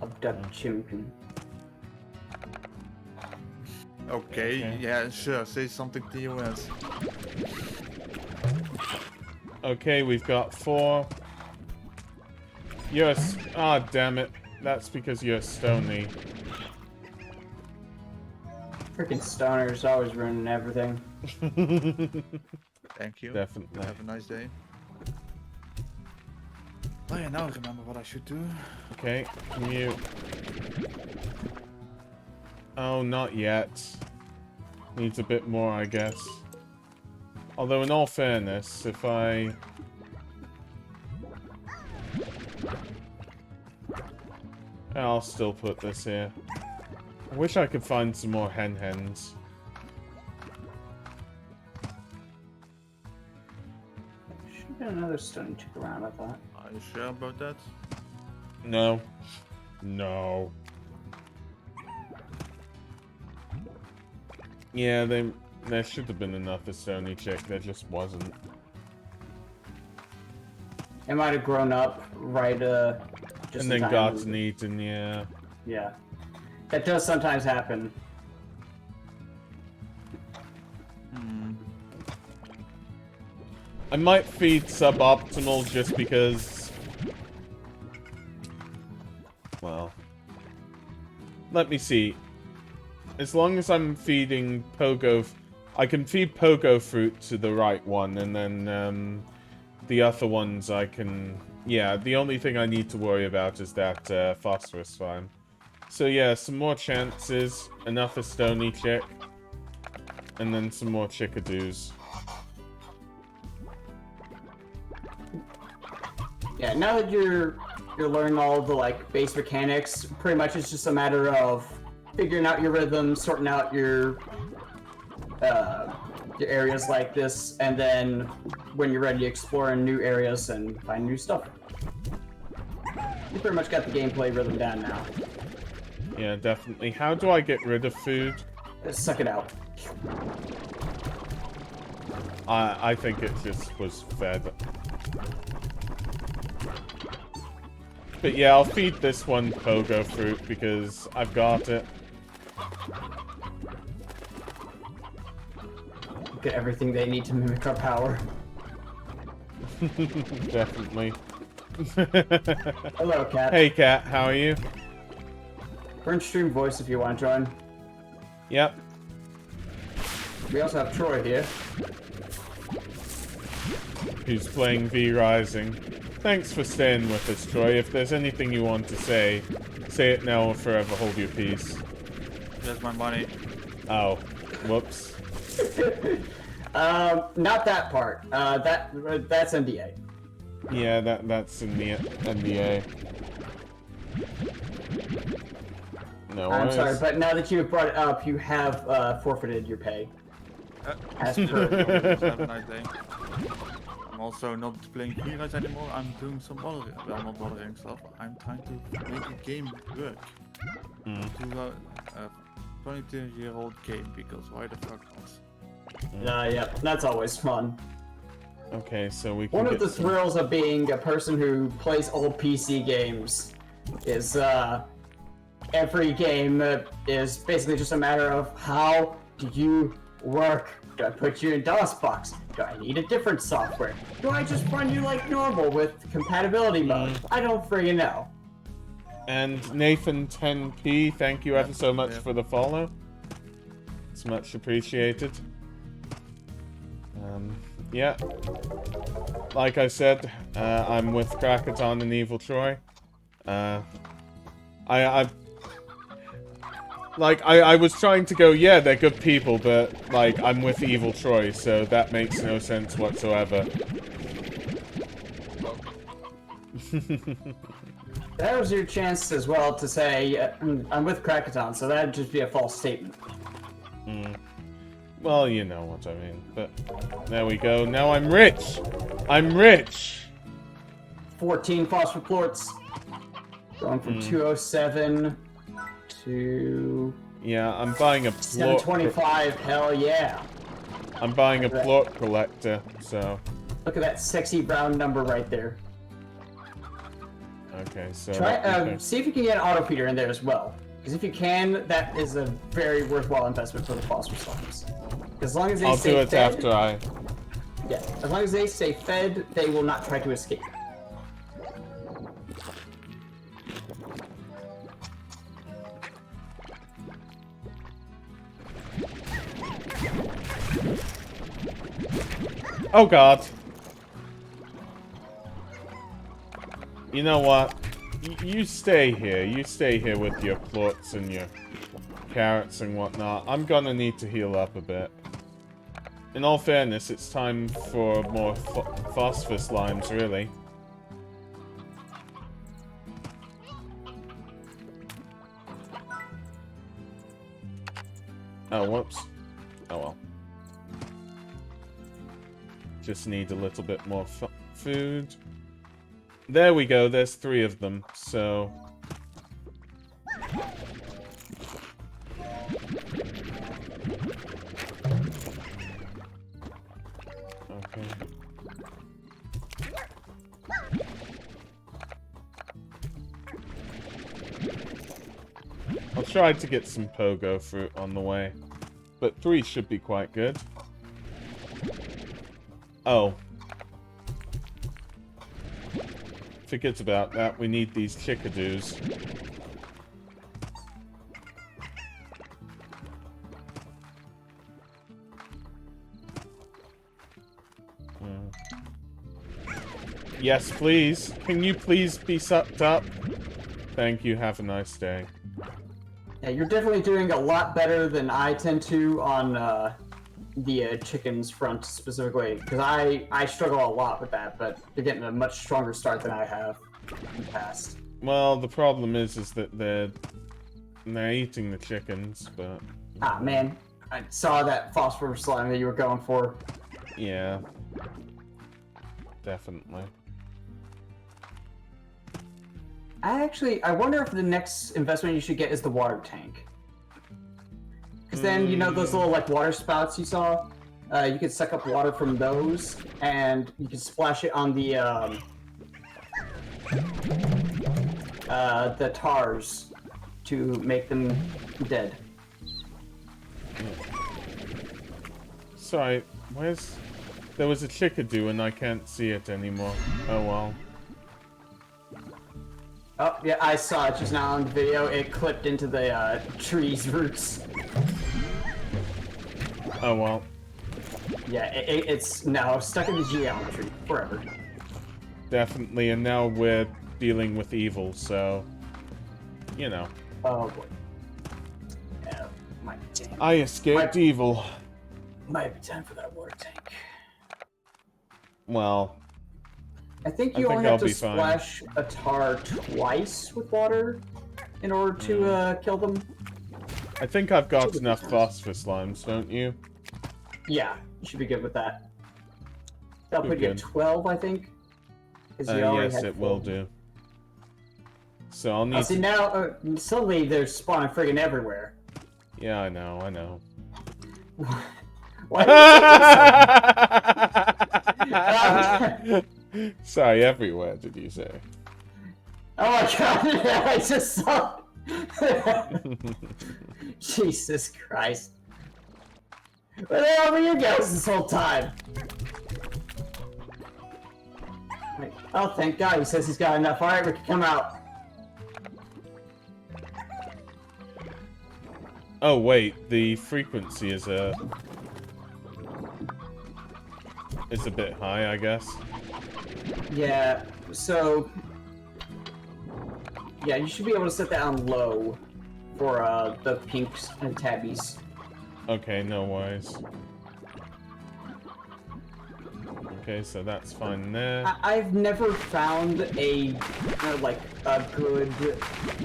C: Abduct chimkin.
B: Okay, yeah, sure, say something to your ass.
A: Okay, we've got 4. Yes. Ah, damn it. That's because you're stony.
C: Freaking stoners always ruining everything.
B: Thank you.
A: Definitely.
B: Have a nice day. Oh yeah, now I remember what I should do.
A: Okay, can you... Oh, not yet. Needs a bit more, I guess. Although, in all fairness, if I... I'll still put this here. I wish I could find some more hens.
C: Should have been another stone chick around, I thought.
B: Are you sure about that?
A: No. No. Yeah, there should have been another stony chick. There just wasn't.
C: It might have grown up right, just
A: And
C: in
A: then
C: time.
A: gotten eaten, yeah.
C: Yeah. That does sometimes happen.
A: I might feed suboptimal just because... Well... Let me see. As long as I'm feeding Pogo... I can feed Pogo fruit to the right one, and then the other ones I can... Yeah, the only thing I need to worry about is that Phosphorus Slime. So yeah, some more chances, enough a stony chick, and then some more chickadoos.
C: Yeah, now that you're learning all the like base mechanics, pretty much it's just a matter of figuring out your rhythm, sorting out your areas like this, and then when you're ready, exploring new areas and find new stuff. You pretty much got the gameplay rhythm down now.
A: Yeah, definitely. How do I get rid of food?
C: Suck it out.
A: I think it just was fed. But yeah, I'll feed this one pogo fruit because I've got it.
C: Get everything they need to mimic our power.
A: Definitely.
C: Hello, Cat.
A: Hey, Cat, how are you?
C: Burn stream voice if you want to join.
A: Yep.
C: We also have Troy here.
A: Who's playing V Rising. Thanks for staying with us, Troy. If there's anything you want to say it now or forever hold your peace.
B: There's my money.
A: Oh, whoops.
C: Not that part. That's NDA.
A: Yeah, that's in the NDA. No
C: I'm
A: worries.
C: sorry, but now that you have brought it up, you have forfeited your pay. As per.
B: Have a nice day. I'm also not playing Gorons anymore. I'm doing some modding. Well, not modding stuff. I'm trying to make a game work. To a 22-year-old game, because why the fuck not?
C: Yeah, that's always fun.
A: Okay, so we can
C: One of
A: get
C: the
A: some...
C: thrills of being a person who plays old PC games is every game is basically just a matter of how do you work? Do I put you in DOSBox? Do I need a different software? Do I just run you like normal with compatibility mode? I don't friggin' know.
A: And Nathan10p, thank you ever so much for the follow. It's much appreciated. Yeah. Like I said, I'm with Krakaton and Evil Troy. I was trying to go, yeah, they're good people, but, like, I'm with Evil Troy, so that makes no sense whatsoever.
C: That was your chance as well to say, I'm with Krakaton, so that'd just be a false statement.
A: Well, you know what I mean, but there we go. Now I'm rich! I'm rich!
C: 14 phosphor plorts. Going from 207 to...
A: Yeah, I'm buying a plort...
C: 725, hell yeah.
A: I'm buying a plort collector, so...
C: Look at that sexy round number right there.
A: Okay, so...
C: Try, see if you can get an auto feeder in there as well. Because if you can, that is a very worthwhile investment for the Phosphor Slimes. As long as they
A: I'll
C: stay
A: do it
C: fed,
A: after I...
C: Yeah, as long as they stay fed, they will not try to escape.
A: Oh god! You know what? You stay here. You stay here with your plorts and your carrots and whatnot. I'm gonna need to heal up a bit. In all fairness, it's time for more Phosphor Slimes, really. Oh, whoops. Oh well. Just need a little bit more food. There we go, there's 3 of them, so... Okay. I'll try to get some pogo fruit on the way, but 3 should be quite good. Oh. Forget about that, we need these chickadoos. Yes, please. Can you please be sucked up? Thank you, have a nice day.
C: Yeah, you're definitely doing a lot better than I tend to on the chickens front specifically, because I struggle a lot with that, but you're getting a much stronger start than I have in the past.
A: Well, the problem is that they're eating the chickens, but...
C: Ah, man. I saw that Phosphorus Slime that you were going for.
A: Yeah. Definitely.
C: I wonder if the next investment you should get is the water tank. Because then, you know those little, like, water spouts you saw? You could suck up water from those, and you can splash it on the tars to make them dead.
A: Sorry, where's... There was a chickadee and I can't see it anymore. Oh well.
C: Oh, yeah, I saw it just now on the video. It clipped into the tree's roots.
A: Oh well.
C: Yeah, it's now stuck in the geometry forever.
A: Definitely, and now we're dealing with evil, so... You know.
C: Oh boy. Yeah,
A: I escaped evil.
C: Might be time for that water tank.
A: Well...
C: I think you only have
A: I'll
C: to
A: be fine.
C: splash a tar twice with water in order to kill them.
A: I think I've got enough Phosphor Slimes, don't you?
C: Yeah, you should be good with that. That'll
A: You're
C: put you at
A: good.
C: 12, I think. 'Cause you already
A: Yes,
C: had
A: it will
C: 12.
A: do. So I'll need
C: See,
A: to...
C: now, suddenly they're spawning friggin' everywhere.
A: Yeah, I know, I know.
C: Why do you take
A: Sorry, everywhere, did you say?
C: Oh my god, I just saw... Jesus Christ. Where the hell were you guys this whole time? Like, oh, thank God, he says he's got enough. Alright, we can come out.
A: Oh, wait, the frequency is a bit high, I guess.
C: Yeah, so... Yeah, you should be able to set that on low for the pinks and tabbies.
A: Okay, no worries. Okay, so that's fine there.
C: I've never found a good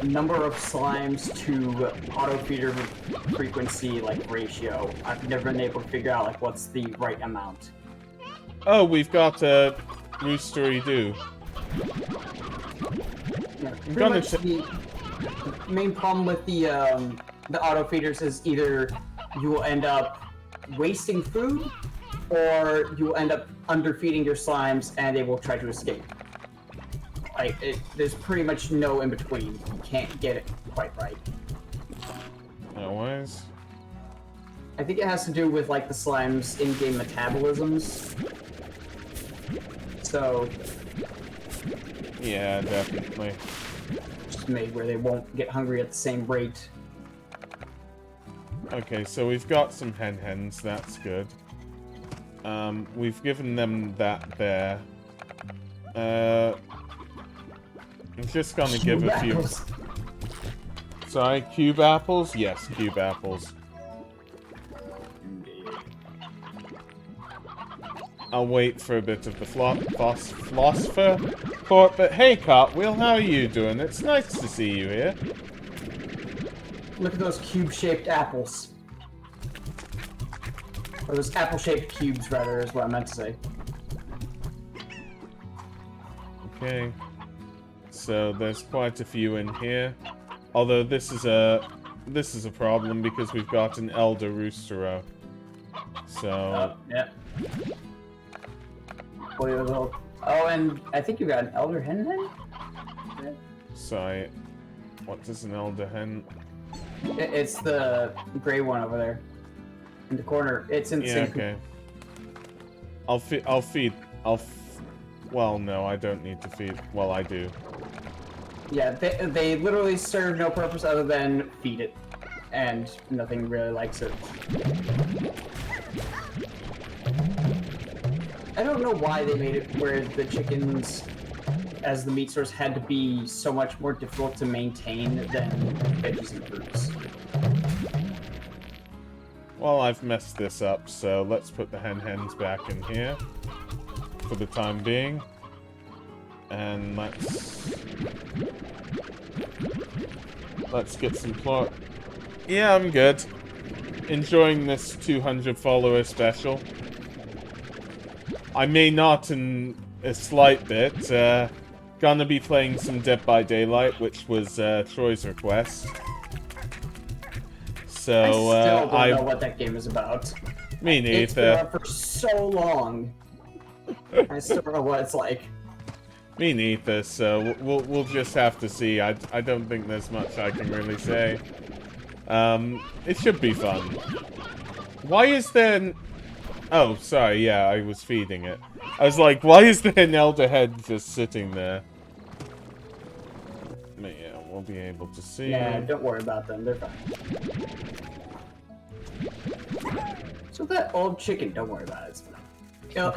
C: number of slimes to auto feeder frequency ratio. I've never been able to figure out what's the right amount.
A: Oh, we've got a roostery-doo.
C: Yeah, pretty much the main problem with the auto feeders is either you will end up wasting food, or you will end up underfeeding your slimes and they will try to escape. There's pretty much no in between. You can't get it quite right.
A: No worries.
C: I think it has to do with the slimes' in-game metabolisms. So
A: Yeah, definitely.
C: just made where they won't get hungry at the same rate.
A: Okay, so we've got some hens, that's good. We've given them that there. I'm just gonna give a few...
C: Apples.
A: Sorry, cube apples? Yes, cube apples. I'll wait for a bit of the phosphor port, but hey Cartwheel, how are you doing? It's nice to see you here.
C: Look at those cube-shaped apples. Or those apple-shaped cubes, rather, is what I meant to say.
A: Okay. So there's quite a few in here. Although this is a problem because we've got an elder roostero. So
C: Yeah. Oh, and I think you got an elder hen then?
A: sorry. What does an elder hen?
C: It's the gray one over there. In the corner. It's in the
A: Yeah,
C: same
A: okay. Well, no, I don't need to feed. Well, I do.
C: Yeah, they literally serve no purpose other than feed it. And nothing really likes it. I don't know why they made it where the chickens as the meat source had to be so much more difficult to maintain than veggies and fruits.
A: Well, I've messed this up, so let's put the hens back in here for the time being. And let's get some plot. Yeah, I'm good. Enjoying this 200 follower special. I may not in a slight bit. Gonna be playing some Dead by Daylight, which was Troy's request. So
C: I still don't know what that game is about.
A: Me neither.
C: It's been out for so long. I still don't know what it's like.
A: Me neither. So we'll just have to see. I don't think there's much I can really say. It should be fun. Why is there? Oh, sorry. Yeah, I was feeding it. I was like, why is there an elder head just sitting there? But yeah, we'll be able to see.
C: Yeah, don't worry about them. They're fine. So that old chicken, don't worry about it. It's fine.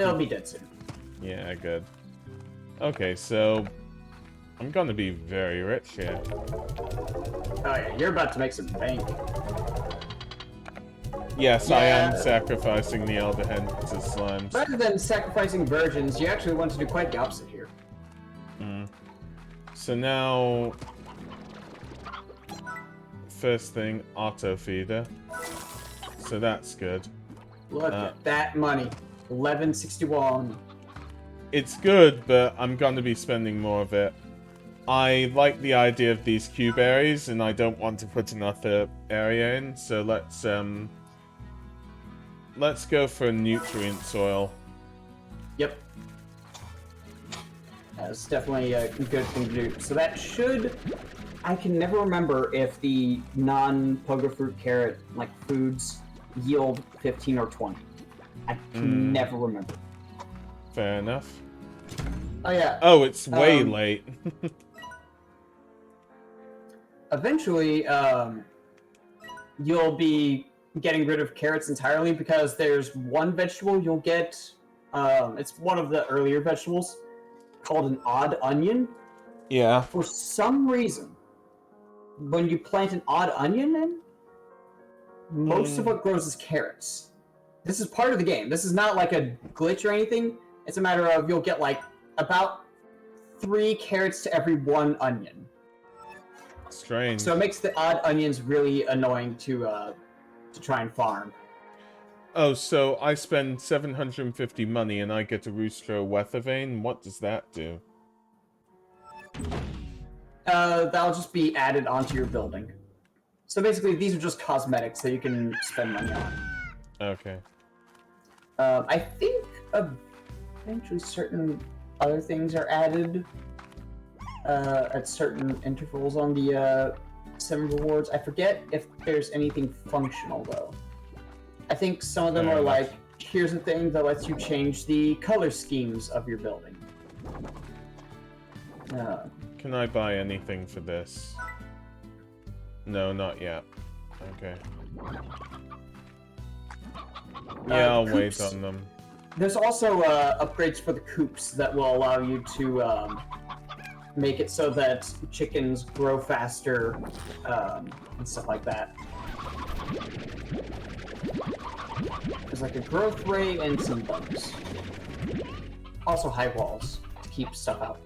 C: It'll be dead soon.
A: Yeah, good. Okay, so I'm gonna be very rich here.
C: Oh yeah, you're about to make some bank.
A: Yes,
C: Yeah.
A: I am sacrificing the elder hen to slimes.
C: Rather than sacrificing virgins, you actually want to do quite the opposite here.
A: So now, first thing, auto feeder. So that's good.
C: Look at that money. 1161.
A: It's good, but I'm gonna be spending more of it. I like the idea of these Q berries, and I don't want to put another area in. So let's go for nutrient soil.
C: Yep. That's definitely a good thing to do. So that should... I can never remember if the non-pogo fruit carrot like foods yield 15 or 20. I can never remember.
A: Fair enough.
C: Oh yeah.
A: Oh, it's way late.
C: Eventually, you'll be getting rid of carrots entirely because there's one vegetable you'll get. It's one of the earlier vegetables called an odd onion.
A: Yeah.
C: For some reason, when you plant an odd onion in, most of what grows is carrots. This is part of the game. This is not like a glitch or anything. It's a matter of you'll get like about 3 carrots to every 1 onion.
A: Strange.
C: So it makes the odd onions really annoying to try and farm.
A: Oh, so I spend 750 money and I get a Rooster Weather Vane? What does that do?
C: That'll just be added onto your building. So basically, these are just cosmetics that you can spend money on.
A: Okay.
C: I think eventually certain other things are added at certain intervals on the 7 rewards. I forget if there's anything functional, though. I think some of them are like, here's a thing that lets you change the color schemes of your building.
A: Can I buy anything for this? No, not yet. Okay. Yeah, I'll wait on them.
C: There's also upgrades for the coops that will allow you to make it so that chickens grow faster and stuff like that. There's like a growth rate and some bugs. Also high walls to keep stuff out.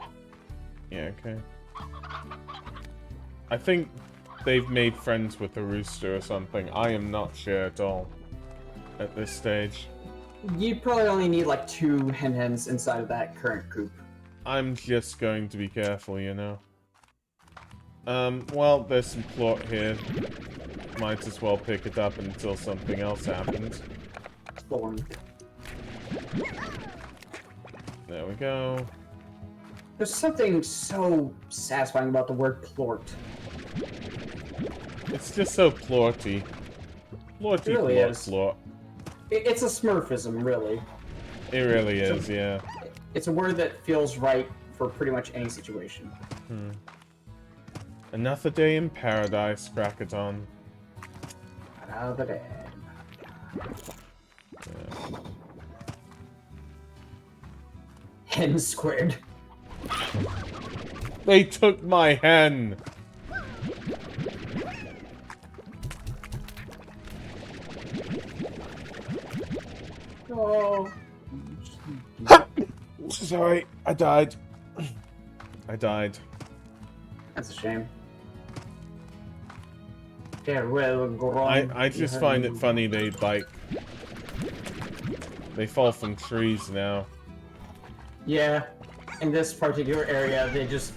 A: Yeah, okay. I think they've made friends with the rooster or something. I am not sure at all at this stage.
C: You probably only need like 2 hens inside of that current coop.
A: I'm just going to be careful, you know. Well, there's some plot here. Might as well pick it up until something else happens.
C: Thorn.
A: There we go.
C: There's something so satisfying about the word plort.
A: It's just so plorty. Plorty,
C: It really
A: plort,
C: is.
A: plort.
C: It's a smurfism, really.
A: It really is, yeah.
C: It's a word that feels right for pretty much any situation.
A: Another day in paradise, Crackathon.
C: Another day. Hen squared.
A: They took my hen!
C: Oh.
A: Sorry, I died. I died.
C: That's a shame. Farewell, Goron.
A: I just find it funny they, like... They fall from trees now.
C: Yeah. In this particular area, they just...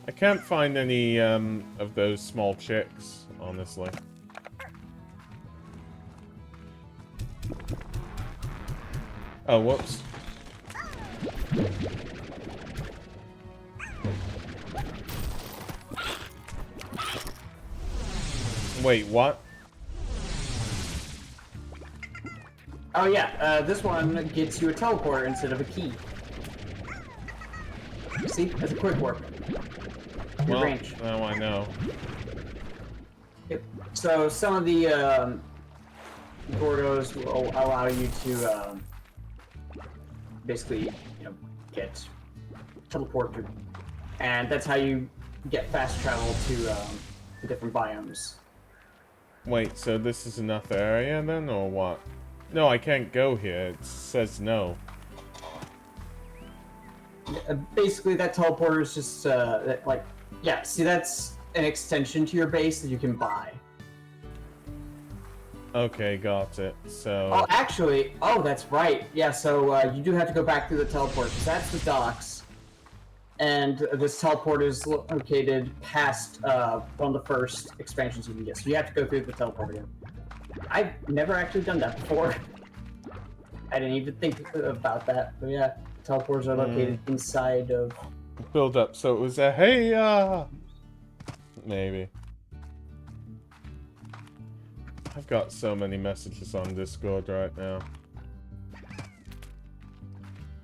A: I can't find any, of those small chicks, honestly. Oh, whoops. Wait, what?
C: Oh yeah, this one gets you a teleporter instead of a key. See? That's a quick work.
A: Well,
C: Range.
A: now I know.
C: Yep. So some of the Gordos will allow you to basically, you know, get teleported, and that's how you get fast travel to the different biomes.
A: Wait, so this is enough area then, or what? No, I can't go here. It says no.
C: Basically, that teleporter is just like, yeah. See, that's an extension to your base that you can buy.
A: Okay, got it. So...
C: Oh, actually, oh, that's right. Yeah, so you do have to go back through the teleport, because that's the docks. And this teleport is located past one of the first expansions you can get. So you have to go through the teleport again. I've never actually done that before. I didn't even think about that. But yeah, teleports are located inside of...
A: Build up, so it was a hey maybe. I've got so many messages on Discord right now.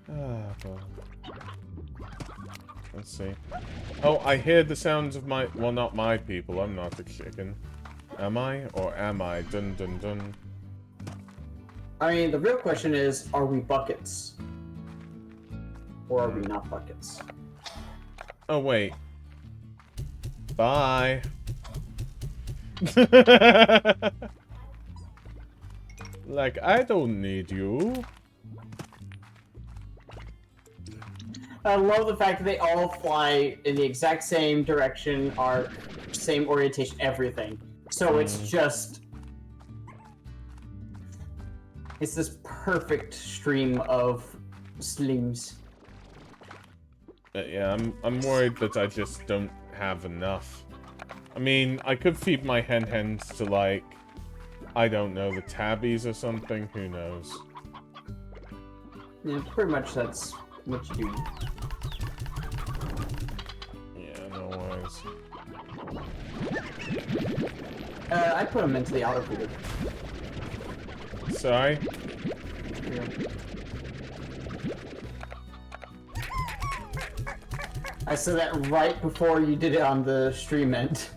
A: God. Let's see. Oh, I hear the sounds of my... Well, not my people. I'm not a chicken. Am I? Or am I? Dun dun dun.
C: I mean, the real question is, are we buckets? Or are we not buckets?
A: Oh, wait. Bye. Like, I don't need you.
C: I love the fact that they all fly in the exact same direction, are same orientation, everything. So it's just... It's this perfect stream of slimes.
A: Yeah, I'm worried that I just don't have enough. I mean, I could feed my hens to, like, I don't know, the tabbies or something. Who knows?
C: Yeah, pretty much that's what you do.
A: Yeah, no worries.
C: I put them into the auto feeder.
A: Sorry?
C: Yeah. I said that right before you did it on the stream end.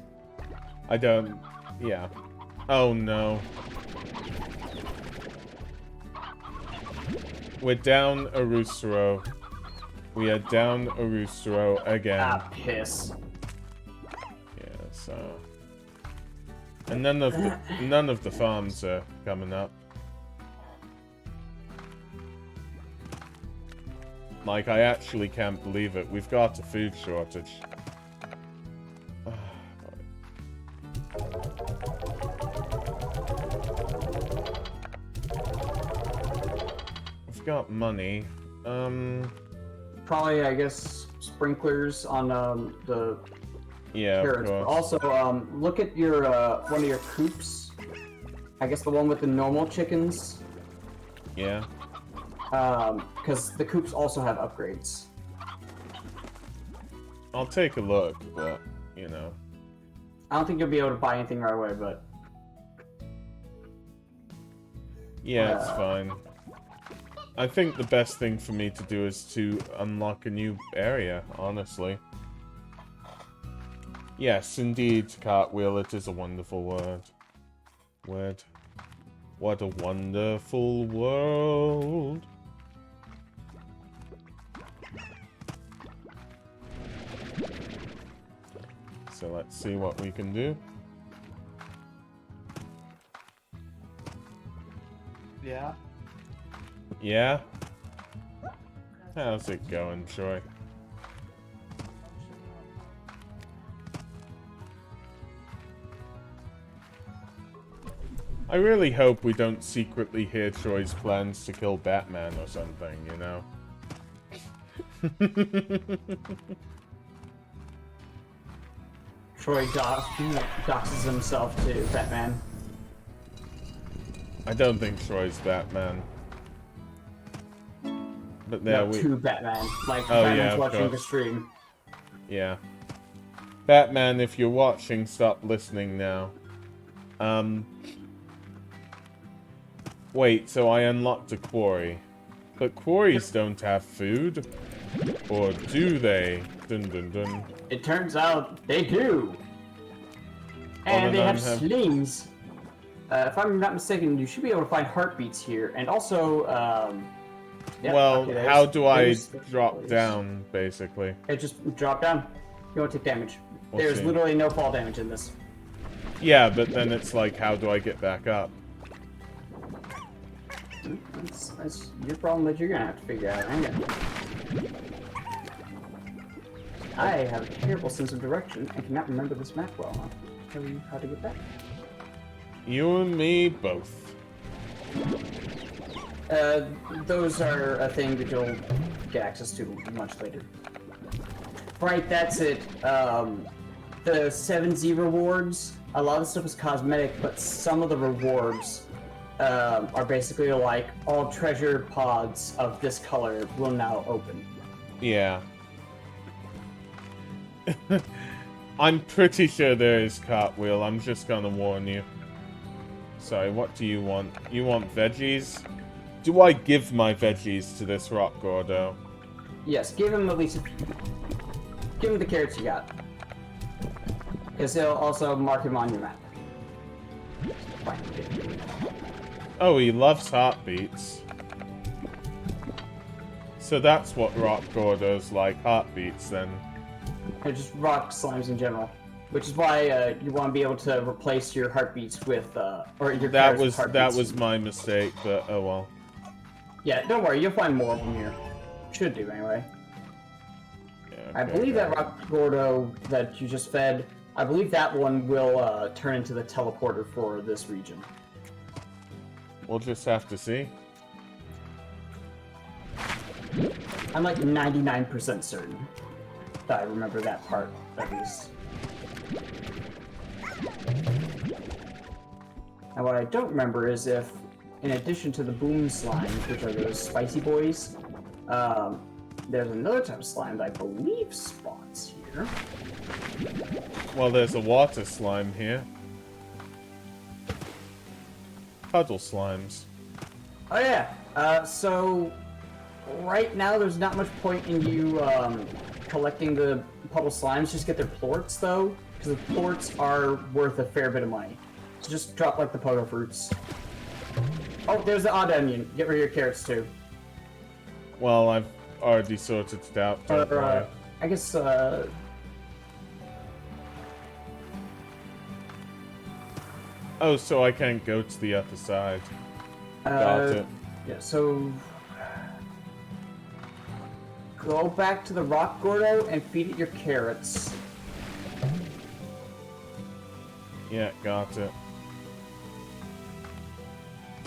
A: I don't... Yeah. Oh, no. We're down a roostero. We are down a roostero again.
C: Ah, piss.
A: Yeah, so... And none of the farms are coming up. Like, I actually can't believe it. We've got a food shortage. We've got money.
C: Probably, I guess, sprinklers on the
A: Yeah,
C: carrots.
A: of
C: But
A: course.
C: also, look at your one of your coops. I guess the one with the normal chickens.
A: Yeah.
C: Because the coops also have upgrades.
A: I'll take a look, but, you know.
C: I don't think you'll be able to buy anything right away, but...
A: Yeah, it's fine. I think the best thing for me to do is to unlock a new area, honestly. Yes, indeed, cartwheel, it is a wonderful word. What a wonderful world. So let's see what we can do.
C: Yeah.
A: Yeah? How's it going, Troy? I really hope we don't secretly hear Troy's plans to kill Batman or something, you know?
C: Troy doxes himself to Batman.
A: I don't think Troy's Batman. But there
C: No,
A: we...
C: to Batman. Like,
A: Oh,
C: Batman's
A: yeah, of
C: watching the
A: course.
C: stream.
A: Yeah. Batman, if you're watching, stop listening now. Wait, so I unlocked a quarry. But quarries don't have food. Or do they? Dun dun dun.
C: It turns out they do.
A: All
C: And
A: of
C: they
A: them
C: have
A: have-
C: slings. If I'm not mistaken, you should be able to find heartbeats here. And also, yeah,
A: Well,
C: okay, there's-
A: how do I
C: there's-
A: drop
C: there's-
A: down, basically?
C: It just drop down. You won't take damage.
A: We'll
C: There's
A: see.
C: literally no fall damage in this.
A: Yeah, but then it's like, how do I get back up?
C: That's your problem that you're gonna have to figure out. I have a terrible sense of direction and cannot remember this map well enough to tell you how to get back.
A: You and me both.
C: Those are a thing that you'll get access to much later. Right, that's it. The 7Z rewards, a lot of the stuff is cosmetic, but some of the rewards are basically like all treasure pods of this color will now open.
A: Yeah. I'm pretty sure there is cartwheel. I'm just gonna warn you. Sorry, what do you want? You want veggies? Do I give my veggies to this rock Gordo?
C: Yes, give him at least give him the carrots you got. Because he'll also mark him on your map. Fine.
A: Oh, he loves heartbeats. So that's what rock Gordo's like, heartbeats then.
C: Or just rock slimes in general. Which is why you want to be able to replace your heartbeats with, or your
A: That
C: carrots with
A: was
C: heartbeats.
A: my mistake, but oh well.
C: Yeah, don't worry, you'll find more of them here. Should do, anyway.
A: Yeah,
C: I
A: okay,
C: believe that
A: got it.
C: rock Gordo that you just fed, I believe that one will turn into the teleporter for this region.
A: We'll just have to see.
C: I'm like 99% certain that I remember that part, at least. And what I don't remember is if, in addition to the boom slimes, which are those spicy boys, there's another type of slime that I believe spawns here.
A: Well, there's a water slime here. Puddle Slimes.
C: Oh yeah, so right now there's not much point in you collecting the Puddle Slimes. Just get their plorts though, because the plorts are worth a fair bit of money. So just drop like the pogo fruits. Oh, there's the odd onion. Get rid of your carrots too.
A: Well, I've already sorted it out, don't worry.
C: I guess
A: Oh, so I can't go to the other side. Got it.
C: yeah, so go back to the rock Gordo and feed it your carrots.
A: Yeah, got it.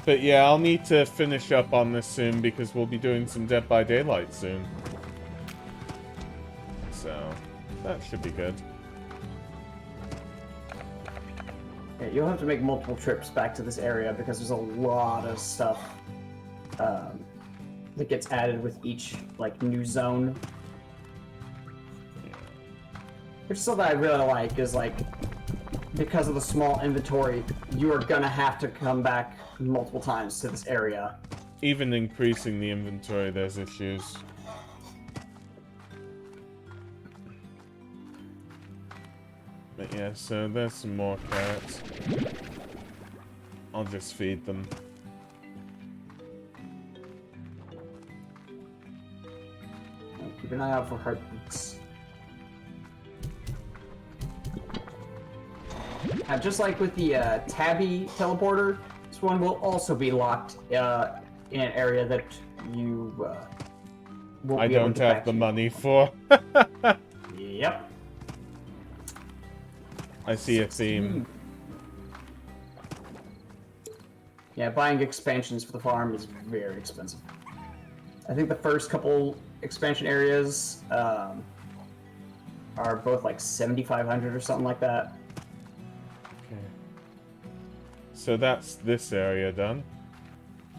A: But yeah, I'll need to finish up on this soon because we'll be doing some Dead by Daylight soon. So, that should be good.
C: Yeah, you'll have to make multiple trips back to this area because there's a lot of stuff that gets added with each like new zone. Which is something I really like is like because of the small inventory, you are gonna have to come back multiple times to this area.
A: Even increasing the inventory, there's issues. But yeah, so there's some more carrots. I'll just feed them.
C: Keep an eye out for heartbeats. Just like with the Tabby teleporter, this one will also be locked in an area that you won't
A: I
C: be able
A: don't
C: to
A: have
C: back
A: the
C: to.
A: money for.
C: Yep.
A: I see a theme.
C: Yeah, buying expansions for the farm is very expensive. I think the first couple expansion areas are both like 7,500 or something like that.
A: Okay. So that's this area done.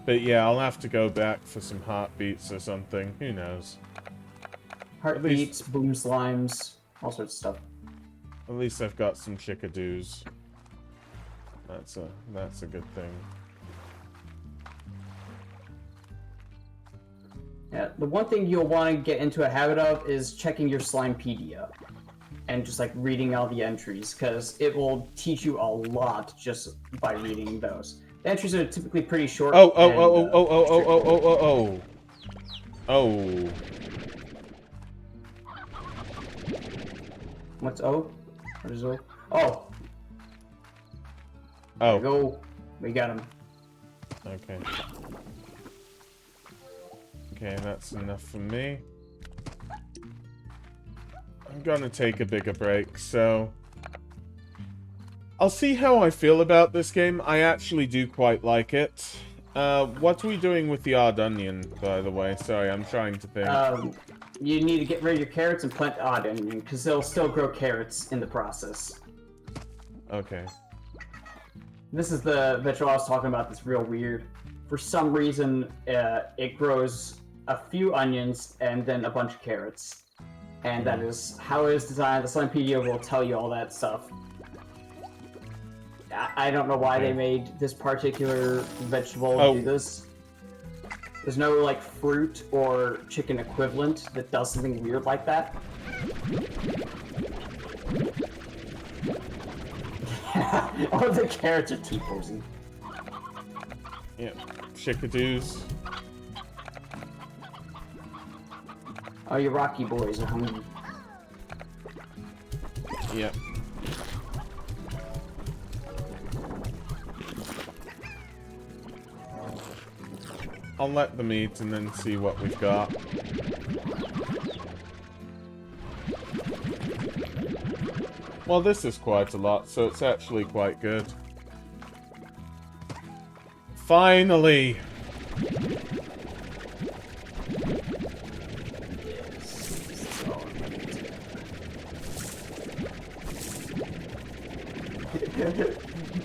A: But yeah, I'll have to go back for some heartbeats or something. Who knows?
C: Heartbeats, boom slimes, all sorts of stuff.
A: At least I've got some chickadoos. That's a good thing.
C: Yeah, the one thing you'll want to get into a habit of is checking your Slimepedia and just like reading all the entries, because it will teach you a lot just by reading those. The entries are typically pretty short.
A: Oh.
C: What's O? What is O? Oh. There
A: Oh.
C: we go. We got him.
A: Okay. Okay, that's enough for me. I'm gonna take a bigger break, so... I'll see how I feel about this game. I actually do quite like it. What are we doing with the odd onion, by the way? Sorry, I'm trying to think.
C: You need to get rid of your carrots and plant odd onion, because they'll still grow carrots in the process.
A: Okay.
C: This is the vegetable I was talking about that's real weird. For some reason, it grows a few onions and then a bunch of carrots. And that is how it is designed. The Slimepedia will tell you all that stuff. I don't know why they made this particular vegetable do this. There's no, like, fruit or chicken equivalent that does something weird like that. Oh, the carrots are T-posing.
A: Yeah, chickadoos.
C: Oh, you Rocky boys are hungry.
A: Yep. I'll let them eat and then see what we've got. Well, this is quite a lot, so it's actually quite good. Finally!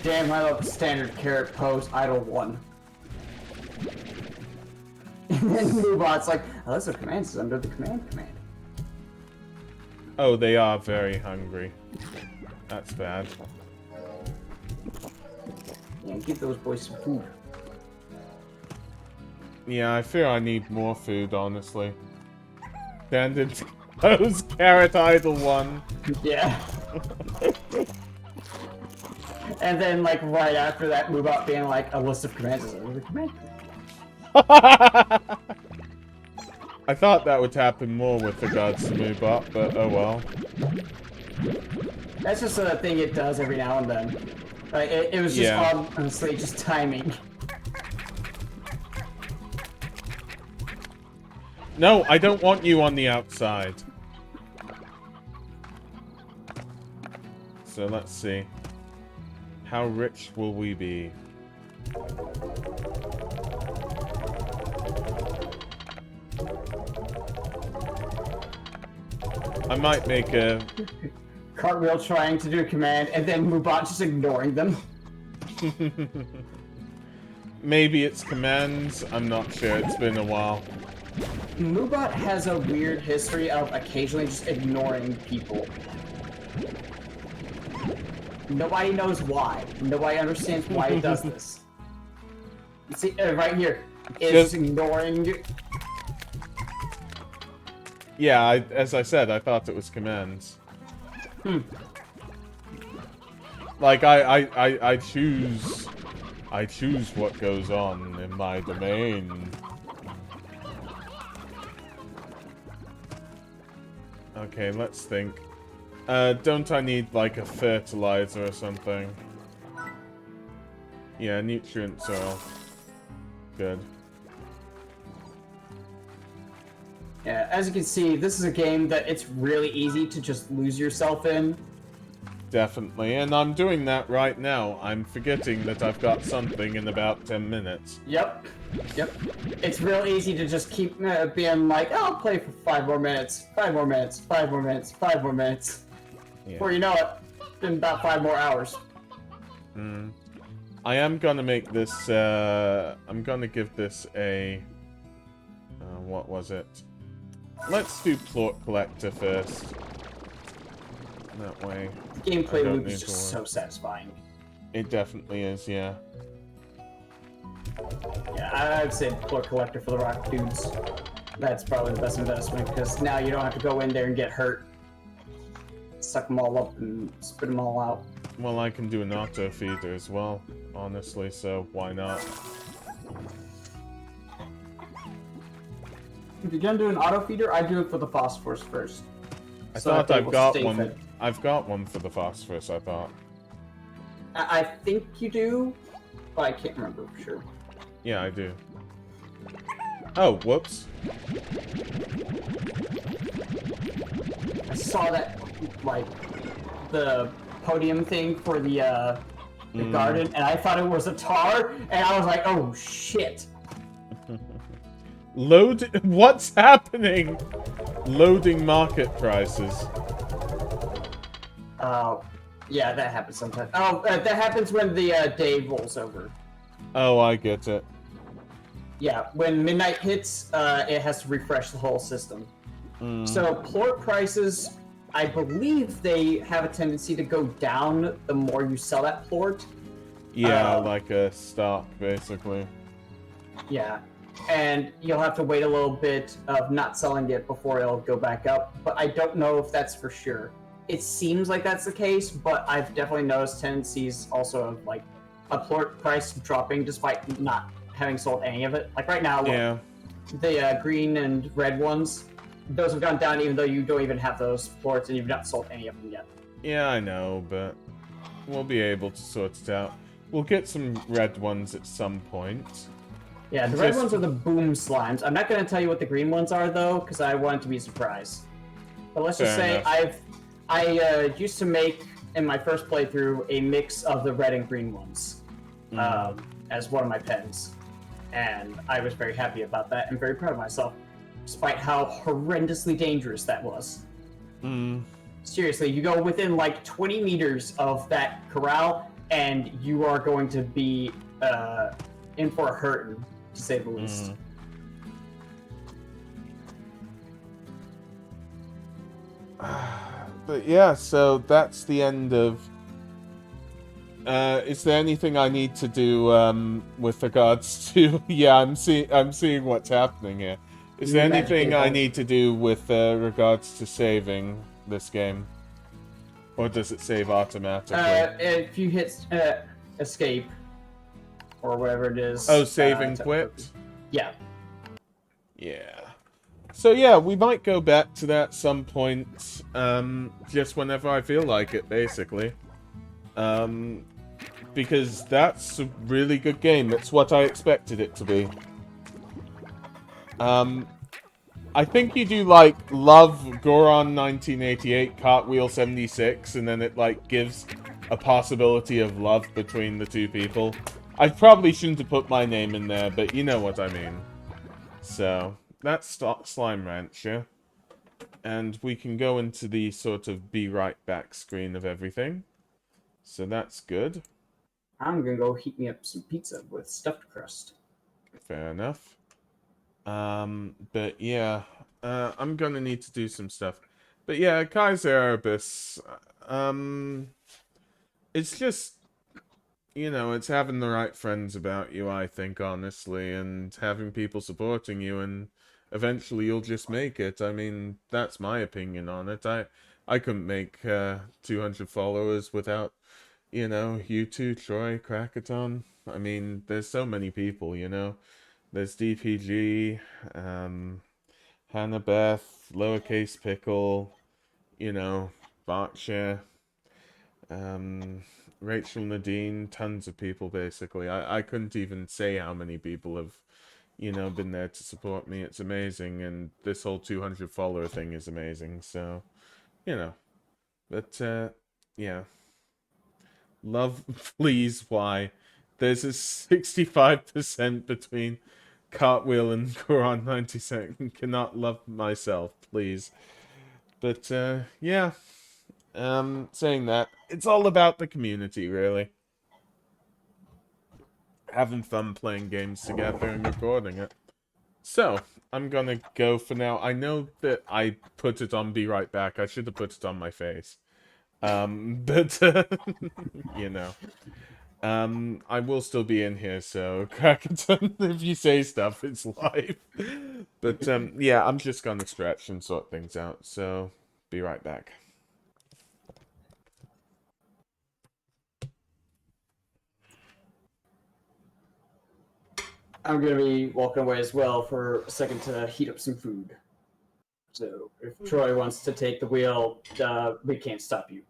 C: Damn, I love the standard carrot pose, idle 1. And then Moobot's like, oh, those are commands under the command.
A: Oh, they are very hungry. That's bad.
C: Yeah, give those boys some food.
A: Yeah, I fear I need more food, honestly. Standard pose, carrot idle 1.
C: Yeah. And then, like, right after that, Moobot being like, a list of commands is under the command.
A: I thought that would happen more with regards to Moobot, but oh well.
C: That's just a thing it does every now and then. Like, it was just honestly just timing.
A: No, I don't want you on the outside. So let's see. How rich will we be? I might make a...
C: Cartwheel trying to do a command, and then Moobot just ignoring them.
A: Maybe it's commands, I'm not sure, it's been a while.
C: Moobot has a weird history of occasionally just ignoring people. Nobody knows why. Nobody understands why it does this. You see, right here, it's ignoring...
A: Yeah, as I said, I thought it was commands. Like, I choose what goes on in my domain. Okay, let's think. Don't I need, like, a fertilizer or something? Yeah, nutrients are all good.
C: Yeah, as you can see, this is a game that it's really easy to just lose yourself in.
A: Definitely, and I'm doing that right now. I'm forgetting that I've got something in about 10 minutes.
C: Yep. It's real easy to just keep being like, oh, I'll play for 5 more minutes, 5 more minutes, 5 more minutes, 5 more minutes.
A: Yeah.
C: Before you know it, in about 5 more hours.
A: I am gonna make this, I'm gonna give this a... what was it? Let's do Plort Collector first. That way...
C: The gameplay
A: I don't
C: loop
A: need
C: is
A: to
C: just
A: worry.
C: so satisfying.
A: It definitely is, yeah.
C: Yeah, I'd say Plort Collector for the rock dudes. That's probably the best investment, because now you don't have to go in there and get hurt. Suck them all up and spit them all out.
A: Well, I can do an auto feeder as well, honestly, so why not?
C: If you're gonna do an auto feeder, I do it for the phosphorus first.
A: I
C: So
A: thought
C: they
A: I've
C: will
A: got
C: stay
A: one.
C: fed.
A: I've got one for the phosphorus, I thought.
C: I think you do, but I can't remember for sure.
A: Yeah, I do. Oh, whoops.
C: I saw that, like, the podium thing for the garden, and I thought it was a tar, and I was like, oh shit.
A: What's happening? Loading market prices.
C: Yeah, that happens sometimes. Oh, that happens when the day rolls over.
A: Oh, I get it.
C: Yeah, when midnight hits, it has to refresh the whole system. So plort prices, I believe they have a tendency to go down the more you sell that plort.
A: Yeah, like a stock, basically.
C: Yeah, and you'll have to wait a little bit of not selling it before it'll go back up, but I don't know if that's for sure. It seems like that's the case, but I've definitely noticed tendencies also of, like, a plort price dropping despite not having sold any of it. Like right now,
A: Yeah.
C: the green and red ones, those have gone down even though you don't even have those plorts and you've not sold any of them yet.
A: Yeah, I know, but we'll be able to sort it out. We'll get some red ones at some point.
C: Yeah, the red
A: Just-
C: ones are the boom slimes. I'm not going to tell you what the green ones are though, because I want it to be a surprise. But let's just
A: Fair
C: say
A: enough.
C: I used to make in my first playthrough a mix of the red and green ones as one of my pens, and I was very happy about that and very proud of myself, despite how horrendously dangerous that was. Seriously, you go within like 20 meters of that corral, and you are going to be in for a hurting, to say the least.
A: But yeah, so that's the end of... is there anything I need to do with regards to... Yeah, I'm seeing what's happening here. Is there
C: Magic
A: anything I
C: table.
A: need to do with regards to saving this game? Or does it save automatically?
C: If you hit escape, or whatever it is.
A: Oh, save and
C: to-
A: quit?
C: Yeah.
A: Yeah. So yeah, we might go back to that some point, just whenever I feel like it, basically. Because that's a really good game. It's what I expected it to be. I think you do, like, love Goron 1988, Cartwheel 76, and then it, like, gives a possibility of love between the two people. I probably shouldn't have put my name in there, but you know what I mean. So, that's Slime Ranch, yeah? And we can go into the sort of be right back screen of everything. So that's good.
C: I'm gonna go heat me up some pizza with stuffed crust.
A: Fair enough. But yeah, I'm gonna need to do some stuff. But yeah, Kaiser Erebus, it's just, you know, it's having the right friends about you, I think, honestly, and having people supporting you, and eventually you'll just make it. I mean, that's my opinion on it. I couldn't make 200 followers without, you know, you two, Troy, Crackaton. I mean, there's so many people, you know. There's DPG, Hannah Beth, Lowercase Pickle, you know, Berkshire, Rachel Nadine, tons of people basically. I couldn't even say how many people have, been there to support me. It's amazing, and this whole 200 follower thing is amazing. So, but yeah, love, please. Why? There's a 65% between Cartwheel and Goron 92nd. Cannot love myself, please. But yeah. Saying that, it's all about the community, really. Having fun playing games together and recording it. So, I'm gonna go for now. I know that I put it on Be Right Back. I should have put it on my face. But, I will still be in here, so Crackerton, if you say stuff, it's live. But, yeah, I'm just gonna stretch and sort things out, so be right back.
C: I'm gonna be walking away as well for a second to heat up some food. So if Troy wants to take the wheel, we can't stop you.